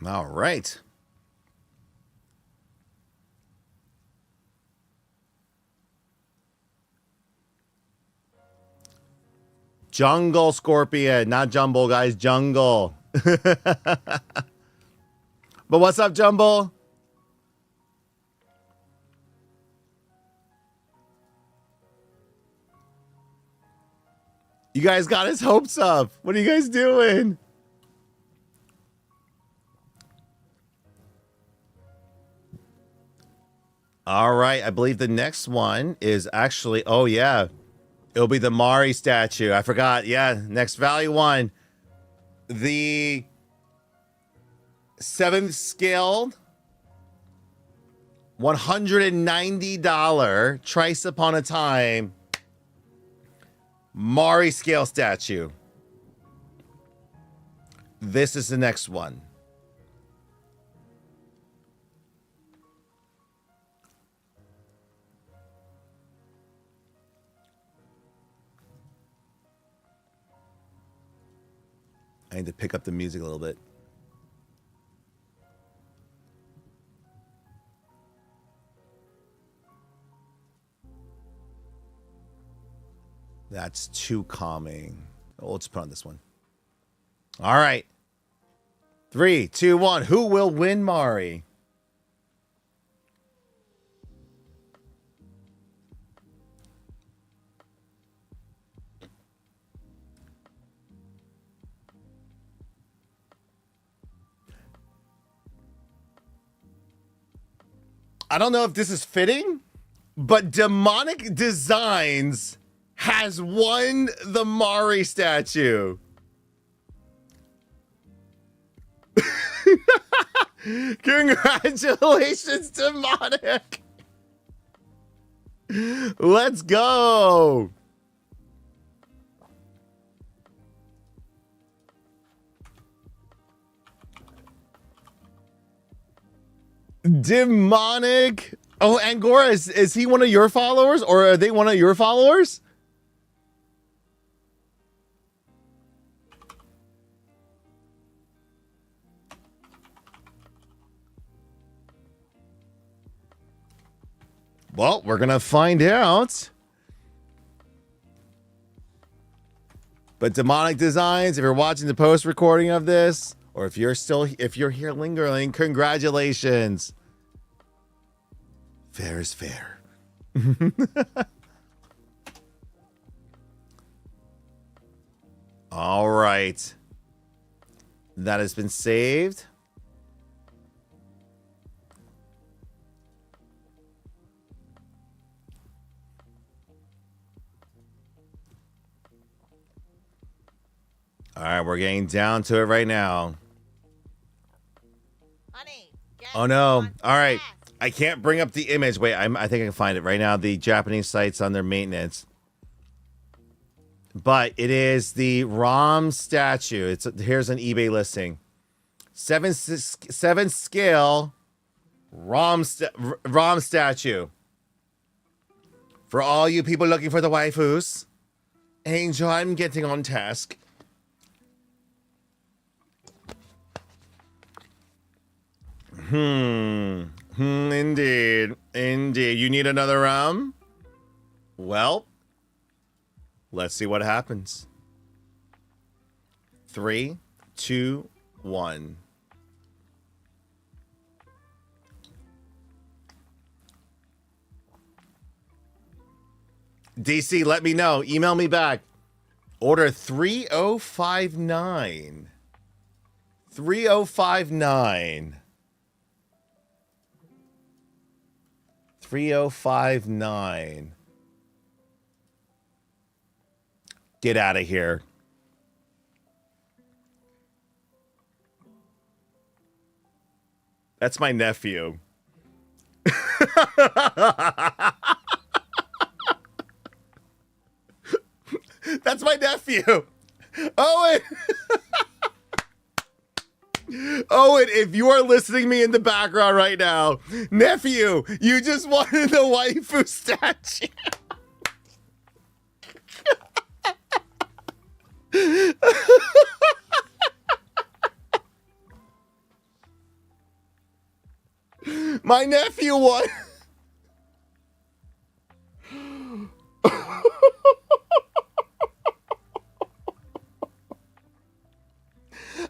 All right. Jungle Scorpion, not Jumble, guys. Jungle. But what's up, Jumble? You guys got his hopes up. What are you guys doing? All right, I believe the next one is actually, oh yeah, it'll be the Mari statue. I forgot. Yeah, next value one. The 7th scale, $190 Trice Upon a Time Mari scale statue. This is the next one. I need to pick up the music a little bit. That's too calming. Oh, let's put on this one. All right. 3, 2, 1. Who will win, Mari? I don't know if this is fitting, but Demonic Designs has won the Mari statue. Congratulations, Demonic. Let's go. Demonic. Oh, Angora, is he one of your followers, or are they one of your followers? Well, we're gonna find out. But Demonic Designs, if you're watching the post recording of this, or if you're here lingering, congratulations. Fair is fair. All right. That has been saved. All right, we're getting down to it right now. Honey, Oh no. All right. I can't bring up the image. Wait, I think I can find it right now. The Japanese site's under maintenance. But it is the Rom statue. Here's an eBay listing. 7 scale Rom statue. For all you people looking for the waifus, Angel, I'm getting on task. Indeed. You need another rum? Well, let's see what happens. 3, 2, 1. DC, let me know. Email me back. Order 3059. 3059. 3059. Get out of here. That's my nephew. That's my nephew. Owen. Owen, if you are listening to me in the background right now, nephew, you just wanted the waifu statue. My nephew won.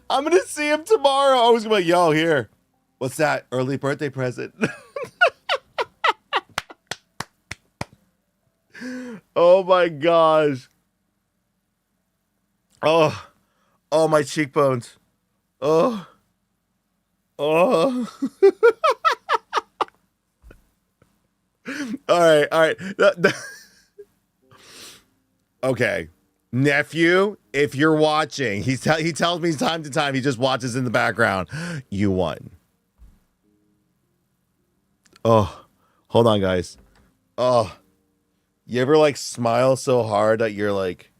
I'm gonna see him tomorrow. I was gonna be like, yo, here. What's that? Early birthday present. Oh my gosh. Oh. Oh, my cheekbones. Oh. Oh. All right, all right. Okay. Nephew, if you're watching, he tells me time to time, he just watches in the background. You won. Oh, hold on, guys. Oh, you ever like smile so hard that you're like,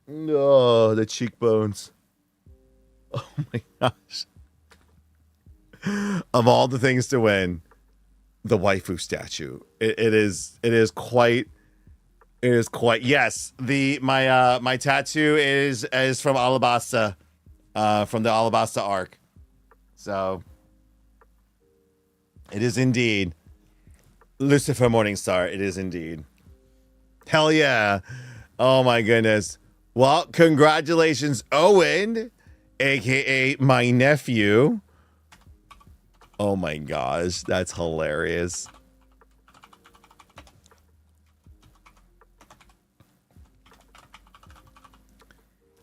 oh, the cheekbones. Oh my gosh. Of all the things to win, the waifu statue. It is quite yes. My tattoo is from Alabasta, from the Alabasta arc. So it is indeed Lucifer Morningstar. It is indeed. Hell yeah. Oh my goodness. Well, congratulations, Owen, aka my nephew. Oh my gosh, that's hilarious.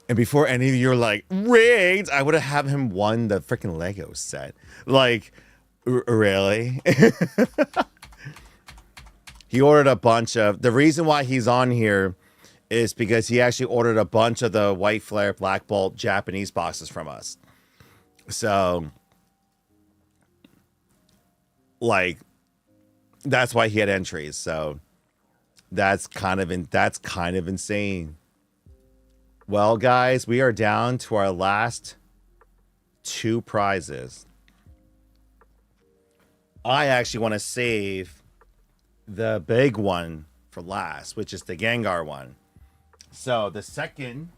And before any of you are like, rigged, I would have had him won the freaking Lego set. Like, really? He ordered a bunch of, the reason why he's on here is because he actually ordered a bunch of the White Flare Black Bolt Japanese boxes from us. So, like, that's why he had entries. So that's kind of insane. Well, guys, we are down to our last 2 prizes. I actually want to save the big one for last, which is the Gengar one. So the second.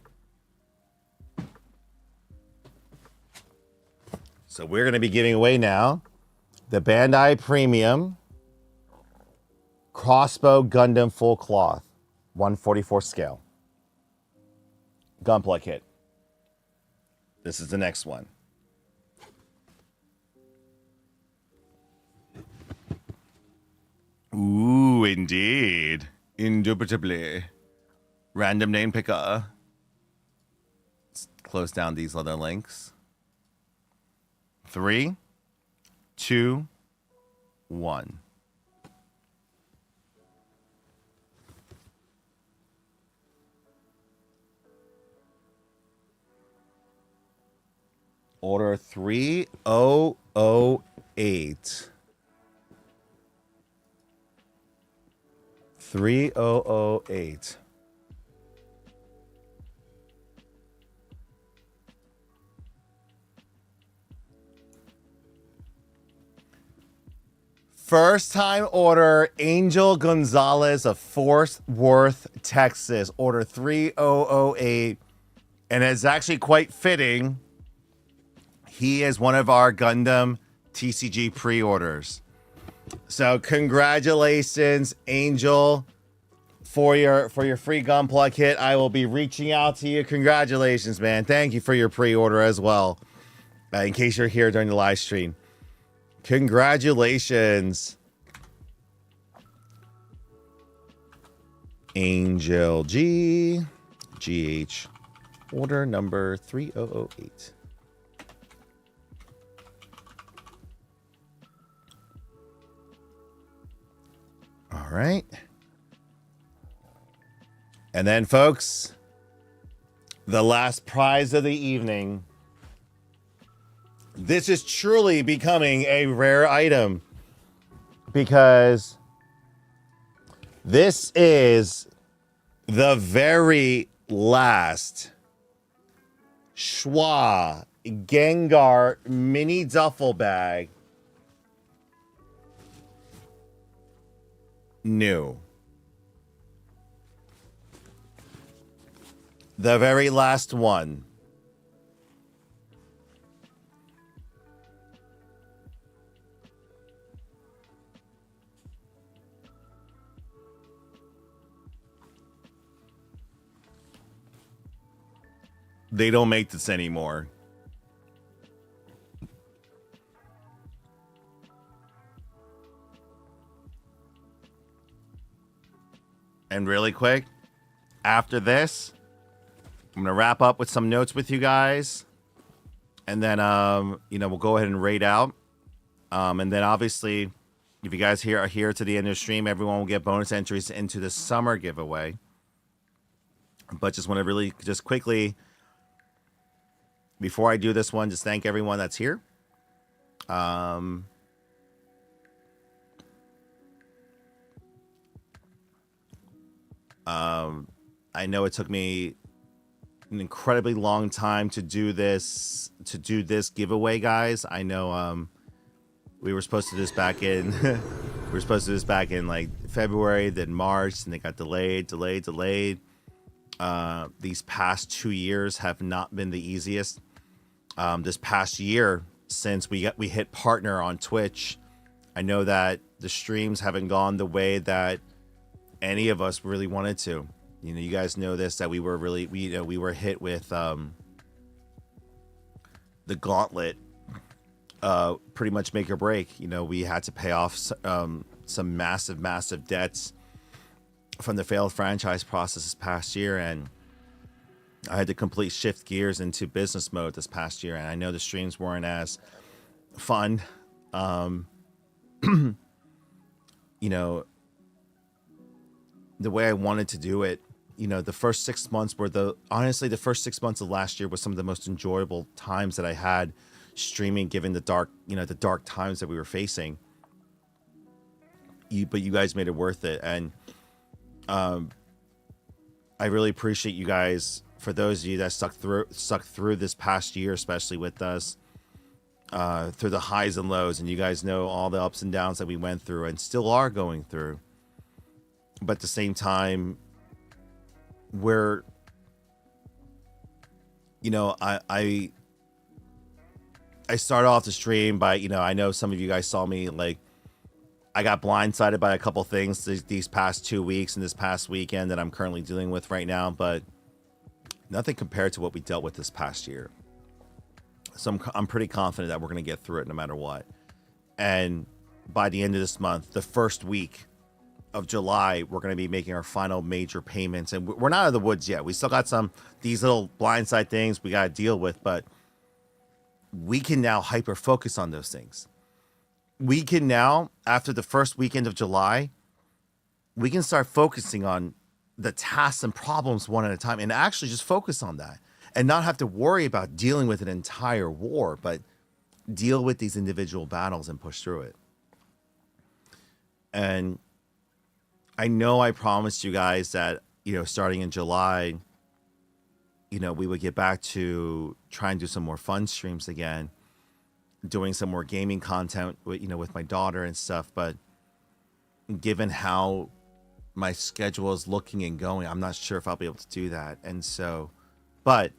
So we're going to be giving away now the Bandai Premium Crossbow Gundam Full Cloth, 144 scale. Gunpla kit. This is the next one. Ooh, indeed. Indubitably. Random name picker. Let's close down these other links. 3, 2, 1. Order 3008. 3008. First time order, Angel Gonzalez of Fort Worth, Texas. Order 3008. And it's actually quite fitting. He is one of our Gundam TCG pre-orders. So congratulations, Angel, for your free Gunpla kit. I will be reaching out to you. Congratulations, man. Thank you for your pre-order as well. In case you're here during the live stream. Congratulations. Angel GH. Order number 3008. All right. And then, folks, The last prize of the evening. This is truly becoming a rare item because this is the very last Schwa Gengar mini duffel bag. New. The very last one. They don't make this anymore. And really quick, after this, I'm gonna wrap up with some notes with you guys, and then we'll go ahead and raid out. And then obviously, if you guys are here to the end of the stream, everyone will get bonus entries into the summer giveaway. But just want to really just quickly, before I do this one, just thank everyone that's here. I know it took me an incredibly long time to do this giveaway, guys. I know we were supposed to do this back in like February, then March, and they got delayed. These past 2 years have not been the easiest. This past year, since we hit partner on Twitch, I know that the streams haven't gone the way that any of us really wanted to. You know, you guys know this, that we were hit with the gauntlet, pretty much make or break. You know, we had to pay off some massive debts from the failed franchise process this past year, and I had to completely shift gears into business mode this past year. And I know the streams weren't as fun. You know, the way I wanted to do it, you know, the first 6 months honestly, the first 6 months of last year was some of the most enjoyable times that I had streaming, given the dark times that we were facing. But you guys made it worth it. And I really appreciate you guys, for those of you that stuck through this past year, especially with us, through the highs and lows. And you guys know all the ups and downs that we went through and still are going through. But at the same time, we're, you know, I started off the stream by, you know, I know some of you guys saw me, like, I got blindsided by a couple things these past 2 weeks and this past weekend that I'm currently dealing with right now, but nothing compared to what we dealt with this past year. So I'm pretty confident that we're going to get through it no matter what. And by the end of this month, the first week of July, we're going to be making our final major payments, and we're not out of the woods yet. We still got these little blindside things we got to deal with, but we can now hyper focus on those things. We can now, after the first weekend of July, we can start focusing on the tasks and problems one at a time, and actually just focus on that and not have to worry about dealing with an entire war, but deal with these individual battles and push through it. And I know I promised you guys that, you know, starting in July, you know, we would get back to try and do some more fun streams again, doing some more gaming content with, you know, with my daughter and stuff. But given how my schedule is looking and going, I'm not sure if I'll be able to do that. And so, but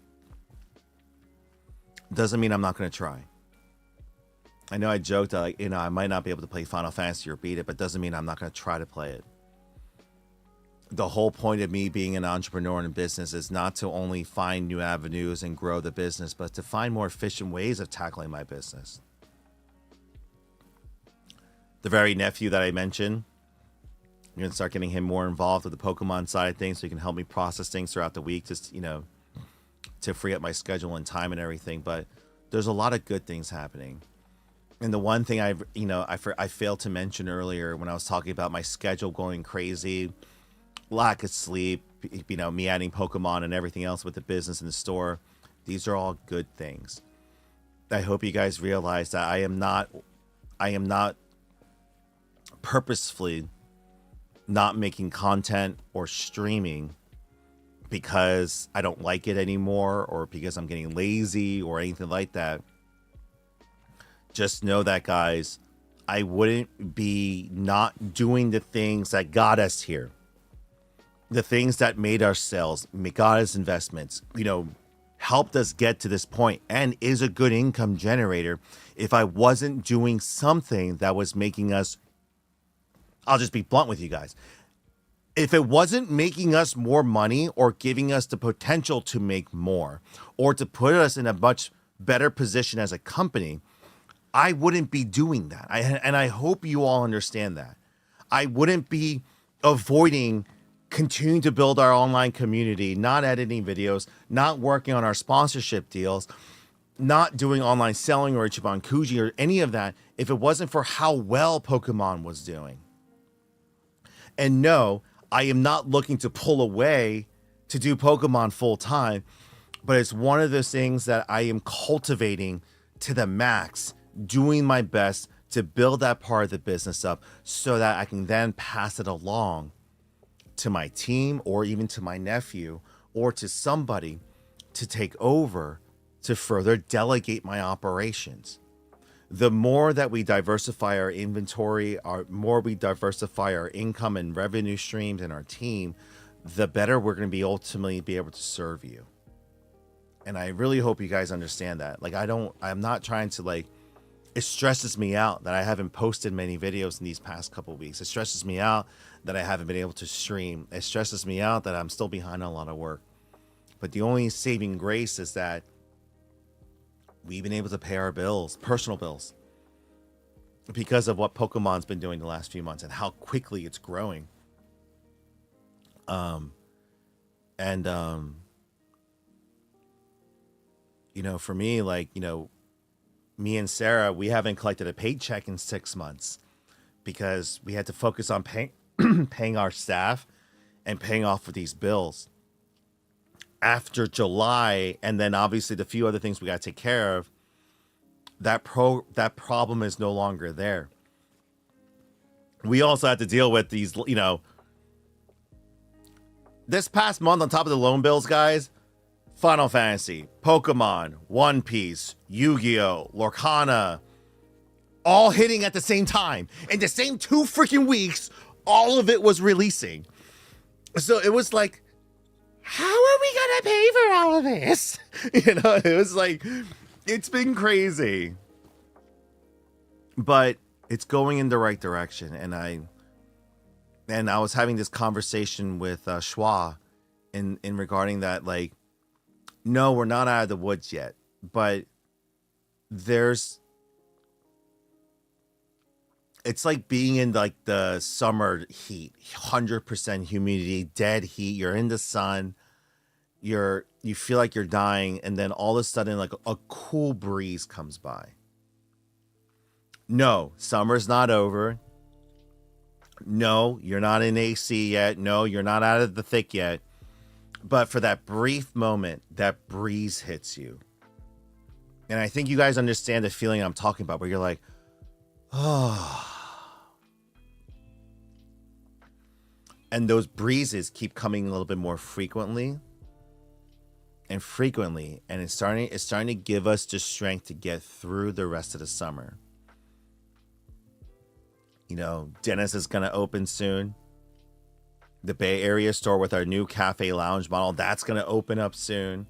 doesn't mean I'm not going to try. I know I joked that, like, you know, I might not be able to play Final Fantasy or beat it, but doesn't mean I'm not going to try to play it. The whole point of me being an entrepreneur in business is not to only find new avenues and grow the business, but to find more efficient ways of tackling my business. The very nephew that I mentioned, I'm going to start getting him more involved with the Pokemon side of things so he can help me process things throughout the week, just, you know, to free up my schedule and time and everything. But there's a lot of good things happening. And the one thing I failed to mention earlier when I was talking about my schedule going crazy, lack of sleep, me adding Pokemon and everything else with the business in the store. These are all good things. I hope you guys realize that I am not purposefully not making content or streaming because I don't like it anymore or because I'm getting lazy or anything like that. Just know that, guys, I wouldn't be not doing the things that got us here. The things that made our sales, got us investments, helped us get to this point and is a good income generator. If I wasn't doing something that was making us, I'll just be blunt with you guys. If it wasn't making us more money or giving us the potential to make more or to put us in a much better position as a company, I wouldn't be doing that. And I hope you all understand that. I wouldn't be avoiding continuing to build our online community, not editing videos, not working on our sponsorship deals, not doing online selling or Ichiban Kuji or any of that if it wasn't for how well Pokemon was doing. And no, I am not looking to pull away to do Pokemon full time, but it's one of those things that I am cultivating to the max, doing my best to build that part of the business up so that I can then pass it along to my team or even to my nephew or to somebody to take over to further delegate my operations. The more that we diversify our inventory, more we diversify our income and revenue streams and our team, the better we're going to be ultimately be able to serve you. And I really hope you guys understand that. I'm not trying to it stresses me out that I haven't posted many videos in these past couple of weeks. It stresses me out that I haven't been able to stream. It stresses me out that I'm still behind on a lot of work. But the only saving grace is that we've been able to pay our bills, personal bills, because of what Pokemon's been doing the last few months and how quickly it's growing. For me, me and Sarah, we haven't collected a paycheck in 6 months because we had to focus on paying our staff and paying off for these bills. After July, and then obviously the few other things we got to take care of, that problem is no longer there. We also had to deal with these, this past month on top of the loan bills, guys, Final Fantasy, Pokemon, One Piece, Yu-Gi-Oh!, Lorcana, all hitting at the same time. In the same 2 freaking weeks, all of it was releasing. So it was like, how are we going to pay for all of this? It was it's been crazy. But it's going in the right direction. And I was having this conversation with Schwa in regarding that, no, we're not out of the woods yet, but it's like being in the summer heat, 100% humidity, dead heat. You're in the sun, you feel like you're dying. And then all of a sudden, a cool breeze comes by. No, summer's not over. No, you're not in AC yet. No, you're not out of the thick yet. But for that brief moment, that breeze hits you. And I think you guys understand the feeling I'm talking about, where you're like, oh. And those breezes keep coming a little bit more frequently. And it's starting to give us the strength to get through the rest of the summer. Dennis is going to open soon. The Bay Area store with our new cafe lounge model, that's going to open up soon.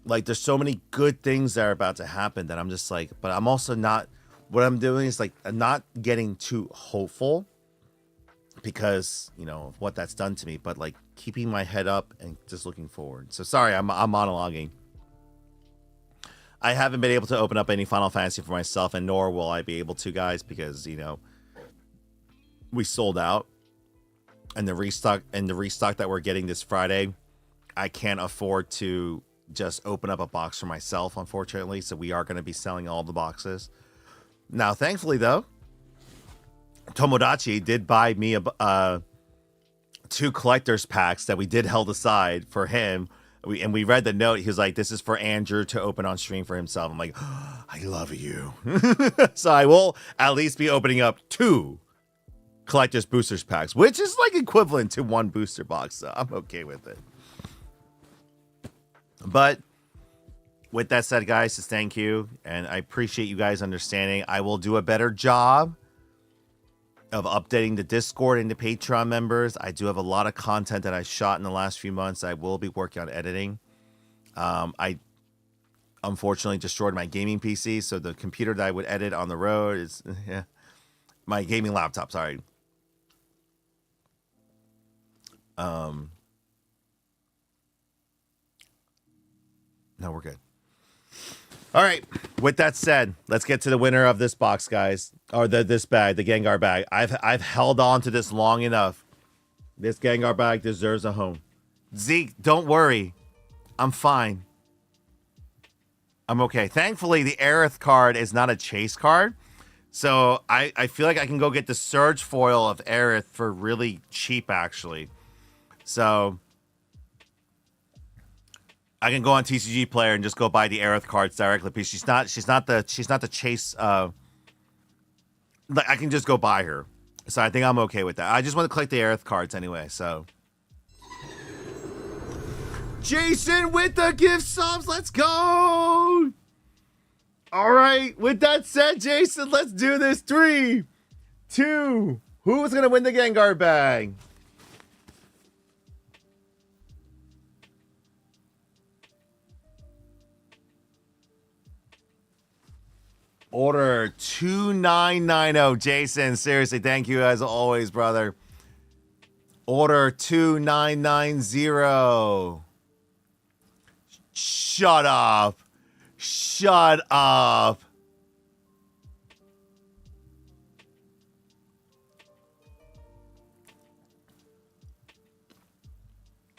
There's so many good things that are about to happen that I'm just but I'm also not, what I'm doing is I'm not getting too hopeful because, of what that's done to me, but keeping my head up and just looking forward. So sorry, I'm monologuing. I haven't been able to open up any Final Fantasy for myself, and nor will I be able to, guys, because, we sold out. And the restock that we're getting this Friday, I can't afford to just open up a box for myself, unfortunately. So we are going to be selling all the boxes. Now, thankfully, though, Tomodachi did buy me 2 collector's packs that we did held aside for him. We read the note. He was like, this is for Andrew to open on stream for himself. I'm like, oh, I love you. So I will at least be opening up 2 collector's boosters packs, which is like equivalent to 1 booster box. So I'm okay with it. But with that said, guys, just thank you. And I appreciate you guys understanding. I will do a better job of updating the Discord and the Patreon members. I do have a lot of content that I shot in the last few months. I will be working on editing. I unfortunately destroyed my gaming PC, so the computer that I would edit on the road is my gaming laptop. Sorry. No, we're good. All right. With that said, let's get to the winner of this box, guys, or this bag, the Gengar bag. I've held on to this long enough. This Gengar bag deserves a home. Zeke, don't worry. I'm fine. I'm okay. Thankfully, the Aerith card is not a chase card. So I feel like I can go get the Surge foil of Aerith for really cheap, actually. So I can go on TCG Player and just go buy the Aerith cards directly. Because she's not the chase. I can just go buy her. So I think I'm okay with that. I just want to collect the Aerith cards anyway. So Jason with the gift subs. Let's go. All right. With that said, Jason, let's do this. 3, 2. Who's gonna win the Gengar bag? Order 2990. Jason, seriously, thank you as always, brother. Order 2990. Shut up. Shut up.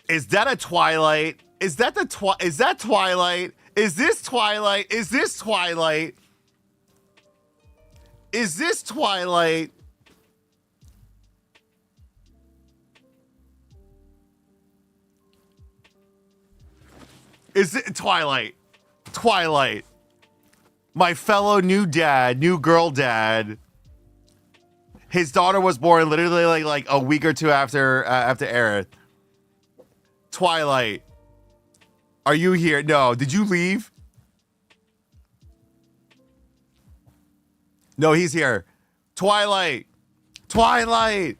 Is that a Twilight? Is that is that Twilight? Is this Twilight? Is this Twilight? Is this Twilight? Is it Twilight? Twilight. My fellow new girl dad. His daughter was born literally like a week or two after Aerith. Twilight. Are you here? No. Did you leave? No, he's here. Twilight. Twilight.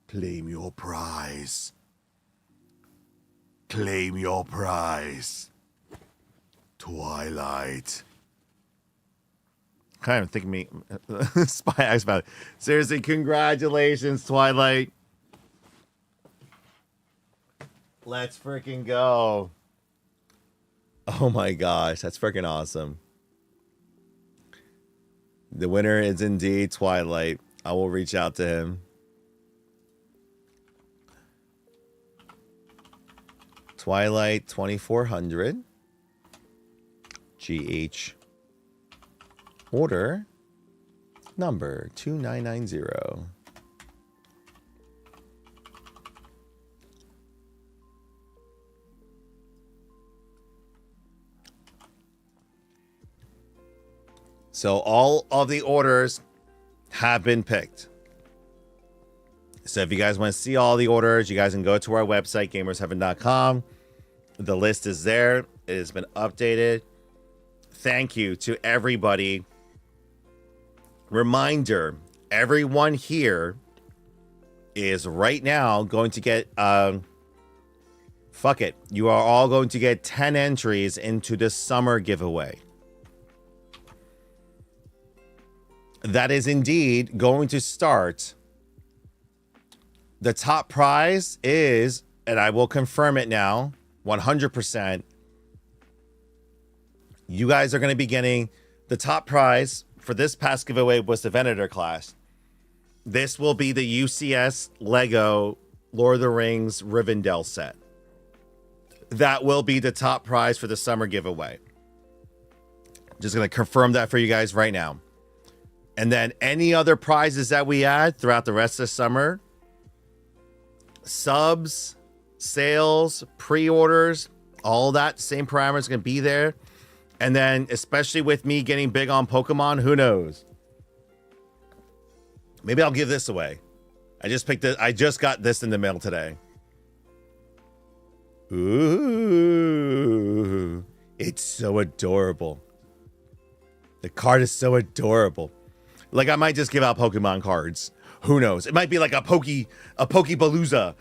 Claim your prize. Claim your prize. Twilight. Kind of thinking me Spy X about it. Seriously, congratulations, Twilight. Let's freaking go. Oh my gosh, that's freaking awesome. The winner is indeed Twilight. I will reach out to him. Twilight 2400. GH. Order number 2990. So all of the orders have been picked. So if you guys want to see all the orders, you guys can go to our website, gamersheaven.com. The list is there. It has been updated. Thank you to everybody. Reminder, everyone here is right now going to get, fuck it. You are all going to get 10 entries into the summer giveaway. That is indeed going to start. The top prize is, and I will confirm it now, 100%. You guys are going to be getting the top prize for this past giveaway was the Venator class. This will be the UCS Lego Lord of the Rings Rivendell set. That will be the top prize for the summer giveaway. Just going to confirm that for you guys right now. And then any other prizes that we add throughout the rest of the summer, subs, sales, pre-orders, all that same parameters is going to be there. And then especially with me getting big on Pokemon, who knows? Maybe I'll give this away. I just got this in the mail today. Ooh, it's so adorable. The card is so adorable. Like, I might just give out Pokemon cards. Who knows? It might be like a Pokeballooza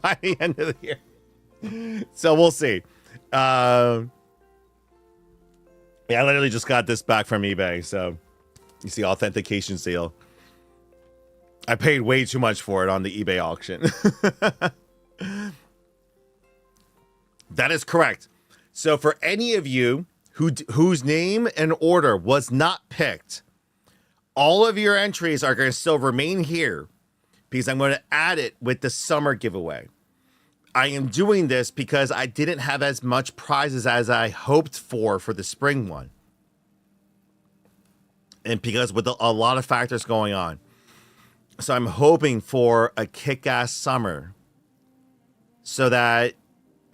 by the end of the year. So we'll see. Yeah, I literally just got this back from eBay. So you see, authentication seal. I paid way too much for it on the eBay auction. That is correct. So for any of you whose name and order was not picked, all of your entries are going to still remain here because I'm going to add it with the summer giveaway. I am doing this because I didn't have as much prizes as I hoped for the spring one. And because with a lot of factors going on. So I'm hoping for a kick-ass summer so that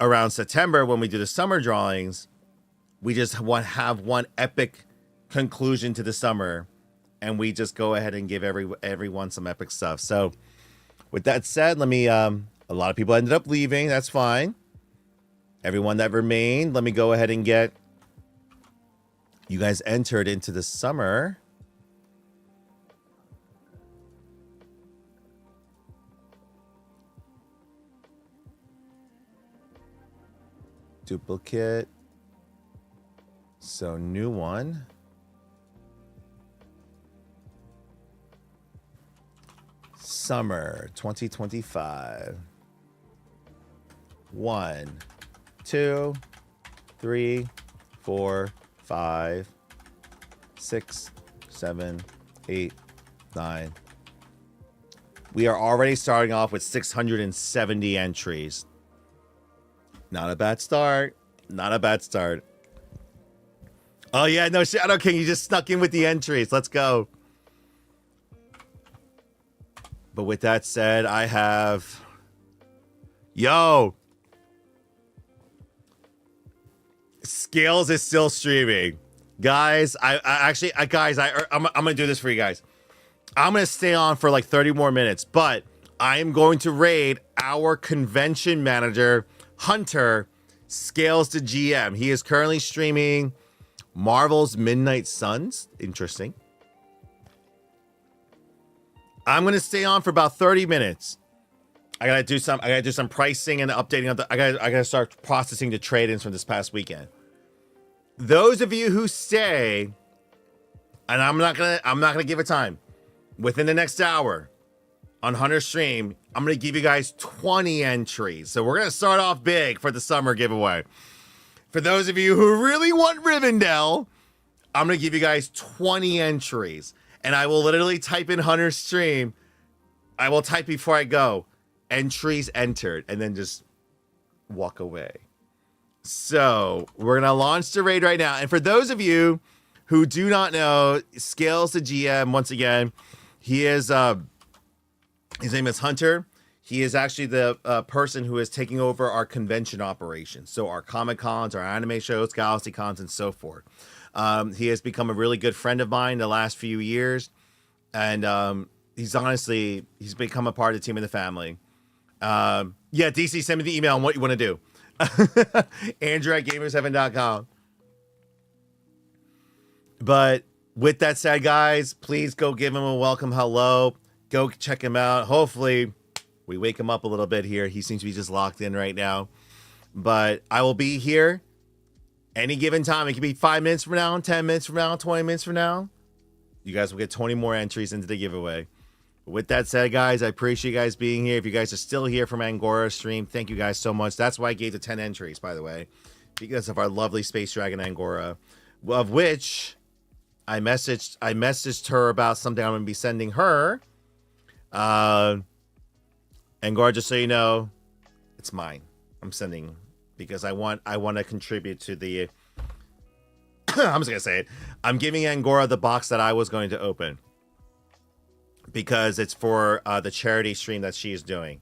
around September, when we do the summer drawings, we just have one epic conclusion to the summer, and we just go ahead and give everyone some epic stuff. So with that said, let me, a lot of people ended up leaving. That's fine. Everyone that remained, let me go ahead and get you guys entered into the summer. Duplicate. So new one. Summer 2025. 1, 2, 3, 4, 5, 6, 7, 8, 9. We are already starting off with 670 entries. Not a bad start. Not a bad start. Oh, yeah. No, Shadow King, you just snuck in with the entries. Let's go. But with that said, I have... Yo! Scales is still streaming. Guys, I'm going to do this for you guys. I'm going to stay on for like 30 more minutes, but I am going to raid our convention manager, Hunter, Scales to GM. He is currently streaming Marvel's Midnight Suns. Interesting. I'm gonna stay on for about 30 minutes. I gotta do some pricing and updating of the. I gotta start processing the trade-ins from this past weekend. Those of you who stay, and I'm not gonna give a time. Within the next hour, on Hunter's stream, I'm gonna give you guys 20 entries. So we're gonna start off big for the summer giveaway. For those of you who really want Rivendell, I'm gonna give you guys 20 entries. And I will literally type in Hunter's stream. I will type before I go, entries entered, and then just walk away. So we're gonna launch the raid right now. And for those of you who do not know, Scales the GM, once again, he is his name is Hunter. He is actually the person who is taking over our convention operations. So our Comic Cons, our anime shows, Galaxy Cons, and so forth. He has become a really good friend of mine the last few years. And he's become a part of the team and the family. Yeah, DC, send me the email on what you want to do. Andrew at gamersheaven.com. But with that said, guys, please go give him a welcome hello. Go check him out. Hopefully we wake him up a little bit here. He seems to be just locked in right now. But I will be here any given time. It could be 5 minutes from now, 10 minutes from now, 20 minutes from now. You guys will get 20 more entries into the giveaway. With that said, guys, I appreciate you guys being here. If you guys are still here from Angora stream, thank you guys so much. That's why I gave the 10 entries, by the way, because of our lovely Space Dragon Angora, of which I messaged her about something I'm going to be sending her. Angora, just so you know, it's mine. I'm sending because I want to contribute to the I'm just gonna say it. I'm giving Angora the box that I was going to open because it's for the charity stream that she's doing.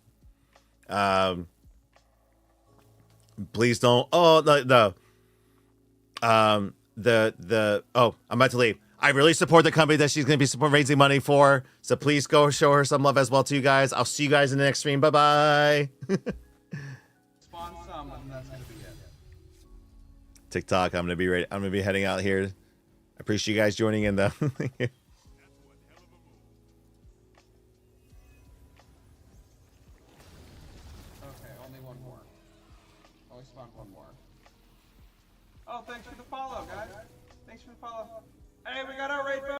Please don't. Oh, no. I'm about to leave. I really support the company that she's going to be raising money for. So please go show her some love as well, too, guys. I'll see you guys in the next stream. Bye bye. Spawn some, and that's gonna be it. TikTok. I'm gonna be heading out here. I appreciate you guys joining in though. Okay, only one more. Only spawn one more. Oh, thanks for the follow, guys. Thanks for the follow. Hey, we got our raid.